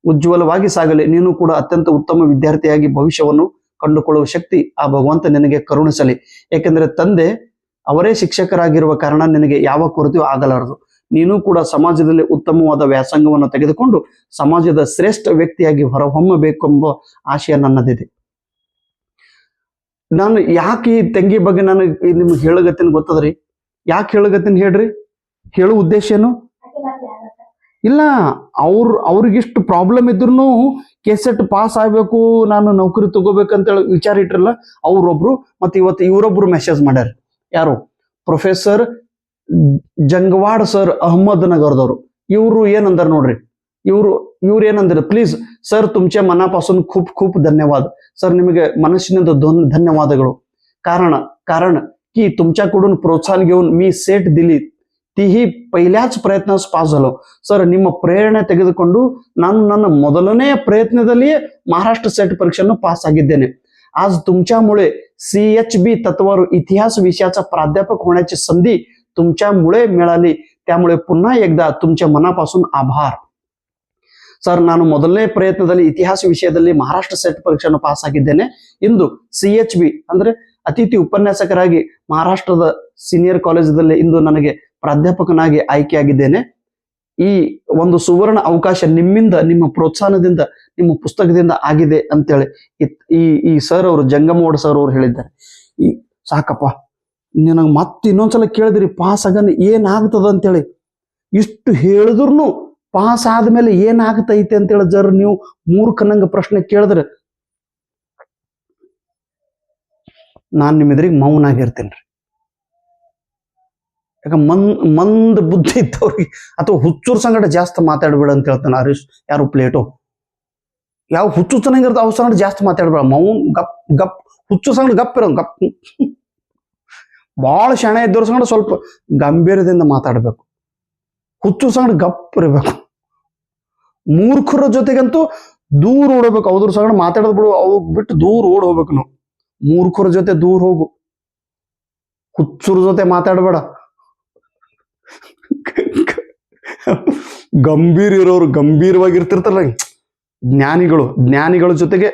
ಉಜ್ವಲವಾಗಿ ಸಾಗಲಿ. ನೀನು ಕೂಡ ಅತ್ಯಂತ ಉತ್ತಮ ವಿದ್ಯಾರ್ಥಿಯಾಗಿ ಭವಿಷ್ಯವನ್ನು ಕಂಡುಕೊಳ್ಳುವ ಶಕ್ತಿ ಆ ಭಗವಂತ ನಿನಗೆ ಕರುಣಿಸಲಿ. ಏಕೆಂದರೆ ತಂದೆ ಅವರೇ ಶಿಕ್ಷಕರಾಗಿರುವ ಕಾರಣ ನಿನಗೆ ಯಾವ ಕೊರತೆಯೂ ಆಗಲಾರದು. ನೀನು ಕೂಡ ಸಮಾಜದಲ್ಲಿ ಉತ್ತಮವಾದ ವ್ಯಾಸಂಗವನ್ನು ತೆಗೆದುಕೊಂಡು ಸಮಾಜದ ಶ್ರೇಷ್ಠ ವ್ಯಕ್ತಿಯಾಗಿ ಹೊರಹೊಮ್ಮಬೇಕೆಂಬ ಆಶಯ ನನ್ನದಿದೆ. ನಾನು ಯಾಕೆ ಈ ತಂಗಿ ಬಗ್ಗೆ ನಾನು ನಿಮ್ಗೆ ಹೇಳಗತ್ತೀನಿ ಗೊತ್ತದ್ರಿ? ಯಾಕೆ ಹೇಳಗತ್ತೀನಿ ಹೇಳ್ರಿ? ಹೇಳೋ ಉದ್ದೇಶ ಏನು ಇಲ್ಲ. ಅವ್ರಿಗಿಷ್ಟು ಪ್ರಾಬ್ಲಮ್ ಇದ್ರು ಕೆಸೆಟ್ ಪಾಸ್ ಆಗ್ಬೇಕು, ನಾನು ನೌಕರಿ ತಗೋಬೇಕಂತೇಳಿ ವಿಚಾರ ಇಟ್ರಲ್ಲ ಅವ್ರೊಬ್ರು. ಮತ್ತೆ ಇವತ್ತು ಇವರೊಬ್ರು ಮೆಸೇಜ್ ಮಾಡ್ಯಾರ. ಯಾರು? ಪ್ರೊಫೆಸರ್ ಜಂಗವಾಡ್ ಸರ್, ಅಹಮದ್ ನಗರದವರು. ಇವರು ಏನಂದಾರ ನೋಡ್ರಿ, ಇವ್ರು ಏನಂದ್ರೆ, प्लीज सर तुमच्या मनापासून खूप खूप धन्यवाद सर. निಮಗೆ ಮನಸ್ಸಿನಿಂದ ಧನ್ಯವಾದಗಳು. कारण की तुमच्याकडून प्रोत्साहन घेऊन मी सेट दिली, तीही पहिल्याच प्रयत्नास पास झालो सर. ನಿಮ್ಮ ಪ್ರೇರಣೆ ತೆಗೆದುಕೊಂಡು ನಾನು ನನ್ನ ಮೊದಲನೆಯ ಪ್ರಯತ್ನದಲ್ಲಿಯೇ महाराष्ट्र सेट परीक्षेಯನ್ನು पास ಆಗಿದ್ದೇನೆ. आज तुमच्यामुळे CHB तत्वावर इतिहास विषयाचा प्राध्यापक होण्याची संधी तुमच्यामुळे मिळाली. त्यामुळे पुन्हा एकदा तुमच्या मनापासून आभार ಸರ್. ನಾನು ಮೊದಲನೇ ಪ್ರಯತ್ನದಲ್ಲಿ ಇತಿಹಾಸ ವಿಷಯದಲ್ಲಿ ಮಹಾರಾಷ್ಟ್ರ ಸೆಟ್ ಪರೀಕ್ಷೆಯನ್ನು ಪಾಸ್ ಆಗಿದ್ದೇನೆ. ಇಂದು CHB ಅಂದ್ರೆ ಅತಿಥಿ ಉಪನ್ಯಾಸಕರಾಗಿ ಮಹಾರಾಷ್ಟ್ರದ ಸೀನಿಯರ್ ಕಾಲೇಜಲ್ಲಿ ಇಂದು ನನಗೆ ಪ್ರಾಧ್ಯಾಪಕನಾಗಿ ಆಯ್ಕೆಯಾಗಿದ್ದೇನೆ. ಈ ಒಂದು ಸುವರ್ಣ ಅವಕಾಶ ನಿಮ್ಮಿಂದ, ನಿಮ್ಮ ಪ್ರೋತ್ಸಾಹನದಿಂದ, ನಿಮ್ಮ ಪುಸ್ತಕದಿಂದ ಆಗಿದೆ ಅಂತೇಳಿ ಈ ಸರ್ ಅವರು, ಜಂಗಮೋಡ್ ಸರ್ ಅವರು ಹೇಳಿದ್ದಾರೆ. ಈ ಸಾಕಪ್ಪ, ನನಗೆ ಮತ್ತೆ ಇನ್ನೊಂದ್ಸಲ ಕೇಳಿದ್ರಿ ಪಾಸ್ ಆಗನ್ ಏನಾಗ್ತದ ಅಂತೇಳಿ. ಇಷ್ಟು ಹೇಳಿದ್ರು ಪಾಸ್ ಆದ್ಮೇಲೆ ಏನಾಗ್ತೈತೆ ಅಂತೇಳಿ ಜರ್ ನೀವು ಮೂರ್ಖನಂಗ ಪ್ರಶ್ನೆ ಕೇಳಿದ್ರೆ ನಾನ್ ನಿಮ್ಮೆದ್ರಿಗೆ ಮೌನಾಗಿರ್ತೇನ್ರಿ. ಯಾಕ ಮಂದ ಬುದ್ಧಿ ಇದ್ದವ್ರಿಗೆ ಅಥವಾ ಹುಚ್ಚೂರ್ ಸಂಗಡ ಜಾಸ್ತಿ ಮಾತಾಡ್ಬೇಡ ಅಂತ ಹೇಳ್ತಾನೆ ಹರೀಶ್. ಯಾರು? ಪ್ಲೇಟೋ. ಯಾವ ಹುಚ್ಚು ಚೆನ್ನಾಗಿರ್ತ ಅವ್ರ ಸಂಗಡ ಜಾಸ್ತಿ ಮಾತಾಡ್ಬೇಡ, ಮೌನ್ ಗಪ್ ಹುಚ್ಚು ಸಂಗಡ ಗಪ್ ಇರೋ ಗಪ್. ಬಹಳ ಶಾಣೆ ಇದ್ದವ್ರ ಸಂಗಡ ಸ್ವಲ್ಪ ಗಂಭೀರದಿಂದ ಮಾತಾಡ್ಬೇಕು, ಹುಚ್ಚು ಸಂಗಡ ಗಪ್ ಇರಬೇಕು. ಮೂರ್ಖರ ಜೊತೆಗಂತೂ ದೂರ ಓಡಬೇಕು, ಅವ್ರ ಸಂಗಡ ಮಾತಾಡೋದ್ ಬಿಡು, ಅವ್ ಬಿಟ್ಟು ದೂರ ಓಡ್ ಹೋಗ್ಬೇಕು ನಾವು. ಮೂರ್ಖರ ಜೊತೆ ದೂರ ಹೋಗು, ಹುಚ್ಚರ ಜೊತೆ ಮಾತಾಡಬೇಡ. ಗಂಭೀರ ಇರೋರು ಗಂಭೀರವಾಗಿರ್ತಿರ್ತಾರಲ್ಲ ಜ್ಞಾನಿಗಳ ಜೊತೆಗೆ,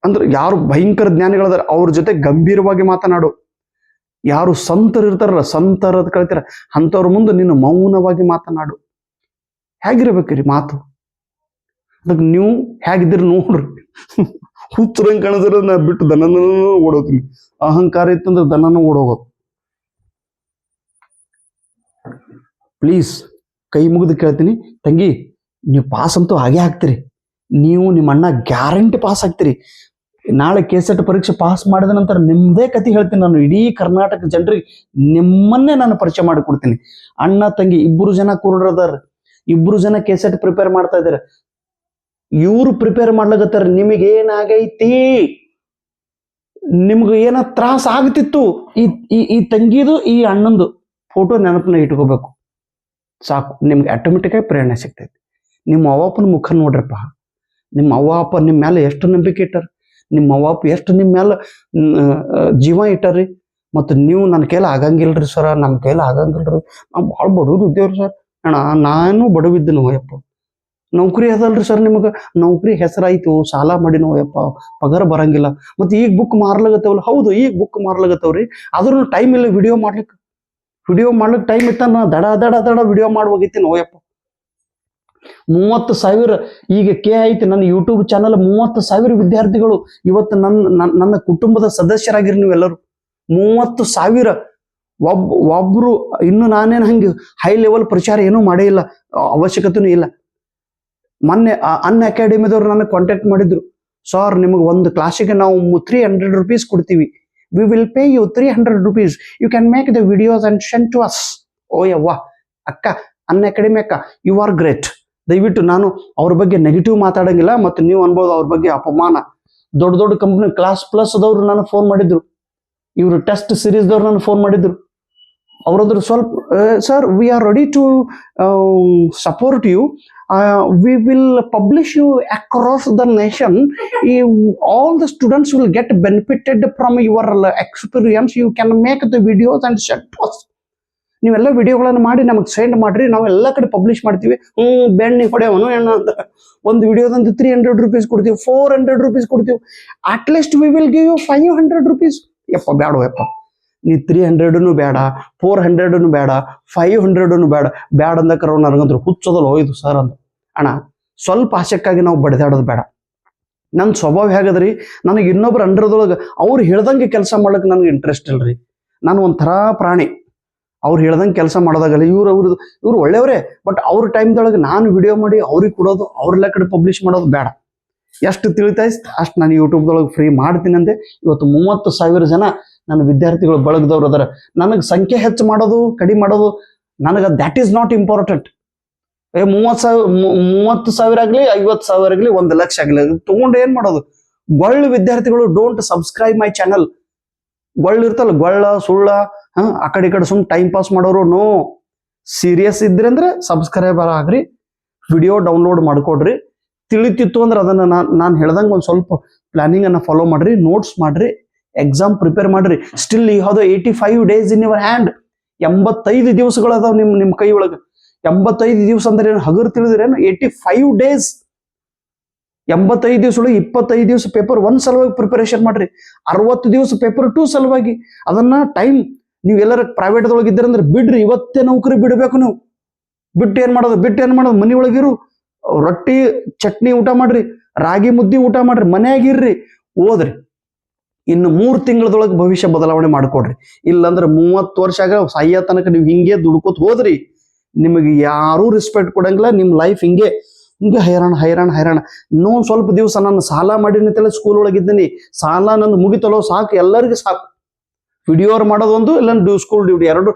ಅಂದ್ರೆ ಯಾರು ಭಯಂಕರ ಜ್ಞಾನಿಗಳದಾರ ಅವ್ರ ಜೊತೆ ಗಂಭೀರವಾಗಿ ಮಾತನಾಡು. ಯಾರು ಸಂತರು ಇರ್ತಾರಲ್ಲ, ಸಂತರ ಕಳಿತಾರ ಅಂತವ್ರ ಮುಂದೆ ನೀನು ಮೌನವಾಗಿ ಮಾತನಾಡು. ಹೇಗಿರ್ಬೇಕ್ರಿ ಮಾತು? ಅದಕ್ಕೆ ನೀವು ಹೇಗಿದ್ದೀರಿ ನೋಡ್ರಿ. ಹುಚ್ಚರಂಗ್ ಕಾಣಿದ್ರೆ ನಾ ಬಿಟ್ಟು ದನನ ಓಡೋತೀನಿ. ಅಹಂಕಾರ ಇತ್ತಂದ್ರೆ ದನನ ಓಡೋಗೋದು. ಪ್ಲೀಸ್ ಕೈ ಮುಗಿದು ಕೇಳ್ತೀನಿ ತಂಗಿ, ನೀವು ಪಾಸ್ ಅಂತೂ ಹಾಗೆ ಆಗ್ತೀರಿ. ನೀವು ನಿಮ್ಮ ಅಣ್ಣ ಗ್ಯಾರಂಟಿ ಪಾಸ್ ಆಗ್ತೀರಿ. ನಾಳೆ ಕೆಸೆಟ್ ಪರೀಕ್ಷೆ ಪಾಸ್ ಮಾಡಿದ ನಂತರ ನಿಮ್ದೇ ಕತೆ ಹೇಳ್ತೀನಿ ನಾನು. ಇಡೀ ಕರ್ನಾಟಕ ಜನರಿಗೆ ನಿಮ್ಮನ್ನೇ ನಾನು ಪರಿಚಯ ಮಾಡಿಕೊಡ್ತೀನಿ. ಅಣ್ಣ ತಂಗಿ 2 ಜನ ಕುರುಡರದಾರ, 2 ಜನ ಕೆಸೆಟ್ ಪ್ರಿಪೇರ್ ಮಾಡ್ತಾ ಇದಾರೆ. ಇವ್ರು ಪ್ರಿಪೇರ್ ಮಾಡ್ಲಾಗತ್ತಾರ. ನಿಮಗೇನಾಗೈತಿ? ನಿಮ್ಗೆ ಏನ ತ್ರಾಸ ಆಗ್ತಿತ್ತು ಈ ತಂಗಿದು, ಈ ಅಣ್ಣಂದು. ಫೋಟೋ ನೆನಪನ್ನ ಇಟ್ಕೋಬೇಕು ಸಾಕು, ನಿಮ್ಗೆ ಆಟೋಮೆಟಿಕ್ಕಾಗಿ ಪ್ರೇರಣೆ ಸಿಗ್ತೈತಿ. ನಿಮ್ಮ ಅವ್ವ ಅಪ್ಪನ ಮುಖ ನೋಡ್ರಪ್ಪ, ನಿಮ್ಮ ಅವ್ವ ಅಪ್ಪ ನಿಮ್ಮ ಮೇಲೆ ಎಷ್ಟು ನಂಬಿಕೆ ಇಟ್ಟಾರ, ನಿಮ್ಮ ಅವ್ವ ಅಪ್ಪ ಎಷ್ಟು ನಿಮ್ಮ ಮೇಲೆ ಜೀವ ಇಟ್ಟಾರ್ರಿ. ಮತ್ತು ನೀವು ನನ್ನ ಕೈಲಿ ಆಗಂಗಿಲ್ರಿ ಸರ, ನಮ್ಮ ಕೈಲಿ ಆಗಂಗಿಲ್ರಿ, ನಾವು ಭಾಳ ಬಡವ್ರು ಇದ್ದೇವ್ರಿ ಸರ್. ಅಣ್ಣ ನಾನು ಬಡವಿದ್ದನು ಯಪ್ಪ, ನೌಕರಿ ಅದಲ್ರಿ ಸರ್, ನಿಮಗೆ ನೌಕರಿ ಹೆಸರಾಯ್ತು, ಸಾಲ ಮಾಡಿನೋ ಯಪ್ಪ, ಪಗಾರ ಬರಂಗಿಲ್ಲ. ಮತ್ತು ಈಗ ಬುಕ್ ಮಾರ್ಲಾಗತ್ತವಲ್ಲ, ಹೌದು ಈಗ ಬುಕ್ ಮಾರ್ಲಾಗತ್ತವ್ರಿ, ಆದ್ರೂ ಟೈಮ್ ಇಲ್ಲ ವಿಡಿಯೋ ಮಾಡ್ಲಿಕ್ಕೆ ಟೈಮ್ ಇತ್ತ ನಾ ದಡ ದಡ ದಡ ವಿಡಿಯೋ ಮಾಡುವಾಗಿತ್ತೀನಿ ಓಯಪ್ಪ. 30,000 ಈಗ ಐತಿ ನನ್ನ ಯೂಟ್ಯೂಬ್ ಚಾನಲ್, 30,000 ವಿದ್ಯಾರ್ಥಿಗಳು ಇವತ್ತು ನನ್ನ ಕುಟುಂಬದ ಸದಸ್ಯರಾಗಿರಿ ನೀವೆಲ್ಲರೂ. 30,000 ಒಬ್ರು. ಇನ್ನು ನಾನೇನು ಹಂಗೆ ಹೈ ಲೆವೆಲ್ ಪ್ರಚಾರ ಏನೂ ಮಾಡೇ ಇಲ್ಲ, ಅವಶ್ಯಕತೆನೂ ಇಲ್ಲ. ಮೊನ್ನೆ ಅನ್ ಅಕಾಡೆಮಿದವ್ರು ನನಗೆ ಕಾಂಟ್ಯಾಕ್ಟ್ ಮಾಡಿದ್ರು, ಸರ್ ನಿಮಗೆ ಒಂದು ಕ್ಲಾಸಿಗೆ ನಾವು 300 rupees ಕೊಡ್ತೀವಿ, we will pay you 300 rupees, you can make the videos and send to us. ಓ ಯವ್ವ ಅಕ್ಕ, ಅನ್ ಅಕಾಡೆಮಿ ಅಕ್ಕ, ಯು ಆರ್ ಗ್ರೇಟ್. ದಯವಿಟ್ಟು ನಾನು ಅವ್ರ ಬಗ್ಗೆ ನೆಗೆಟಿವ್ ಮಾತಾಡಂಗಿಲ್ಲ, ಮತ್ತು ನೀವು ಅನ್ಬೋದು ಅವ್ರ ಬಗ್ಗೆ ಅಪಮಾನ. ದೊಡ್ಡ ದೊಡ್ಡ ಕಂಪ್ನಿ ಕ್ಲಾಸ್ ಪ್ಲಸ್ ದವ್ರು ನನಗೆ ಫೋನ್ ಮಾಡಿದ್ರು, ಇವರು ಟೆಸ್ಟ್ ಸಿರೀಸ್ದವ್ರು ನನಗೆ ಫೋನ್ ಮಾಡಿದ್ರು. ಅವರದ್ರು ಸ್ವಲ್ಪ sir we are ready to support you, we will publish you across the nation, all the students will get benefited from your experience, you can make the videos and send to us. ನೀವೆಲ್ಲ ವಿಡಿಯೋಗಳನ್ನು ಮಾಡಿ ನಮಗೆ send ಮಾಡ್ರಿ, ನಾವು ಎಲ್ಲ ಕಡೆ publish ಮಾಡ್ತೀವಿ. ಬೆಣ್ಣೆ ಹೊಡೆಯವನು ಏನೋ ಅಂತ ಒಂದು ವಿಡಿಯೋದಂತ 300 rupees ಕೊಡ್ತೀವಿ, 400 rupees ಕೊಡ್ತೀವಿ, at least we will give you 500 rupees. ಯಪ್ಪ ಬೇಡ ಯಪ್ಪ, ನೀ 300 ಬೇಡ, 400 ಬೇಡ, 500 ಬೇಡ ಅಂದಕ್ರ ನನಗಂದ್ರು ಹುಚ್ಚೋದಲ್ಲ ಹೋಯ್ತು ಸರ್ ಅಂತ. ಅಣ್ಣ ಸ್ವಲ್ಪ ಆಸಕ್ಕಾಗಿ ನಾವು ಬಡಿದಾಡೋದು ಬೇಡ. ನನ್ನ ಸ್ವಭಾವ ಹೇಗದ್ರಿ, ನನಗೆ ಇನ್ನೊಬ್ರು ಅಂಡರ್ದೊಳಗೆ ಅವ್ರು ಹೇಳ್ದಂಗೆ ಕೆಲಸ ಮಾಡ್ಲಿಕ್ಕೆ ನನಗೆ ಇಂಟ್ರೆಸ್ಟ್ ಇಲ್ರಿ. ನಾನು ಒಂಥರ ಪ್ರಾಣಿ, ಅವ್ರು ಹೇಳ್ದಂಗೆ ಕೆಲಸ ಮಾಡೋದಾಗಲ್ಲ. ಇವ್ರು ಒಳ್ಳೆಯವರೇ, ಬಟ್ ಅವ್ರ ಟೈಮ್ದೊಳಗೆ ನಾನು ವಿಡಿಯೋ ಮಾಡಿ ಅವ್ರಿಗೆ ಕೊಡೋದು, ಅವ್ರೆಲ್ಲ ಕಡೆ ಪಬ್ಲಿಷ್ ಮಾಡೋದು ಬೇಡ. ಎಷ್ಟು ತಿಳಿತಾಯಿಸ್ತು ಅಷ್ಟು ನಾನು ಯೂಟ್ಯೂಬ್ದೊಳಗೆ ಫ್ರೀ ಮಾಡ್ತೀನಿ ಅಂದೆ. ಇವತ್ತು 30,000 ಜನ ನನ್ನ ವಿದ್ಯಾರ್ಥಿಗಳು ಬಳಗದವ್ರು ಅದಾರ. ನನಗೆ ಸಂಖ್ಯೆ ಹೆಚ್ಚು ಮಾಡೋದು ಕಡಿಮೆ ಮಾಡೋದು ನನಗೆ ದ್ಯಾಟ್ ಈಸ್ ನಾಟ್ ಇಂಪಾರ್ಟೆಂಟ್. 30,000 ಆಗಲಿ 50,000 ಆಗಲಿ 1,00,000 ಆಗಲಿ ತಗೊಂಡು ಏನ್ ಮಾಡೋದು. ಗೊಳ್ಳ ವಿದ್ಯಾರ್ಥಿಗಳು ಡೋಂಟ್ ಸಬ್ಸ್ಕ್ರೈಬ್ ಮೈ ಚಾನಲ್. ಗೊಳ್ಳ ಇರ್ತಲ್ಲ, ಗೊಳ್ಳ ಸುಳ್ಳ ಆ ಕಡೆ ಈ ಕಡೆ ಸುಮ್ ಟೈಮ್ ಪಾಸ್ ಮಾಡೋರು ನೋ. ಸೀರಿಯಸ್ ಇದ್ರಿ ಅಂದ್ರೆ ಸಬ್ಸ್ಕ್ರೈಬರ್ ಆಗ್ರಿ, ವಿಡಿಯೋ ಡೌನ್ಲೋಡ್ ಮಾಡ್ಕೊಡ್ರಿ. ತಿಳಿತಿತ್ತು ಅಂದ್ರೆ ಅದನ್ನ ನಾನು ಹೇಳ್ದಂಗೆ ಒಂದು ಸ್ವಲ್ಪ ಪ್ಲಾನಿಂಗ್ ಅನ್ನ ಫಾಲೋ ಮಾಡ್ರಿ, ನೋಟ್ಸ್ ಮಾಡ್ರಿ, ಎಕ್ಸಾಮ್ ಪ್ರಿಪೇರ್ ಮಾಡ್ರಿ. Still you have 85 days in your hand. 85 ದಿವಸಗಳು ಅದಾವ ನಿಮ್ ಕೈ ಒಳಗೆ. 85 ದಿವಸ ಅಂದ್ರೆ ಏನು ಹಗರ್ ತಿಳಿದ್ರೇನು? 85 days. 85 ದಿವಸ ಒಳಗೆ 25 ದಿವಸ ಪೇಪರ್ 1 ಸಲುವಾಗಿ ಪ್ರಿಪರೇಷನ್ ಮಾಡ್ರಿ, 60 ದಿವಸ ಪೇಪರ್ 2 ಸಲುವಾಗಿ. ಅದನ್ನ ಟೈಮ್ ನೀವು ಎಲ್ಲರ ಪ್ರೈವೇಟ್ದೊಳಗೆ ಇದ್ದೀರಂದ್ರೆ ಬಿಡ್ರಿ, ಇವತ್ತೇ ನೌಕರಿ ಬಿಡ್ಬೇಕು. ನೀವು ಬಿಟ್ಟು ಏನ್ ಮಾಡೋದು ಮನಿ ಒಳಗಿರು, ರೊಟ್ಟಿ ಚಟ್ನಿ ಊಟ ಮಾಡ್ರಿ, ರಾಗಿ ಮುದ್ದಿ ಊಟ ಮಾಡ್ರಿ, ಮನೆಯಾಗಿರ್ರಿ, ಓದ್ರಿ. ಇನ್ನು 3 ತಿಂಗಳದೊಳಗೆ ಭವಿಷ್ಯ ಬದಲಾವಣೆ ಮಾಡ್ಕೊಡ್ರಿ. ಇಲ್ಲಾಂದ್ರೆ 30 ವರ್ಷ ಆಗ ಸಾಯ ತನಕ ನೀವು ಹಿಂಗೆ ದುಡ್ಕೋತ ಹೋದ್ರಿ, ನಿಮಗೆ ಯಾರೂ ರೆಸ್ಪೆಕ್ಟ್ ಕೊಡಂಗಿಲ್ಲ. ನಿಮ್ ಲೈಫ್ ಹಿಂಗೆ ಹೈರಾಣ. ಇನ್ನೊಂದು ಸ್ವಲ್ಪ ದಿವಸ ನಾನು ಸಾಲ ಮಾಡಿನಂತೆಲ್ಲ ಸ್ಕೂಲ್ ಒಳಗಿದ್ದೀನಿ, ಸಾಲ ನಂದು ಮುಗಿತಲೋ ಸಾಕು, ಎಲ್ಲರಿಗೂ ಸಾಕು. ವಿಡಿಯೋ ಮಾಡೋದೊಂದು, ಇಲ್ಲ ಸ್ಕೂಲ್ ಡ್ಯೂಟಿ,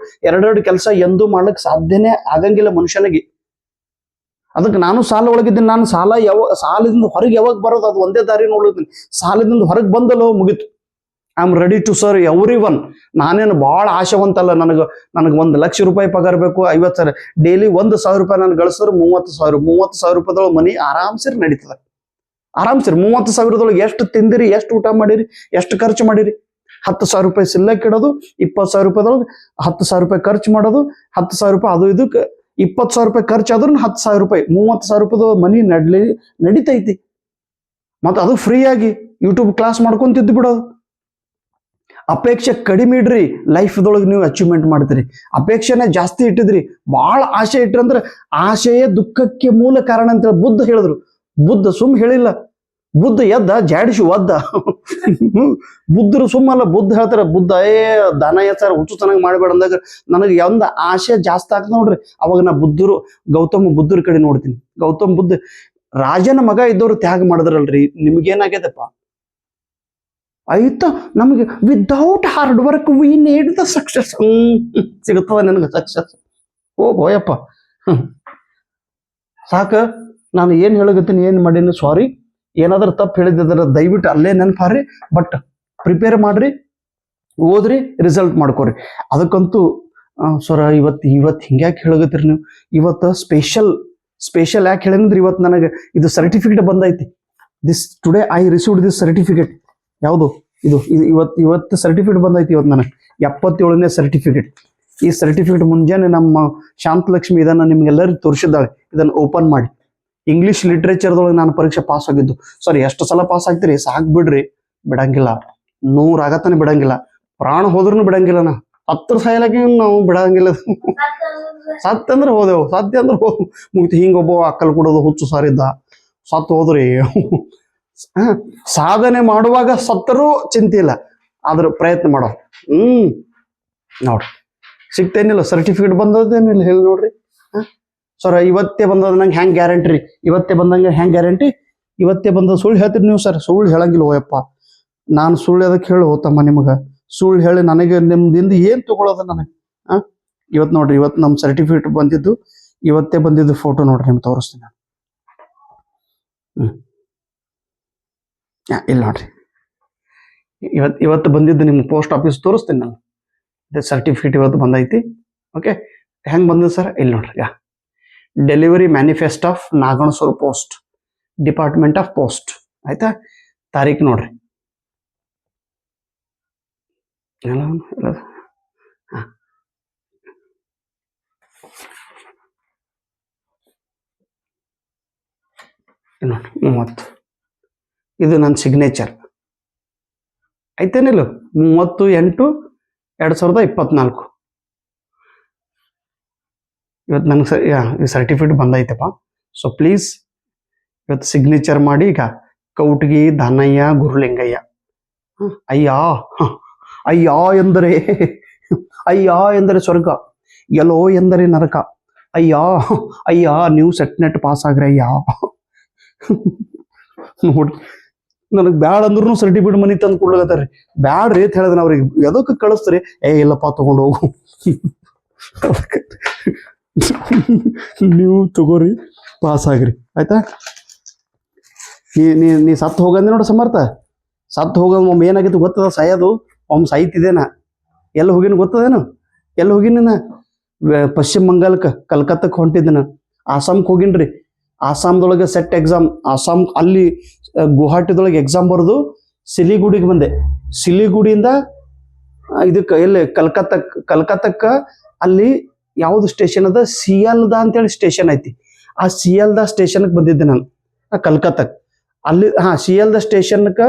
ಎರಡು ಕೆಲಸ ಎಂದೂ ಮಾಡ್ಲಿಕ್ಕೆ ಸಾಧ್ಯನೇ ಆಗಂಗಿಲ್ಲ ಮನುಷ್ಯನಿಗೆ. ಅದಕ್ಕೆ ನಾನು ಸಾಲ ಒಳಗಿದ್ದೀನಿ. ನಾನು ಸಾಲದಿಂದ ಹೊರಗೆ ಯಾವಾಗ ಬರೋದು, ಅದು ಒಂದೇ ದಾರಿ ನೋಡಿದ್ದೀನಿ. ಸಾಲದಿಂದ ಹೊರಗೆ ಬಂದಲ್ಲೋ ಮುಗಿತು. I am ready to serve everyone. ನಾನೇನು ಭಾಳ ಆಶೆವಂತಲ್ಲ. ನನಗೆ 1,00,000 ರೂಪಾಯಿ ಪಗಾರ ಬೇಕು, 50,000 ಡೈಲಿ 1,000 ರೂಪಾಯಿ ನಾನು ಗಳಿಸಿದ್ರೆ 30,000 ರೂಪಾಯಿದೊಳಗೆ ಮನಿ ಆರಾಮ್ಸಿರಿ ನಡೀತದೆ. ಆರಾಮ್ಸಿರಿ 30,000ದೊಳಗೆ ಎಷ್ಟು ತಿಂದಿರಿ, ಎಷ್ಟು ಊಟ ಮಾಡಿರಿ, ಎಷ್ಟು ಖರ್ಚು ಮಾಡಿರಿ. 10,000 ರೂಪಾಯಿ ಸಿಲ್ಲಕ್ಕೆ ಇಡೋದು, 20,000 ರೂಪಾಯಿದೊಳಗೆ 10,000 ರೂಪಾಯಿ ಖರ್ಚು ಮಾಡೋದು, 10,000 ರೂಪಾಯಿ ಅದು ಇದಕ್ಕೆ 20,000 ರೂಪಾಯಿ ಖರ್ಚು ಆದ್ರೂ 10,000 ರೂಪಾಯಿ, 30,000 ರೂಪಾಯಿದ ಮನಿ ನಡೀತೈತಿ. ಮತ್ತು ಅದು ಫ್ರೀ ಆಗಿ ಯೂಟ್ಯೂಬ್ ಕ್ಲಾಸ್ ಮಾಡ್ಕೊಂತಿದ್ದು ಬಿಡೋದು. ಅಪೇಕ್ಷೆ ಕಡಿಮೆ ಇಡ್ರಿ, ಲೈಫ್ದೊಳಗೆ ನೀವು ಅಚೀವ್ಮೆಂಟ್ ಮಾಡ್ತೀರಿ. ಅಪೇಕ್ಷೆನೇ ಜಾಸ್ತಿ ಇಟ್ಟಿದ್ರಿ, ಭಾಳ ಆಸೆ ಇಟ್ರಿ ಅಂದ್ರೆ ಆಸೆಯೇ ದುಃಖಕ್ಕೆ ಮೂಲ ಕಾರಣ ಅಂತೇಳಿ ಬುದ್ಧ ಹೇಳಿದ್ರು. ಬುದ್ಧ ಸುಮ್ ಹೇಳಿಲ್ಲ, ಬುದ್ಧ ಎದ್ದ ಜಾಡಿಸಿ ಒದ್ದ. ಬುದ್ಧರು ಸುಮ್ಮಲ್ಲ, ಬುದ್ಧ ಹೇಳ್ತಾರೆ, ಬುದ್ಧ ದನ ಎಚ್ಚಾರ ಹುಚ್ಚು ಚೆನ್ನಾಗಿ ಮಾಡಬೇಡ ಅಂದಾಗ ನನಗೆ ಒಂದು ಆಸೆ ಜಾಸ್ತಿ ಆಗ್ತದೆ ನೋಡ್ರಿ. ಅವಾಗ ನಾ ಗೌತಮ ಬುದ್ಧರ ಕಡೆ ನೋಡ್ತೀನಿ. ಗೌತಮ ಬುದ್ಧ ರಾಜನ ಮಗ ಇದ್ದವ್ರು ತ್ಯಾಗ ಮಾಡಿದ್ರಲ್ರಿ, ನಿಮ್ಗೇನಾಗ್ಯದಪ್ಪ ಆಯ್ತಾ? ನಮಗೆ without hard work we need the success. ಸಿಗುತ್ತವ ನನಗೆ ಸಕ್ಸಸ್? ಓ ಬೋಯಪ್ಪ, ಸಾಕ. ನಾನು ಏನ್ ಹೇಳಗತ್ತೀನಿ, ಏನ್ ಮಾಡೀನಿ, ಸಾರಿ. ಏನಾದ್ರೂ ತಪ್ಪು ಹೇಳಿದ್ರೆ ದಯವಿಟ್ಟು ಅಲ್ಲೇ ನೆನಪಾರಿ. ಬಟ್ ಪ್ರಿಪೇರ್ ಮಾಡ್ರಿ, ಓದ್ರಿ, ರಿಸಲ್ಟ್ ಮಾಡ್ಕೊರಿ. ಅದಕ್ಕಂತೂ ಸರ್ ಇವತ್ತು ಹಿಂಗ್ಯಾಕೆ ಹೇಳಗತ್ತೀರಿ ನೀವು? ಇವತ್ತು ಸ್ಪೆಷಲ್ ಯಾಕೆ ಹೇಳಿದ್ರೆ ಇವತ್ತು ನನಗೆ ಇದು ಸರ್ಟಿಫಿಕೇಟ್ ಬಂದೈತಿ. Today I received this certificate. ಯಾವುದು ಇವತ್ತು ಸರ್ಟಿಫಿಕೇಟ್ ಬಂದೈತಿ. ಇವತ್ತು ನನಗೆ 77ನೇ ಸರ್ಟಿಫಿಕೇಟ್. ಈ ಸರ್ಟಿಫಿಕೇಟ್ ಮುಂಜಾನೆ ನಮ್ಮ ಶಾಂತಲಕ್ಷ್ಮಿ ಇದನ್ನು ನಿಮ್ಗೆಲ್ಲರಿಗೂ ತೋರಿಸಿದ್ದಾಳೆ. ಇದನ್ನು ಓಪನ್ ಮಾಡಿ. ಇಂಗ್ಲಿಷ್ ಲಿಟ್ರೇಚರ್ದೊಳಗೆ ನಾನು ಪರೀಕ್ಷೆ ಪಾಸ್ ಆಗಿದ್ದು. ಸರಿ, ಎಷ್ಟು ಸಲ ಪಾಸ್ ಆಗ್ತೀರಿ? ಸಾಕು ಬಿಡ್ರಿ, ಬಿಡಂಗಿಲ್ಲ. 100 ಆಗತ್ತಾನೆ ಬಿಡಂಗಿಲ್ಲ. ಪ್ರಾಣ ಹೋದ್ರೂ ಬಿಡಂಗಿಲ್ಲ. 10 ಸಾಯಲಕ್ಕೆ ನಾವು ಬಿಡಂಗಿಲ್ಲ. ಸತ್ತಂದ್ರೆ ಹೋದೆವು, ಸತ್ಯ ಅಂದ್ರೆ ಮುಗಿತು. ಹಿಂಗೊಬ್ಬ ಅಕ್ಕಲ್ ಕೊಡೋದು ಹುಚ್ಚು ಸಾರಿದ್ದ, ಸತ್ತು ಹೋದ್ರಿ. ಸಾಧನೆ ಮಾಡುವಾಗ ಸತ್ತರೂ ಚಿಂತೆ ಇಲ್ಲ, ಆದ್ರ ಪ್ರಯತ್ನ ಮಾಡೋ. ನೋಡ್ರಿ, ಸಿಗ್ತೇನಿಲ್ಲ ಸರ್ಟಿಫಿಕೇಟ್ ಬಂದದೇನಿಲ್ಲ ಹೇಳಿ ನೋಡ್ರಿ. ಸರ್ ಇವತ್ತೇ ಬಂದದ, ನಂಗೆ ಹೆಂಗೆ ಗ್ಯಾರಂಟಿ ರೀ? ಇವತ್ತೇ ಬಂದಂಗೆ ಹೆಂಗೆ ಗ್ಯಾರಂಟಿ? ಇವತ್ತೇ ಬಂದದ ಸುಳ್ಳು ಹೇಳ್ತೀರಿ ನೀವು ಸರ್? ಸುಳ್ಳು ಹೇಳಂಗಿಲ್ಲ ಹೋಯಪ್ಪ. ನಾನು ಸುಳ್ಳು ಅದಕ್ಕೆ ಹೇಳಿ ಹೋತಮ್ಮ ನಿಮಗೆ. ಸುಳ್ಳು ಹೇಳಿ ನನಗೆ ನಿಮ್ದಿಂದ ಏನು ತಗೊಳ್ಳೋದು ನನಗೆ? ಇವತ್ತು ನೋಡ್ರಿ, ಇವತ್ತು ನಮ್ಮ ಸರ್ಟಿಫಿಕೇಟ್ ಬಂದಿದ್ದು, ಇವತ್ತೇ ಬಂದಿದ್ದು ಫೋಟೋ ನೋಡ್ರಿ, ನಿಮ್ಗೆ ತೋರಿಸ್ತೀನಿ ನಾನು. ಇಲ್ಲ ನೋಡ್ರಿ, ಇವತ್ತು ಬಂದಿದ್ದು ನಿಮ್ಮ ಪೋಸ್ಟ್ ಆಫೀಸ್ ತೋರಿಸ್ತೀನಿ ನಾನು. ಸರ್ಟಿಫಿಕೇಟ್ ಇವತ್ತು ಬಂದೈತಿ. ಓಕೆ, ಹೆಂಗೆ ಬಂದಿದೆ ಸರ್? ಇಲ್ಲಿ ನೋಡ್ರಿ, delivery manifest of Naganasur post, department of post. ಆಯ್ತಾ? ತಾರೀಕು ನೋಡ್ರಿ. ಹಾಂ, ನೋಡ್ರಿ 30. ಇದು ನನ್ನ ಸಿಗ್ನೇಚರ್ ಐತೇನಿಲ್ಲ? 30/8/2024. ಇವತ್ತು ನನಗೆ ಈ ಸರ್ಟಿಫಿಕೇಟ್ ಬಂದೈತಪ್ಪ. ಸೊ ಪ್ಲೀಸ್ ಇವತ್ತು ಸಿಗ್ನೇಚರ್ ಮಾಡಿ. ಈಗ ಕೌಟ್ಗಿ ದಾನಯ್ಯ ಗುರುಲಿಂಗಯ್ಯ. ಅಯ್ಯ ಎಂದರೆ ಸ್ವರ್ಗ, ಎಲ್ಲೋ ಎಂದರೆ ನರಕ. ಅಯ್ಯ ನೀವು ಸೆಟ್ನೆಟ್ ಪಾಸ್ ಆಗ್ರಿ ಅಯ್ಯ. ನೋಡ್ರಿ, ನನಗೆ ಬ್ಯಾಡ ಅಂದ್ರೂ ಸರ್ಟಿಫಿಕೇಟ್ ಮನಿ ತಂದು ಕೊಡ್ಲತ್ತಾರ್ರಿ. ಬ್ಯಾಡ್ರಿ ಅಂತ ಹೇಳಿದ್ರೆ ಅವ್ರಿಗೆ ಎದಕ್ಕೆ ಕಳಿಸ್ತಾರೆ? ಇಲ್ಲಪ್ಪ ತಗೊಂಡು ಹೋಗು, ನೀವು ತಗೋರಿ, ಪಾಸ್ ಆಗ್ರಿ. ಆಯ್ತಾ? ನೀ ಸತ್ತು ಹೋಗಂದೆ ನೋಡು ಸಮರ್ಥ. ಸತ್ತು ಹೋಗೋದು ಒಮ್ಮೆ ಏನಾಗಿತ್ತು ಗೊತ್ತದ? ಸಾಯೋದು ಒಮ್ಮೆ ಸಾಯ್ತಿದ್ದೇನಾ? ಎಲ್ಲಿ ಹೋಗಿನ ಗೊತ್ತದೇನು? ಎಲ್ಲಿ ಹೋಗಿನ? ಪಶ್ಚಿಮ ಬಂಗಾಳಕ್ಕೆ, ಕಲ್ಕತ್ತಕ್ಕೆ ಹೊಂಟಿದ್ದೇನೆ. ಆಸಾಮ್ಗೆ ಹೋಗಿನ್ರಿ. ಆಸಾಮ್ದೊಳಗೆ ಸೆಟ್ ಎಕ್ಸಾಮ್, ಅಲ್ಲಿ ಗುವಾಹಟಿದೊಳಗೆ ಎಕ್ಸಾಮ್ ಬರೆದು ಸಿಲಿಗುಡಿಗೆ ಬಂದೆ. ಸಿಲಿಗುಡಿಯಿಂದ ಇದಕ್ಕೆ ಎಲ್ಲಿ ಕಲ್ಕತ್ತಕ್ಕೆ ಅಲ್ಲಿ ಯಾವುದು ಸ್ಟೇಷನ್ ಅದ? ಸಿಯಾಲ್ದಾ ಅಂತೇಳಿ ಸ್ಟೇಷನ್ ಐತಿ. ಆ ಸಿಯಾಲ್ದಾ ಸ್ಟೇಷನ್ಗೆ ಬಂದಿದ್ದೆ ನಾನು, ಕಲ್ಕತ್ತಕ್ಕೆ. ಅಲ್ಲಿ ಸಿಯಾಲ್ದಾ ಸ್ಟೇಷನ್ಗೆ,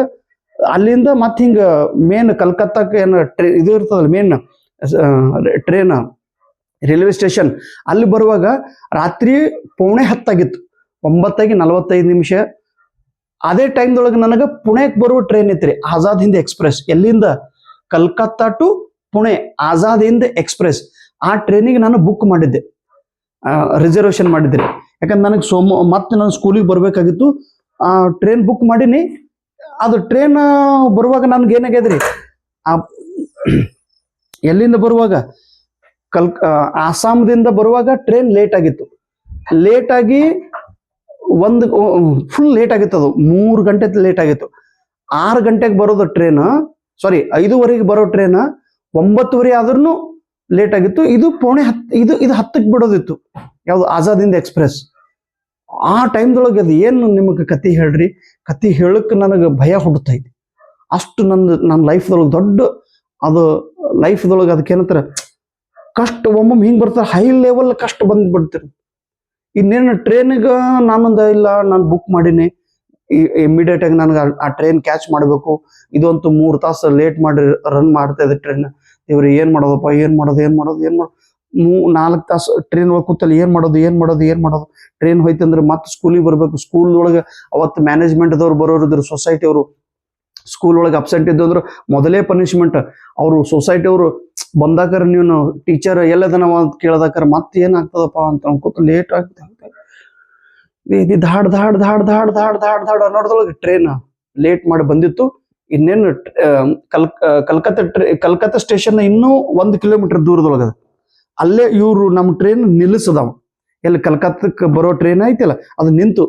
ಅಲ್ಲಿಂದ ಮತ್ತೆ ಹಿಂಗೆ ಮೇನ್ ಕಲ್ಕತ್ತಕ್ಕೆ ಏನು ಇದು ಇರ್ತದಲ್ಲ, ಮೇನ್ ಟ್ರೈನ್ ರೈಲ್ವೆ ಸ್ಟೇಷನ್. ಅಲ್ಲಿ ಬರುವಾಗ ರಾತ್ರಿ 9:10 ಆಗಿತ್ತು. 9:45. ಅದೇ ಟೈಮ್ದೊಳಗೆ ನನಗೆ ಪುಣೆಗೆ ಬರುವ ಟ್ರೈನ್ ಐತ್ರಿ, ಆಜಾದ್ ಹಿಂದ್ ಎಕ್ಸ್ಪ್ರೆಸ್. ಎಲ್ಲಿಂದ? Calcutta to Pune, Azad Hind Express. ಆ ಟ್ರೈನಿಗೆ ನಾನು ಬುಕ್ ಮಾಡಿದ್ದೆ, ರಿಸರ್ವೇಶನ್ ಮಾಡಿದ್ದೆ. ಯಾಕಂದ್ರೆ ನನಗೆ ಮತ್ತೆ ನಾನು ಸ್ಕೂಲಿಗೆ ಬರಬೇಕಾಗಿತ್ತು. ಆ ಟ್ರೈನ್ ಬುಕ್ ಮಾಡೀನಿ. ಅದು ಟ್ರೈನ್ ಬರುವಾಗ ನನ್ಗೆ ಏನಾಗ್ಯದ್ರಿ, ಎಲ್ಲಿಂದ ಬರುವಾಗ ಆಸಾಮದಿಂದ ಬರುವಾಗ ಟ್ರೈನ್ ಲೇಟ್ ಆಗಿತ್ತು. ಲೇಟಾಗಿ ಫುಲ್ ಲೇಟ್ ಆಗಿತ್ತು. ಅದು 3 ಗಂಟೆ ಲೇಟ್ ಆಗಿತ್ತು. 6 ಗಂಟೆಗೆ ಬರೋದು ಟ್ರೈನ್, ಸಾರಿ 5:15 ಬರೋ ಟ್ರೈನ್ 9:30 ಆದ್ರೂ ಲೇಟ್ ಆಗಿತ್ತು. ಇದು 9:10, ಇದು 10ಕ್ಕೆ ಬಿಡೋದಿತ್ತು. ಯಾವುದು? ಆಜಾದ್ ಎಕ್ಸ್ಪ್ರೆಸ್. ಆ ಟೈಮ್ದೊಳಗೆ ಅದು ಏನು ನಿಮಗೆ ಕತೆ ಹೇಳ್ರಿ, ಕತೆ ಹೇಳಕ್ಕೆ ನನಗೆ ಭಯ ಹುಡುತ್ತೈತಿ. ಅಷ್ಟು ನನ್ನ ಲೈಫ್ದೊಳಗೆ ದೊಡ್ಡ ಅದು ಲೈಫ್ದೊಳಗೆ ಅದಕ್ಕೇನಂತಾರೆ ಕಷ್ಟ. ಒಮ್ಮೊಮ್ಮೆ ಹಿಂಗೆ ಬರ್ತಾರೆ, ಹೈ ಲೆವೆಲ್ ಕಷ್ಟ ಬಂದ್ಬಿಡ್ತೀರಿ. ಇನ್ನೇನು ಟ್ರೈನಿಗೆ ಇಲ್ಲ, ನಾನು ಬುಕ್ ಮಾಡೀನಿ. ಇಮಿಡಿಯೇಟ್ ಆಗಿ ನನಗೆ ಆ ಟ್ರೈನ್ ಕ್ಯಾಚ್ ಮಾಡಬೇಕು. ಇದಂತೂ 3 ತಾಸು ಲೇಟ್ ಮಾಡಿ ರನ್ ಮಾಡ್ತಾ ಇದೆ ಟ್ರೈನ್. ಇವ್ರು ಏನು ಮಾಡೋದಪ್ಪ, ಏನು ಮಾಡೋದು 4 ತಾಸು ಟ್ರೈನ್ ಒಳಗೆ ಕೂತಲ್ಲಿ ಏನು ಮಾಡೋದು. ಟ್ರೈನ್ ಹೋಯ್ತಂದ್ರೆ ಮತ್ತೆ ಸ್ಕೂಲಿಗೆ ಬರಬೇಕು. ಸ್ಕೂಲ್ ಒಳಗೆ ಅವತ್ತು ಮ್ಯಾನೇಜ್ಮೆಂಟ್ದವ್ರು ಬರೋರಿದ್ರು, ಸೊಸೈಟಿ ಅವರು. ಸ್ಕೂಲ್ ಒಳಗೆ ಅಬ್ಸೆಂಟ್ ಇದ್ದು ಅಂದ್ರೆ ಮೊದಲೇ ಪನಿಷ್ಮೆಂಟ್. ಅವರು ಸೊಸೈಟಿ ಅವರು ಬಂದಾಕರ ನೀವು ಟೀಚರ್ ಎಲ್ಲದನ ಅಂತ ಕೇಳ್ದಾಕರ ಮತ್ತೆ ಏನಾಗ್ತದಪ್ಪ ಅಂತ ಅನ್ಕೋತ ಲೇಟ್ ಆಗ್ತದೆ. ಇದು ಧಾಡ್ ಅನ್ನೋದ್ರೊಳಗೆ ಟ್ರೈನ್ ಲೇಟ್ ಮಾಡಿ ಬಂದಿತ್ತು. ಇನ್ನೇನು ಕಲ್ಕತ್ತಾ ಸ್ಟೇಷನ್ ಇನ್ನೂ 1 ಕಿಲೋಮೀಟರ್ ದೂರದೊಳಗದ. ಅಲ್ಲೇ ಇವರು ನಮ್ಮ ಟ್ರೈನ್ ನಿಲ್ಲಿಸದವ. ಎಲ್ಲಿ ಕಲ್ಕತ್ತಕ್ಕೆ ಬರೋ ಟ್ರೈನ್ ಐತಿಲ್ಲ, ಅದು ನಿಂತು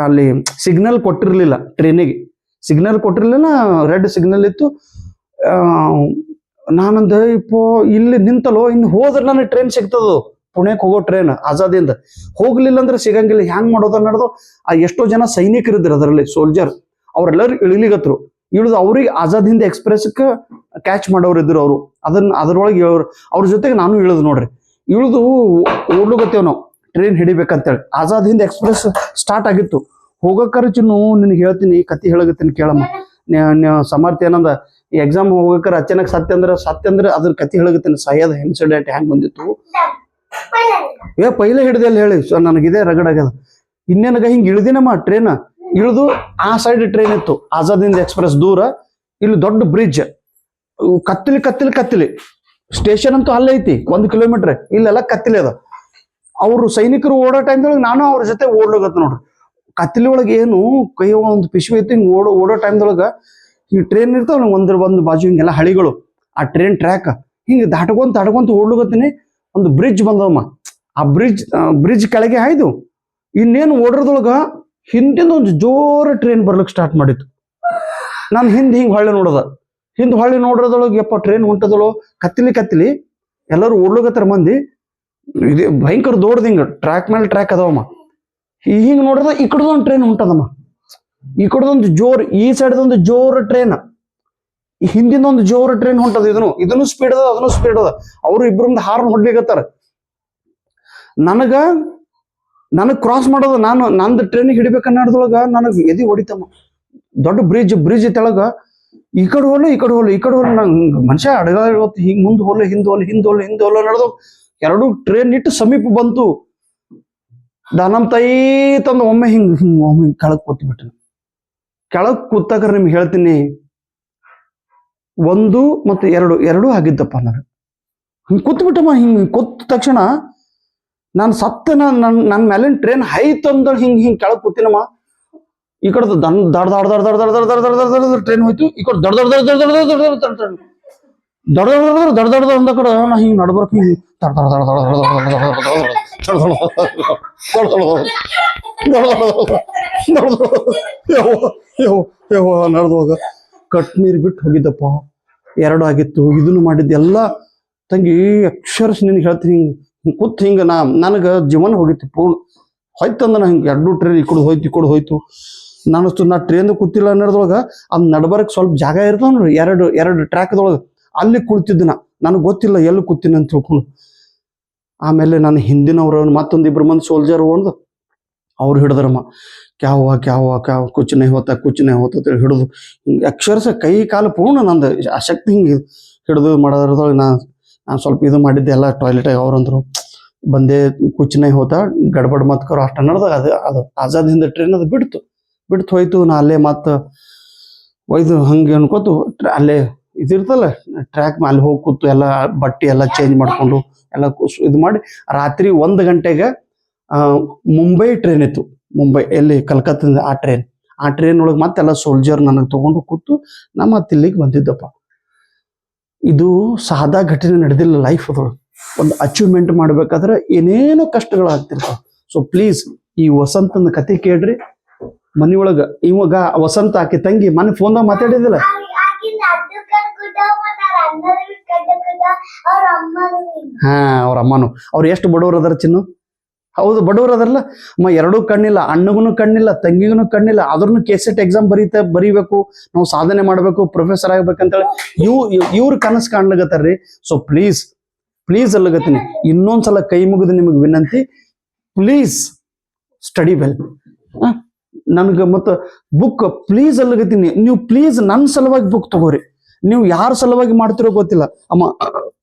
ಅಲ್ಲಿ ಸಿಗ್ನಲ್ ಕೊಟ್ಟಿರ್ಲಿಲ್ಲ. ಟ್ರೈನಿಗೆ ಸಿಗ್ನಲ್ ಕೊಟ್ಟಿರ್ಲಿಲ್ಲ, ರೆಡ್ ಸಿಗ್ನಲ್ ಇತ್ತು. ನಾನಂದ ಇಪ್ಪೋ ಇಲ್ಲಿ ನಿಂತಲೋ ಇನ್ನು ಹೋದ್ರೆ ನನಗೆ ಟ್ರೈನ್ ಸಿಗ್ತದೋ, ಪುಣೆಗೆ ಹೋಗೋ ಟ್ರೈನ್ ಆಜಾದಿಂದ. ಹೋಗ್ಲಿಲ್ಲ ಅಂದ್ರೆ ಸಿಗಂಗಿಲ್ಲ. ಹ್ಯಾಂಗ್ ಮಾಡೋದ ನಡೆದು ಆ ಎಷ್ಟೋ ಜನ ಸೈನಿಕರಿದ್ರು ಅದರಲ್ಲಿ, ಸೋಲ್ಜರ್, ಅವ್ರೆಲ್ಲರೂ ಇಳಿಲಿಗತ್ರು. ಇಳಿದು ಅವ್ರಿಗೆ ಆಜಾದ್ ಹಿಂದ್ ಎಕ್ಸ್ಪ್ರೆಸ್ಗೆ ಕ್ಯಾಚ್ ಮಾಡೋರು ಇದ್ರು. ಅವರು ಅದ್ರೊಳಗೆ ಅವ್ರ ಜೊತೆಗೆ ನಾನು ಇಳಿದು ನೋಡ್ರಿ. ಇಳಿದು ಓಡ್ಲುಗತ್ತೇವ್ ನಾವು ಟ್ರೈನ್ ಹಿಡಿಬೇಕಂತೇಳಿ. ಆಜಾದ್ ಹಿಂದ್ ಎಕ್ಸ್ಪ್ರೆಸ್ ಸ್ಟಾರ್ಟ್ ಆಗಿತ್ತು. ಹೋಗಕ್ಕಾರ ಚಿನ್ನು ನಿನಗೆ ಹೇಳ್ತೀನಿ, ಕತಿ ಹೇಳಗತ್ತೀನಿ ಕೇಳಮ್ಮ. ಸಮರ್ಥ ಏನಂದ, ಈ ಎಕ್ಸಾಮ್ ಹೋಗಕ್ಕಾರ ಅಚಾನಕ್ ಸತ್ಯ ಅಂದ್ರೆ ಅದ್ರ ಕತಿ ಹೇಳಗತ್ತೀನಿ. ಸಹ್ಯದ ಇನ್ಸಿಡೆಂಟ್ ಹ್ಯಾಂಗ್ ಬಂದಿತ್ತು. ಪೈಲೆ ಹಿಡ್ದೆಲ್ಲ ಹೇಳಿ ನನಗಿದೆ ರಗಡಾಗ್ಯದ. ಇನ್ನೇನಗ ಹಿಂಗ್ ಇಳ್ದಿನಮ್ಮ ಟ್ರೈನ್. ಇಳಿದು ಆ ಸೈಡ್ ಟ್ರೈನ್ ಇತ್ತು, ಆಜಾದ್ ಹಿಂದ್ ಎಕ್ಸ್ಪ್ರೆಸ್ ದೂರ. ಇಲ್ಲಿ ದೊಡ್ಡ ಬ್ರಿಡ್ಜ್, ಕತ್ತಿಲಿ ಸ್ಟೇಷನ್ ಅಂತೂ ಅಲ್ಲೇ ಐತಿ 1 ಕಿಲೋಮೀಟರ್. ಇಲ್ಲೆಲ್ಲ ಕತ್ತಿಲಿ ಅದ. ಅವ್ರು ಸೈನಿಕರು ಓಡೋ ಟೈಮ್ದೊಳಗೆ ನಾನು ಅವ್ರ ಜೊತೆ ಓಡ್ಲೋಗತ್ತ ನೋಡ್ರಿ. ಕತ್ತಿಲಿ ಒಳಗೆ ಏನು ಕೈ ಒಂದು ಪಿಶವಿ ಐತಿ. ಹಿಂಗ್ ಓಡೋ ಟೈಮ್ದೊಳಗ ಈ ಟ್ರೈನ್ ಇರ್ತಾವ ಒಂದು ಬಾಜು ಹಿಂಗೆಲ್ಲ ಹಳಿಗಳು, ಆ ಟ್ರೈನ್ ಟ್ರ್ಯಾಕ್ ಹಿಂಗೆ ದಾಟ್ಕೊಂತ ಓಡ್ಲೋಗತ್ತೀನಿ. ಒಂದು ಬ್ರಿಡ್ಜ್ ಬಂದವಮ್ಮ. ಆ ಬ್ರಿಡ್ಜ್ ಕೆಳಗೆ ಹಾಯ್ದು ಇನ್ನೇನು ಓಡ್ರದೊಳಗ ಹಿಂದಿಂದ ಒಂದು ಜೋರ ಟ್ರೈನ್ ಬರ್ಲಿಕ್ಕೆ ಸ್ಟಾರ್ಟ್ ಮಾಡಿತ್ತು. ನಾನು ಹಿಂಗೆ ಹೊಳ್ಳಿ ನೋಡ್ರದೊಳಗೆ ಯಪ್ಪ ಟ್ರೈನ್ ಹೊಂಟದಳು. ಕತ್ತಿಲಿ ಎಲ್ಲರೂ ಓಡ್ಲೋಗತ್ತಾರ ಮಂದಿ. ಇದು ಭಯಂಕರ ದೊಡ್ಡದು, ಹಿಂಗ ಟ್ರ್ಯಾಕ್ ಮೇಲೆ ಟ್ರ್ಯಾಕ್ ಅದಾವಮ್ಮ. ಹಿಂಗೆ ನೋಡಿದ್ರೆ ಈ ಕಡೆದೊಂದು ಟ್ರೈನ್ ಹೊಂಟದಮ್ಮ. ಈ ಕಡೆದೊಂದು ಈ ಸೈಡ್ದೊಂದು ಜೋರ ಟ್ರೈನ್, ಹಿಂದಿಂದ ಒಂದು ಜೋರ ಟ್ರೈನ್ ಹೊಂಟದ. ಇದನ್ನು ಸ್ಪೀಡ್ ಅದ, ಅದನ್ನು ಸ್ಪೀಡ್ ಅದ. ಅವ್ರು ಇಬ್ಬರಿಂದ ಹಾರ್ನ್ ಹೊಡ್ಲಿಕತ್ತಾರ. ನನಗ್ ಕ್ರಾಸ್ ಮಾಡೋದು, ನಂದು ಟ್ರೈನಿಗೆ ಹಿಡಿಬೇಕನ್ನೋದ್ರೊಳಗ ನನಗೆ ಎದಿ ಹೊಡಿತಮ್ಮ. ದೊಡ್ಡ ಬ್ರಿಡ್ಜ್ ತೆಳಗ ಈ ಕಡೆ ಹೋಲು ನಂಗೆ ಮನುಷ್ಯ ಅಡಗ ಹಿಂಗ್ ಮುಂದೆ ಹೋಲು ಹಿಂದ್ ಹೋಲು ನಡೆದು ಎರಡು ಟ್ರೈನ್ ಇಟ್ಟು ಸಮೀಪ ಬಂತು. ನಮ್ಮ ತಾಯಿ ತಂದು ಒಮ್ಮೆ ಒಮ್ಮೆ ಕೆಳಗ್ ಕೂತ್ಬಿಟ್ಟು. ಕೆಳಗ್ ಕೂತಾಕ ನಿಮ್ಗೆ ಹೇಳ್ತೀನಿ, 1 ಮತ್ತು 2 ಆಗಿದ್ದಪ್ಪ. ನನಗೆ ಹಿಂಗೆ ಕೂತ್ಬಿಟ್ಟಮ್ಮ. ಹಿಂಗೆ ಕೂತ ತಕ್ಷಣ ನಾನು ಸತ್ತ ನನ್ನ ಮೇಲಿನ ಟ್ರೈನ್ ಹೈತ್ ಅಂದ ಹಿಂಗೆ ಕೆಳಗ್ ಕೂತಿನಮ್ಮ. ಈ ಕಡೆ ದಡ ಟ್ರೈನ್ ಹೋಯ್ತು. ಈ ಕಡೆ ದಡ ಅಂದ ಕಡೆ ನಾ ಹಿಂಗೆ ನಡ್ಬರ್ಕ ಹಿಂಗೆ ನಡೆದೋಗ ಕಟ್ ನೀರು ಬಿಟ್ಟು ಹೋಗಿದ್ದಪ್ಪ. 2 ಆಗಿತ್ತು. ಇದನ್ನು ಮಾಡಿದ್ದೆ ಎಲ್ಲ ತಂಗಿ ಅಕ್ಷರಸ್ ನಿನಗೆ ಹೇಳ್ತೀನಿ. ಹಿಂಗೆ ಕೂತ್ ಹಿಂಗೆ ನನಗೆ ಜೀವನ ಹೋಗಿತ್ತು ಪೂರ್ಣ. ಹೋಯ್ತಂದ ನಾ ಹಿಂಗೆ 2 ಟ್ರೈನ್ ಈ ಕಡೆ ಹೋಯ್ತು. ನಾ ಟ್ರೈನ್ ಕೂತಿಲ್ಲ ಅನ್ನೋದ್ರೊಳಗೆ ಅದು ನಡ್ಬರಕ್ಕೆ ಸ್ವಲ್ಪ ಜಾಗ ಇರ್ತಾವ ನೋಡ್ರಿ, ಎರಡು ಟ್ರ್ಯಾಕ್ದೊಳಗೆ. ಅಲ್ಲಿ ಕುಳಿತಿದ್ದ ನನಗೆ ಗೊತ್ತಿಲ್ಲ ಎಲ್ಲಿ ಕೂತೀನಿ ಅಂತ ತಿಳ್ಕೊಂಡು. ಆಮೇಲೆ ನಾನು ಹಿಂದಿನವ್ರು ಮತ್ತೊಂದಿಬ್ರು ಮಂದಿ ಸೋಲ್ಜರ್ ಒಂದು ಅವ್ರು ಹಿಡಿದ್ರಮ್ಮ. ಕ್ಯಾವ ಕುಚ್ ನೈ ಹೋತ ಹಿಡಿದು ಹಿಂಗೆ ಅಕ್ಷರಸ ಕೈ ಕಾಲು ಪೂರ್ಣ ನಂದು ಆ ಶಕ್ತಿ ಹಿಂಗೆ ಹಿಡಿದು ಮಾಡೋದ್ರೊಳಗೆ ನಾನು ಸ್ವಲ್ಪ ಇದು ಮಾಡಿದ್ದೆ ಎಲ್ಲ ಟಾಯ್ಲೆಟಾಗಿ. ಅವ್ರಂದ್ರು ಬಂದೇ ಕುಚ್ ನೈ ಹೋತ ಗಡ್ಬಡ್ ಮತ್ಕರು ಅಷ್ಟು ನಡೆದಾಗ ಅದು ಆಜಾದ್ ಹಿಂದ ಟ್ರೈನ್ ಅದು ಬಿಡ್ತು ಹೋಯ್ತು. ನಾ ಅಲ್ಲೇ ಮತ್ತೆ ಒಯ್ದು ಹಂಗೆ ಅನ್ಕೋತು ಅಲ್ಲೇ ಇದಿರ್ತಲ್ಲ ಟ್ರ್ಯಾಕ್ ಮೇಲೆ ಹೋಗಿ ಕೂತು ಎಲ್ಲ ಬಟ್ಟೆ ಎಲ್ಲ ಚೇಂಜ್ ಮಾಡಿಕೊಂಡು ಎಲ್ಲ ಇದು ಮಾಡಿ ರಾತ್ರಿ 1 ಗಂಟೆಗೆ ಮುಂಬೈ ಟ್ರೈನ್ ಇತ್ತು. ಮುಂಬೈ ಎಲ್ಲಿ ಕಲ್ಕತ್ತಿಂದ ಆ ಟ್ರೈನ್ ಒಳಗೆ ಮತ್ತೆಲ್ಲ ಸೋಲ್ಜರ್ ನನಗೆ ತಗೊಂಡು ಕೂತು ನಾ ಮತ್ತೆ ಇಲ್ಲಿಗೆ ಬಂದಿದ್ದಪ್ಪ. ಇದು ಸಾದಾ ಘಟನೆ ನಡೆದಿಲ್ಲ ಲೈಫ್ ಅದೊಳಗೆ. ಒಂದು ಅಚೀವ್ಮೆಂಟ್ ಮಾಡ್ಬೇಕಾದ್ರೆ ಏನೇನೋ ಕಷ್ಟಗಳಾಗ್ತಿರ್ತಾವ. ಸೊ ಪ್ಲೀಸ್ ಈ ವಸಂತನ ಕತೆ ಕೇಳ್ರಿ. ಮನಿಯೊಳಗ ಇವಾಗ ವಸಂತ ಆಕೆ ತಂಗಿ ಮನೆ ಫೋನ್ದಾಗ ಮಾತಾಡಿದಿಲ್ಲ. ಅವ್ರ ಅಮ್ಮನು ಅವ್ರು ಎಷ್ಟು ಬಡವರು ಅದಾರ ಚಿನ್ನು. ಹೌದು ಬಡವರು ಅದಾರಲ್ಲ ಅಮ್ಮ. 2 ಕಣ್ಣಿಲ್ಲ, ಅಣ್ಣಗೂ ಕಣ್ಣಿಲ್ಲ, ತಂಗಿಗೂ ಕಣ್ಣಿಲ್ಲ. ಆದ್ರೂ ಕೆಸೆಟ್ ಎಕ್ಸಾಮ್ ಬರೀಬೇಕು, ನಾವು ಸಾಧನೆ ಮಾಡ್ಬೇಕು, ಪ್ರೊಫೆಸರ್ ಆಗ್ಬೇಕಂತೇಳಿ ಇವ್ರ ಕನಸು ಕಾಣ್ಲಗತ್ತಾರ್ರಿ. ಸೊ ಪ್ಲೀಸ್ ಅಲ್ಲಗತ್ತೀನಿ, ಇನ್ನೊಂದ್ಸಲ ಕೈ ಮುಗಿದು ನಿಮಗೆ ವಿನಂತಿ, ಪ್ಲೀಸ್ ಸ್ಟಡಿ ವೆಲ್. ನನ್ಗೆ ಮತ್ತೆ ಬುಕ್ ಪ್ಲೀಸ್ ಅಲ್ಲಗತ್ತೀನಿ, ನೀವು ಪ್ಲೀಸ್ ನನ್ನ ಸಲುವಾಗಿ ಬುಕ್ ತಗೋರಿ. ನೀವು ಯಾರ ಸಲುವಾಗಿ ಮಾಡ್ತಿರೋ ಗೊತ್ತಿಲ್ಲ ಅಮ್ಮ.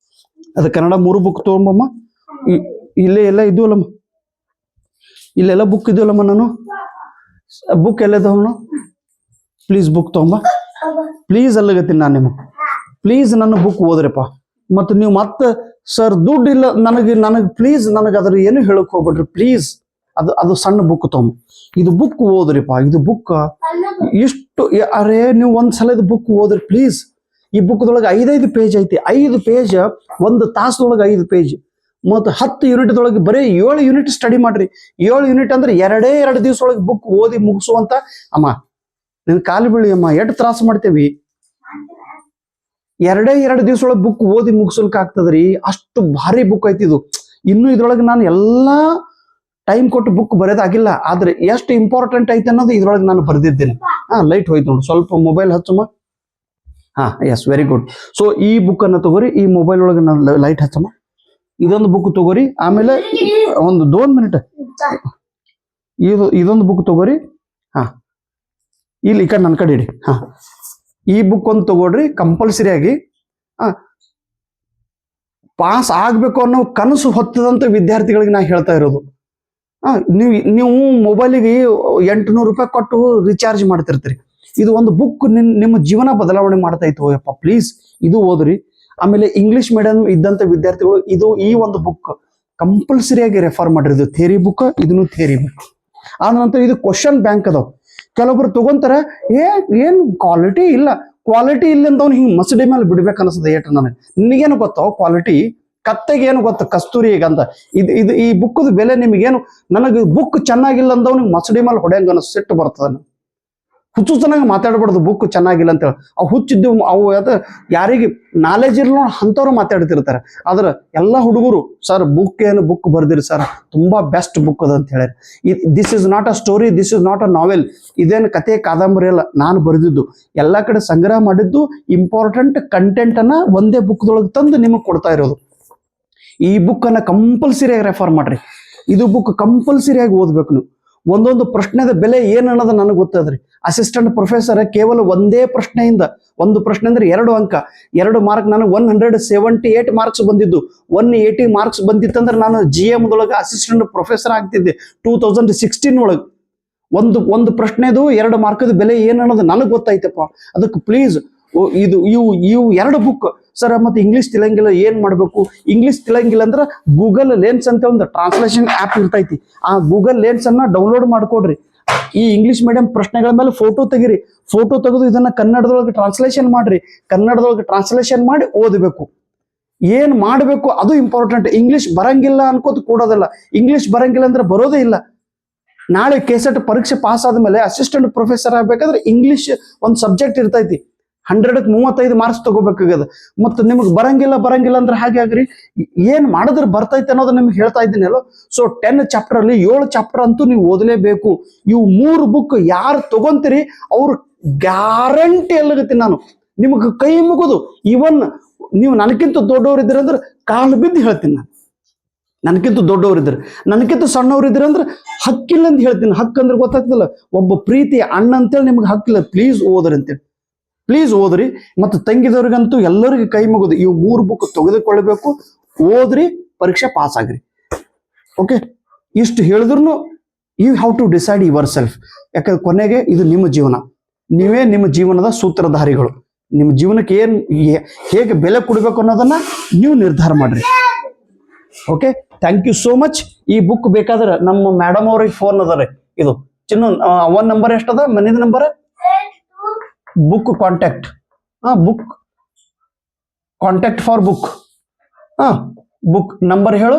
ಅದು ಕನ್ನಡ 3 ಬುಕ್ ತಗೊಂಬಮ್ಮ. ಇಲ್ಲೇ ಎಲ್ಲ ಇದ್ವಲ್ಲಮ್ಮ, ಇಲ್ಲೆಲ್ಲ ಬುಕ್ ಇದೆಯಲ್ಲಮ್ಮ. ನಾನು ಬುಕ್ ಎಲ್ಲದವನು ಪ್ಲೀಸ್ ಬುಕ್ ತಗೊಂಬ. ಪ್ಲೀಸ್ ಅಲ್ಲಗತ್ತೀನಿ ನಾನು ನಿಮಗೆ, ಪ್ಲೀಸ್ ನನ್ನ ಬುಕ್ ಓದ್ರಿಪ್ಪ. ಮತ್ತು ನೀವು ಮತ್ತೆ ಸರ್ ದುಡ್ಡು ಇಲ್ಲ ನನಗೆ ಪ್ಲೀಸ್ ನನಗೆ ಅದ್ರ ಏನು ಹೇಳಕ್ ಹೋಗ್ಬೇಡ್ರಿ ಪ್ಲೀಸ್. ಅದು ಸಣ್ಣ ಬುಕ್ ತಗೊಂಬ. ಇದು ಬುಕ್ ಓದ್ರಿಪ್ಪ. ಇದು ಬುಕ್ ಇಷ್ಟು ಅರೇ ನೀವು ಒಂದ್ಸಲ ಇದು ಬುಕ್ ಓದ್ರಿ ಪ್ಲೀಸ್. ಈ ಬುಕ್ದೊಳಗೆ 5 ಪೇಜ್ ಐತಿ. 5 ಪೇಜ್ 1 ತಾಸದೊಳಗೆ 5 ಪೇಜ್ ಮತ್ತು 10 ಯೂನಿಟ್ದೊಳಗೆ ಬರೀ 7 ಯೂನಿಟ್ ಸ್ಟಡಿ ಮಾಡ್ರಿ. 7 ಯೂನಿಟ್ ಅಂದ್ರೆ 2 ದಿವಸ ಒಳಗೆ ಬುಕ್ ಓದಿ ಮುಗಿಸುವಂತ ಅಮ್ಮ. ನಿನ್ ಕಾಲು ಬೀಳಿ ಅಮ್ಮ, ಎಷ್ಟು ತ್ರಾಸ ಮಾಡ್ತೇವಿ. 2 ದಿವಸ ಒಳಗೆ ಬುಕ್ ಓದಿ ಮುಗಿಸ್ಲಿಕ್ ಆಗ್ತದ್ರಿ. ಅಷ್ಟು ಭಾರಿ ಬುಕ್ ಐತಿ ಇದು. ಇನ್ನು ಇದ್ರೊಳಗೆ ನಾನು ಎಲ್ಲಾ ಟೈಮ್ ಕೊಟ್ಟು ಬುಕ್ ಬರೆದಾಗಿಲ್ಲ, ಆದ್ರೆ ಎಷ್ಟು ಇಂಪಾರ್ಟೆಂಟ್ ಐತೆ ಅನ್ನೋದು ಇದ್ರೊಳಗೆ ನಾನು ಬರೆದಿದ್ದೇನೆ. ಲೈಟ್ ಹೋಯ್ತು ನೋಡಿ, ಸ್ವಲ್ಪ ಮೊಬೈಲ್ ಹಚ್ಚಮ್ಮ. Yes, very good. ಸೊ ಈ ಬುಕ್ ಅನ್ನ ತಗೋರಿ, ಈ ಮೊಬೈಲ್ ಒಳಗೆ ನಾನು ಲೈಟ್ ಹಚ್ಚಮ್ಮ. ಇದೊಂದು ಬುಕ್ ತಗೋರಿ. ಆಮೇಲೆ ಒಂದು 2 ಮಿನಿಟ್ ಇದೊಂದು ಬುಕ್ ತಗೋರಿ. ಇಲ್ಲಿ ಈ ಕಡೆ ನನ್ನ ಕಡೆ ಇಡಿ. ಈ ಬುಕ್ ಒಂದು ತಗೊಳ್ರಿ. ಕಂಪಲ್ಸರಿ ಆಗಿ ಪಾಸ್ ಆಗ್ಬೇಕು ಅನ್ನೋ ಕನಸು ಹೊತ್ತದಂತ ವಿದ್ಯಾರ್ಥಿಗಳಿಗೆ ನಾ ಹೇಳ್ತಾ ಇರೋದು. ನೀವು ಮೊಬೈಲಿಗೆ 800 ರೂಪಾಯಿ ಕೊಟ್ಟು ರಿಚಾರ್ಜ್ ಮಾಡ್ತಿರ್ತೀರಿ. ಇದು ಒಂದು ಬುಕ್ ನಿಮ್ಮ ಜೀವನ ಬದಲಾವಣೆ ಮಾಡ್ತಾ ಇತ್ತು. ಯಪ್ಪ ಪ್ಲೀಸ್ ಇದು ಓದ್ರಿ. ಆಮೇಲೆ ಇಂಗ್ಲಿಷ್ ಮೀಡಿಯಂ ಇದ್ದಂತ ವಿದ್ಯಾರ್ಥಿಗಳು ಈ ಒಂದು ಬುಕ್ ಕಂಪಲ್ಸರಿ ಆಗಿ ರೆಫರ್ ಮಾಡ್ರಿ. ಇದು ಥಿಯರಿ ಬುಕ್, ಇದನ್ನು ಥಿಯರಿ ಬುಕ್. ಆದ ನಂತರ ಇದು ಕ್ವಶನ್ ಬ್ಯಾಂಕ್ ಅದಾವ. ಕೆಲವೊಬ್ರು ತಗೊಂತಾರ, ಏನ್ ಕ್ವಾಲಿಟಿ ಇಲ್ಲ ಅಂತವ್ನು ಹಿಂಗ್ ಮಸಡಿ ಮೇಲೆ ಬಿಡ್ಬೇಕು ಅನ್ಸದ. ಏಟ ನನಗೆ ನಿನಗೇನು ಗೊತ್ತೋ ಕ್ವಾಲಿಟಿ, ಕತ್ತೆಗೆ ಏನು ಗೊತ್ತ ಕಸ್ತೂರಿ ಈಗ ಅಂತ. ಇದು ಈ ಬುಕ್ದು ಬೆಲೆ ನಿಮಗೇನು? ನನಗೆ ಬುಕ್ ಚೆನ್ನಾಗಿಲ್ಲ ಅಂದವ್ನಿಗೆ ಮಸಡಿ ಮೇಲೆ ಹೊಡೆಯಂಗ ಅನ್ನೋ ಸಿಟ್ಟು ಬರ್ತದ. ಹುಚ್ಚುಚ್ಚನಾಗ ಮಾತಾಡ್ಬಾರ್ದು ಬುಕ್ ಚೆನ್ನಾಗಿಲ್ಲ ಅಂತೇಳಿ. ಅವು ಹುಚ್ಚಿದ್ದು ಅವು ಯಾರಿಗೆ ನಾಲೆಜ್ ಇರಲ್ಲ ಅಂಥವ್ರು ಮಾತಾಡ್ತಿರ್ತಾರೆ. ಆದ್ರೆ ಎಲ್ಲ ಹುಡುಗರು ಸರ್ ಬುಕ್ ಬರ್ದಿರಿ ಸರ್, ತುಂಬಾ ಬೆಸ್ಟ್ ಬುಕ್ ಅದ ಅಂತ ಹೇಳ್ಯಾರ. This is not a story, this is not a novel. ಇದೇನು ಕತೆ ಕಾದಂಬರಿ ಅಲ್ಲ, ನಾನು ಬರೆದಿದ್ದು. ಎಲ್ಲ ಕಡೆ ಸಂಗ್ರಹ ಮಾಡಿದ್ದು ಇಂಪಾರ್ಟೆಂಟ್ ಕಂಟೆಂಟ್ ಅನ್ನ ಒಂದೇ ಬುಕ್ದೊಳಗೆ ತಂದು ನಿಮಗೆ ಕೊಡ್ತಾ ಇರೋದು. ಈ ಬುಕ್ ಅನ್ನ ಕಂಪಲ್ಸರಿಯಾಗಿ ರೆಫರ್ ಮಾಡ್ರಿ. ಇದು ಬುಕ್ ಕಂಪಲ್ಸರಿಯಾಗಿ ಓದ್ಬೇಕು ನೀವು. ಒಂದೊಂದು ಪ್ರಶ್ನೆದ ಬೆಲೆ ಏನ್ ಅನ್ನೋದು ನನಗೆ ಗೊತ್ತದ್ರಿ. ಅಸಿಸ್ಟೆಂಟ್ ಪ್ರೊಫೆಸರ್ ಕೇವಲ ಒಂದೇ ಪ್ರಶ್ನೆಯಿಂದ, ಒಂದು ಪ್ರಶ್ನೆ ಅಂದ್ರೆ 2 ಅಂಕ, 2 ಮಾರ್ಕ್. ನನಗೆ 178 ಮಾರ್ಕ್ಸ್ ಬಂದಿದ್ದು. 180 ಮಾರ್ಕ್ಸ್ ಬಂದಿತ್ತಂದ್ರೆ ನಾನು GM ದೊಳಗೆ ಅಸಿಸ್ಟೆಂಟ್ ಪ್ರೊಫೆಸರ್ ಆಗ್ತಿದ್ದೆ 2016 ಒಳಗೆ. ಒಂದು ಪ್ರಶ್ನೆದು 2 ಮಾರ್ಕದ ಬೆಲೆ ಏನ್ ಅನ್ನೋದು ನನಗೆ ಗೊತ್ತಾಯ್ತಪ್ಪ. ಅದಕ್ಕೆ ಪ್ಲೀಸ್ ಇವು 2 ಬುಕ್ ಸರ್. ಮತ್ತೆ ಇಂಗ್ಲಿಷ್ ತಿಳಿಯಂಗಿಲ್ಲ, ಏನ್ ಮಾಡ್ಬೇಕು? ಇಂಗ್ಲಿಷ್ ತಿಳಿಯಂಗಿಲ್ಲ ಅಂದ್ರೆ ಗೂಗಲ್ ಲೆನ್ಸ್ ಅಂತ ಒಂದು ಟ್ರಾನ್ಸ್ಲೇಷನ್ ಆ್ಯಪ್ ಇರ್ತೈತಿ. ಆ ಗೂಗಲ್ ಲೆನ್ಸ್ ಅನ್ನ ಡೌನ್ಲೋಡ್ ಮಾಡ್ಕೊಡ್ರಿ. ಈ ಇಂಗ್ಲಿಷ್ ಮೀಡಿಯಂ ಪ್ರಶ್ನೆಗಳ ಮೇಲೆ ಫೋಟೋ ತೆಗಿರಿ. ಫೋಟೋ ತೆಗೆದು ಇದನ್ನ ಕನ್ನಡದೊಳಗೆ ಟ್ರಾನ್ಸ್ಲೇಷನ್ ಮಾಡ್ರಿ. ಕನ್ನಡದೊಳಗೆ ಟ್ರಾನ್ಸ್ಲೇಷನ್ ಮಾಡಿ ಓದಬೇಕು. ಏನ್ ಮಾಡ್ಬೇಕು ಅದು ಇಂಪಾರ್ಟೆಂಟ್. ಇಂಗ್ಲಿಷ್ ಬರಂಗಿಲ್ಲ ಅನ್ಕೋತ ಕೂಡೋದಲ್ಲ. ಇಂಗ್ಲಿಷ್ ಬರಂಗಿಲ್ಲ ಅಂದ್ರೆ ಬರೋದೇ ಇಲ್ಲ. ನಾಳೆ ಕೆಸೆಟ್ ಪರೀಕ್ಷೆ ಪಾಸ್ ಆದ್ಮೇಲೆ ಅಸಿಸ್ಟೆಂಟ್ ಪ್ರೊಫೆಸರ್ ಆಗ್ಬೇಕಾದ್ರೆ ಇಂಗ್ಲಿಷ್ ಒಂದು ಸಬ್ಜೆಕ್ಟ್ ಇರ್ತೈತಿ. 100ಕ್ಕೆ 35 ಮಾರ್ಕ್ಸ್ ತಗೋಬೇಕಾಗದ. ಮತ್ತು ನಿಮಗೆ ಬರಂಗಿಲ್ಲ ಅಂದ್ರೆ ಹಾಗೆ ಆಗ್ರಿ. ಏನ್ ಮಾಡಿದ್ರೆ ಬರ್ತೈತೆ ಅನ್ನೋದು ನಿಮ್ಗೆ ಹೇಳ್ತಾ ಇದ್ದೀನಲ್ಲ. ಸೊ 10 ಚಾಪ್ಟರ್ ಅಲ್ಲಿ 7 ಚಾಪ್ಟರ್ ಅಂತೂ ನೀವು ಓದಲೇಬೇಕು. ಇವು 3 ಬುಕ್ ಯಾರು ತಗೊಂತೀರಿ ಅವ್ರು ಗ್ಯಾರಂಟಿ ಎಲ್ಲಗತ್ತೀನಿ ನಾನು. ನಿಮಗೆ ಕೈ ಮುಗಿದು ಇವನ್ ನೀವು ನನಗಿಂತ ದೊಡ್ಡವ್ರಿದ್ದೀರ ಅಂದ್ರೆ ಕಾಲು ಬಿದ್ದು ಹೇಳ್ತೀನಿ ನಾನು. ನನಗಿಂತ ದೊಡ್ಡವ್ರಿದ್ರೆ, ನನಗಿಂತ ಸಣ್ಣವ್ರಿದ್ರೆ ಅಂದ್ರೆ ಹಕ್ಕಿಲ್ಲ ಅಂತ ಹೇಳ್ತೀನಿ. ಹಕ್ಕಂದ್ರೆ ಗೊತ್ತಾಗ್ತಿಲ್ಲ. ಒಬ್ಬ ಪ್ರೀತಿ ಅಣ್ಣ ಅಂತೇಳಿ ನಿಮ್ಗೆ ಹಕ್ಕಿಲ್ಲ. ಪ್ಲೀಸ್ ಓದ್ರಿ ಅಂತೇಳಿ, ಪ್ಲೀಸ್ ಓದ್ರಿ. ಮತ್ತು ತಂಗಿದವ್ರಿಗಂತೂ ಎಲ್ಲರಿಗೂ ಕೈ ಮುಗಿದು ಇವು 3 ಬುಕ್ ತೆಗೆದುಕೊಳ್ಬೇಕು. ಓದ್ರಿ, ಪರೀಕ್ಷೆ ಪಾಸ್ ಆಗ್ರಿ. ಓಕೆ, ಇಷ್ಟು ಹೇಳಿದ್ರು you have to decide yourself. ಯಾಕಂದ್ರೆ ಕೊನೆಗೆ ಇದು ನಿಮ್ಮ ಜೀವನ. ನೀವೇ ನಿಮ್ಮ ಜೀವನದ ಸೂತ್ರಧಾರಿಗಳು. ನಿಮ್ಮ ಜೀವನಕ್ಕೆ ಹೇಗೆ ಬೆಲೆ ಕೊಡಬೇಕು ಅನ್ನೋದನ್ನ ನೀವು ನಿರ್ಧಾರ ಮಾಡ್ರಿ. Okay, thank you so much. ಈ ಬುಕ್ ಬೇಕಾದ್ರೆ ನಮ್ಮ ಮೇಡಮ್ ಅವ್ರಿಗೆ ಫೋನ್ ಅದಾರೆ. ಇದು ಚಿನ್ನು 1 ನಂಬರ್ ಎಷ್ಟದ ಮನಿದ number? Book contact. Book contact for book. Book number ಹೇಳು.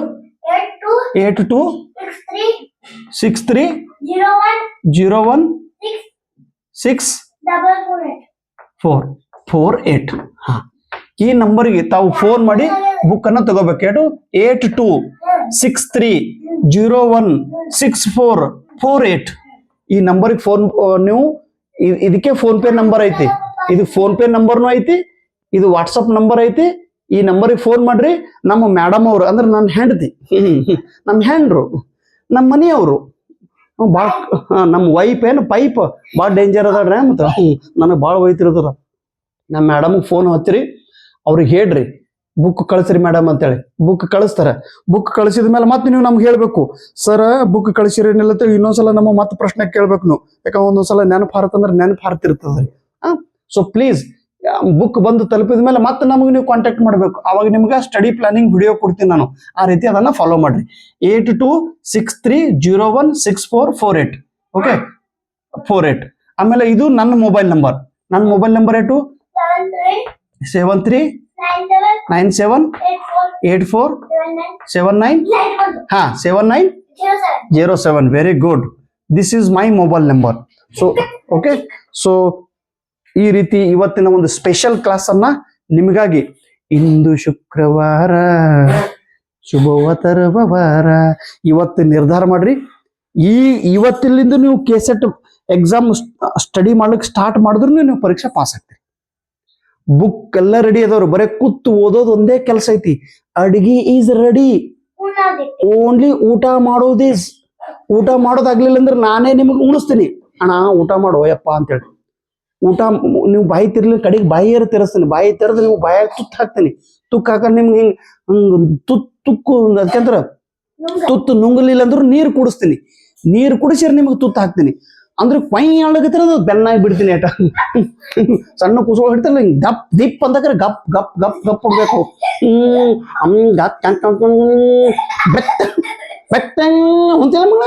8263016448. ಈ ನಂಬರ್ಗೆ ತಾವು ಫೋನ್ ಮಾಡಿ ಬುಕ್ ಅನ್ನ ತಗೋಬೇಕು. 8263016448. ಈ ನಂಬರ್ಗೆ ಫೋನ್ ನೀವು ಇದಕ್ಕೆ ಫೋನ್ ಪೇ ನಂಬರ್ ಐತಿ. ಇದು ಫೋನ್ ಪೇ ನಂಬರ್ನು ಐತಿ, ಇದು ವಾಟ್ಸಪ್ ನಂಬರ್ ಐತಿ. ಈ ನಂಬರಿಗೆ ಫೋನ್ ಮಾಡ್ರಿ. ನಮ್ಮ ಮೇಡಮ್ ಅವರು ಅಂದ್ರೆ ನನ್ನ ಹೆಂಡತಿ, ನಮ್ಮ ಹೆಂಡ್ರು, ನಮ್ಮ ಮನೆಯವರು, ನಮ್ಮ ವೈಫ್ ಏನು ಪೈಪ್ ಭಾಳ ಡೇಂಜರ್ ಅದಾಡ್ರಿ. ಮತ್ತು ನನಗೆ ಭಾಳ ಒಯ್ತಿರ್ತದ. ನಮ್ಮ ಮೇಡಮ್ಗೆ ಫೋನ್ ಹಚ್ಚಿರಿ, ಅವ್ರಿಗೆ ಹೇಳ್ರಿ ಬುಕ್ ಕಳಿಸ್ರಿ ಮೇಡಮ್ ಅಂತೇಳಿ. ಬುಕ್ ಕಳಿಸ್ತಾರೆ. ಬುಕ್ ಕಳಿಸಿದ ಮೇಲೆ ಮತ್ತೆ ನೀವು ನಮ್ಗೆ ಹೇಳ್ಬೇಕು, ಸರ್ ಬುಕ್ ಕಳಿಸಿರಿ ನಿಲ್ಲತ್ತೆ. ಇನ್ನೊಂದ್ಸಲ ನಮ್ಮ ಮತ್ತೆ ಪ್ರಶ್ನೆ ಕೇಳ್ಬೇಕು ನೀವು. ಯಾಕಂದ್ರೆ ಒಂದೊಂದ್ಸಲ ನೆನಪು ಹಾರತ್ತಂದ್ರೆ ನೆನಪು ಹಾರ್ತಿರ್ತದ್ರಿ. ಸೊ ಪ್ಲೀಸ್ ಬುಕ್ ಬಂದು ತಲುಪಿದ ಮೇಲೆ ಮತ್ತೆ ನಮಗೆ ನೀವು ಕಾಂಟ್ಯಾಕ್ಟ್ ಮಾಡಬೇಕು. ಅವಾಗ ನಿಮ್ಗೆ ಸ್ಟಡಿ ಪ್ಲಾನಿಂಗ್ ವಿಡಿಯೋ ಕೊಡ್ತೀನಿ ನಾನು. ಆ ರೀತಿ ಅದನ್ನ ಫಾಲೋ ಮಾಡ್ರಿ. 8263016448. ಓಕೆ, 48. ಆಮೇಲೆ ಇದು ನನ್ನ ಮೊಬೈಲ್ ನಂಬರ್. ನನ್ನ ಮೊಬೈಲ್ ನಂಬರ್ ಏಟು 7397847907. Very good. This is my mobile number. So okay, so ಈ ರೀತಿ ಇವತ್ತಿನ ಒಂದು ಸ್ಪೆಷಲ್ ಕ್ಲಾಸ್ ಅನ್ನ ನಿಮಗಾಗಿ ಇಂದು ಶುಕ್ರವಾರ ಶುಭವತರ ವಾರ. ಇವತ್ತು ನಿರ್ಧಾರ ಮಾಡ್ರಿ, ಇವತ್ತಿಲಿಂದ ನೀವು ಕೆಸೆಟ್ ಎಕ್ಸಾಮ್ ಸ್ಟಡಿ ಮಾಡ್ಲಿಕ್ಕೆ ಸ್ಟಾರ್ಟ್ ಮಾಡಿದ್ರು ನೀವು ಪರೀಕ್ಷೆ ಪಾಸ್ ಆಗ್ತೀರಿ. ಬುಕ್ ಎಲ್ಲ ರೆಡಿ ಅದಾವ್ರು, ಬರೀ ಕೂತು ಓದೋದು ಒಂದೇ ಕೆಲಸ ಐತಿ. ಅಡಿಗೆ ಈಸ್ ರೆಡಿ, ಓನ್ಲಿ ಊಟ ಮಾಡೋದಿಸ್. ಊಟ ಮಾಡೋದಾಗ್ಲಿಲ್ಲ ಅಂದ್ರೆ ನಾನೇ ನಿಮಗೆ ಉಣಿಸ್ತೀನಿ. ಅಣ್ಣ ಊಟ ಮಾಡೋ ಯಪ್ಪ ಅಂತೇಳಿ ಊಟ ನೀವು ಬಾಯಿ ತಿರ್ಲಿ, ಕಡೆಗೆ ಬಾಯಿಯರು ತೆರೆಸ್ತೀನಿ. ಬಾಯಿ ತೆರೆದು ನೀವು ಬಾಯಾಗ ತುತ್ತು ಹಾಕ್ತೀನಿ. ತುಕ್ಕು ಹಾಕ ನಿಮ್ಗೆ ಹಿಂಗೆ ತುಕ್ಕು ಅದಕ್ಕಂದ್ರ ತುತ್ತು ನುಂಗಲಿಲ್ಲ ಅಂದ್ರೂ ನೀರು ಕುಡಿಸ್ತೀನಿ. ನೀರು ಕುಡಿಸಿದ್ರೆ ನಿಮಗೆ ತುತ್ತು ಹಾಕ್ತೀನಿ. ಅಂದ್ರೆ ಕೊಯ್ ಹೇಳಕತ್ತಿರ ಅದು ಬೆನ್ನಾಗಿ ಬಿಡ್ತೀನಿ. ಆಟ ಸಣ್ಣ ಕೂಸುಗಳು ಹಿಡ್ತಾರಲ್ಲ, ಹಿಂಗೆ ಗಪ್ ದಿಪ್ ಅಂತಕ್ರೆ ಗಪ್ ಗಪ್ ಗಪ್ ಗಪ್ ಹೋಗ್ಬೇಕು. ಬೆಟ್ಟ ಬೆಟ್ಟ ಅಂತಿಲ್ಲ ಮಗಳ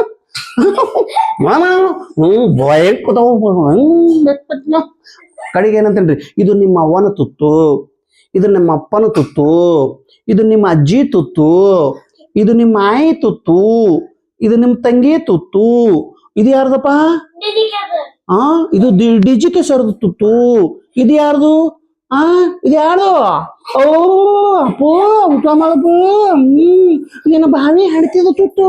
ಕಡೆಗೆ ಏನಂತೇನ್ರಿ, ಇದು ನಿಮ್ಮ ಅವ್ವನ ತುತ್ತು, ಇದು ನಿಮ್ಮ ಅಪ್ಪನ ತುತ್ತು, ಇದು ನಿಮ್ಮ ಅಜ್ಜಿ ತುತ್ತು, ಇದು ನಿಮ್ಮ ಆಯಿ ತುತ್ತು, ಇದು ನಿಮ್ಮ ತಂಗಿ ತುತ್ತು, ಇದು ಯಾರ್ದಪ್ಪ? ಇದು ಡಿಜಿಕೆ ಸರ್ದು ತುತ್ತು. ಇದು ಯಾರ್ದು? ಇದು ಯಾರು? ಓ ಅಪ್ಪೋ ಊಟ ಮಾಡಪ್ಪೋ, ನಿನ್ನ ಬಾವಿ ಹಡ್ತಿದ ತುತ್ತು.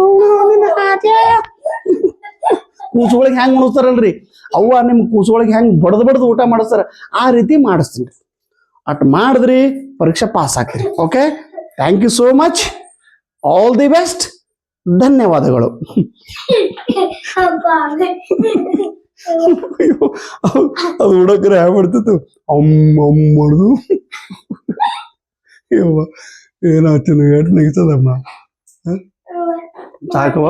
ಕೂಸುಗಳಿಗೆ ಹೆಂಗ್ ಉಣಿಸ್ತಾರಲ್ರಿ ಅವ್ವ, ನಿಮ್ ಕೂಸುಗಳಿಗೆ ಹೆಂಗ್ ಬಡ್ದು ಊಟ ಮಾಡಿಸ್ತಾರ ಆ ರೀತಿ ಮಾಡಿಸ್ತೀನಿ. ಅಟ್ ಮಾಡಿದ್ರಿ ಪರೀಕ್ಷೆ ಪಾಸ್ ಆಗ್ತೀರಿ. Okay, thank you so much, all the best, ಧನ್ಯವಾದಗಳು. ಅದು ಹುಡುಗರು ಯಾವ ಮಾಡ್ತಿತ್ತು, ಅಮ್ಮ ಮಾಡುದು. ಏನಾಯ್ತು ಏಟ್ ನೆಗಿತದಮ್ಮ ಸಾಕವ.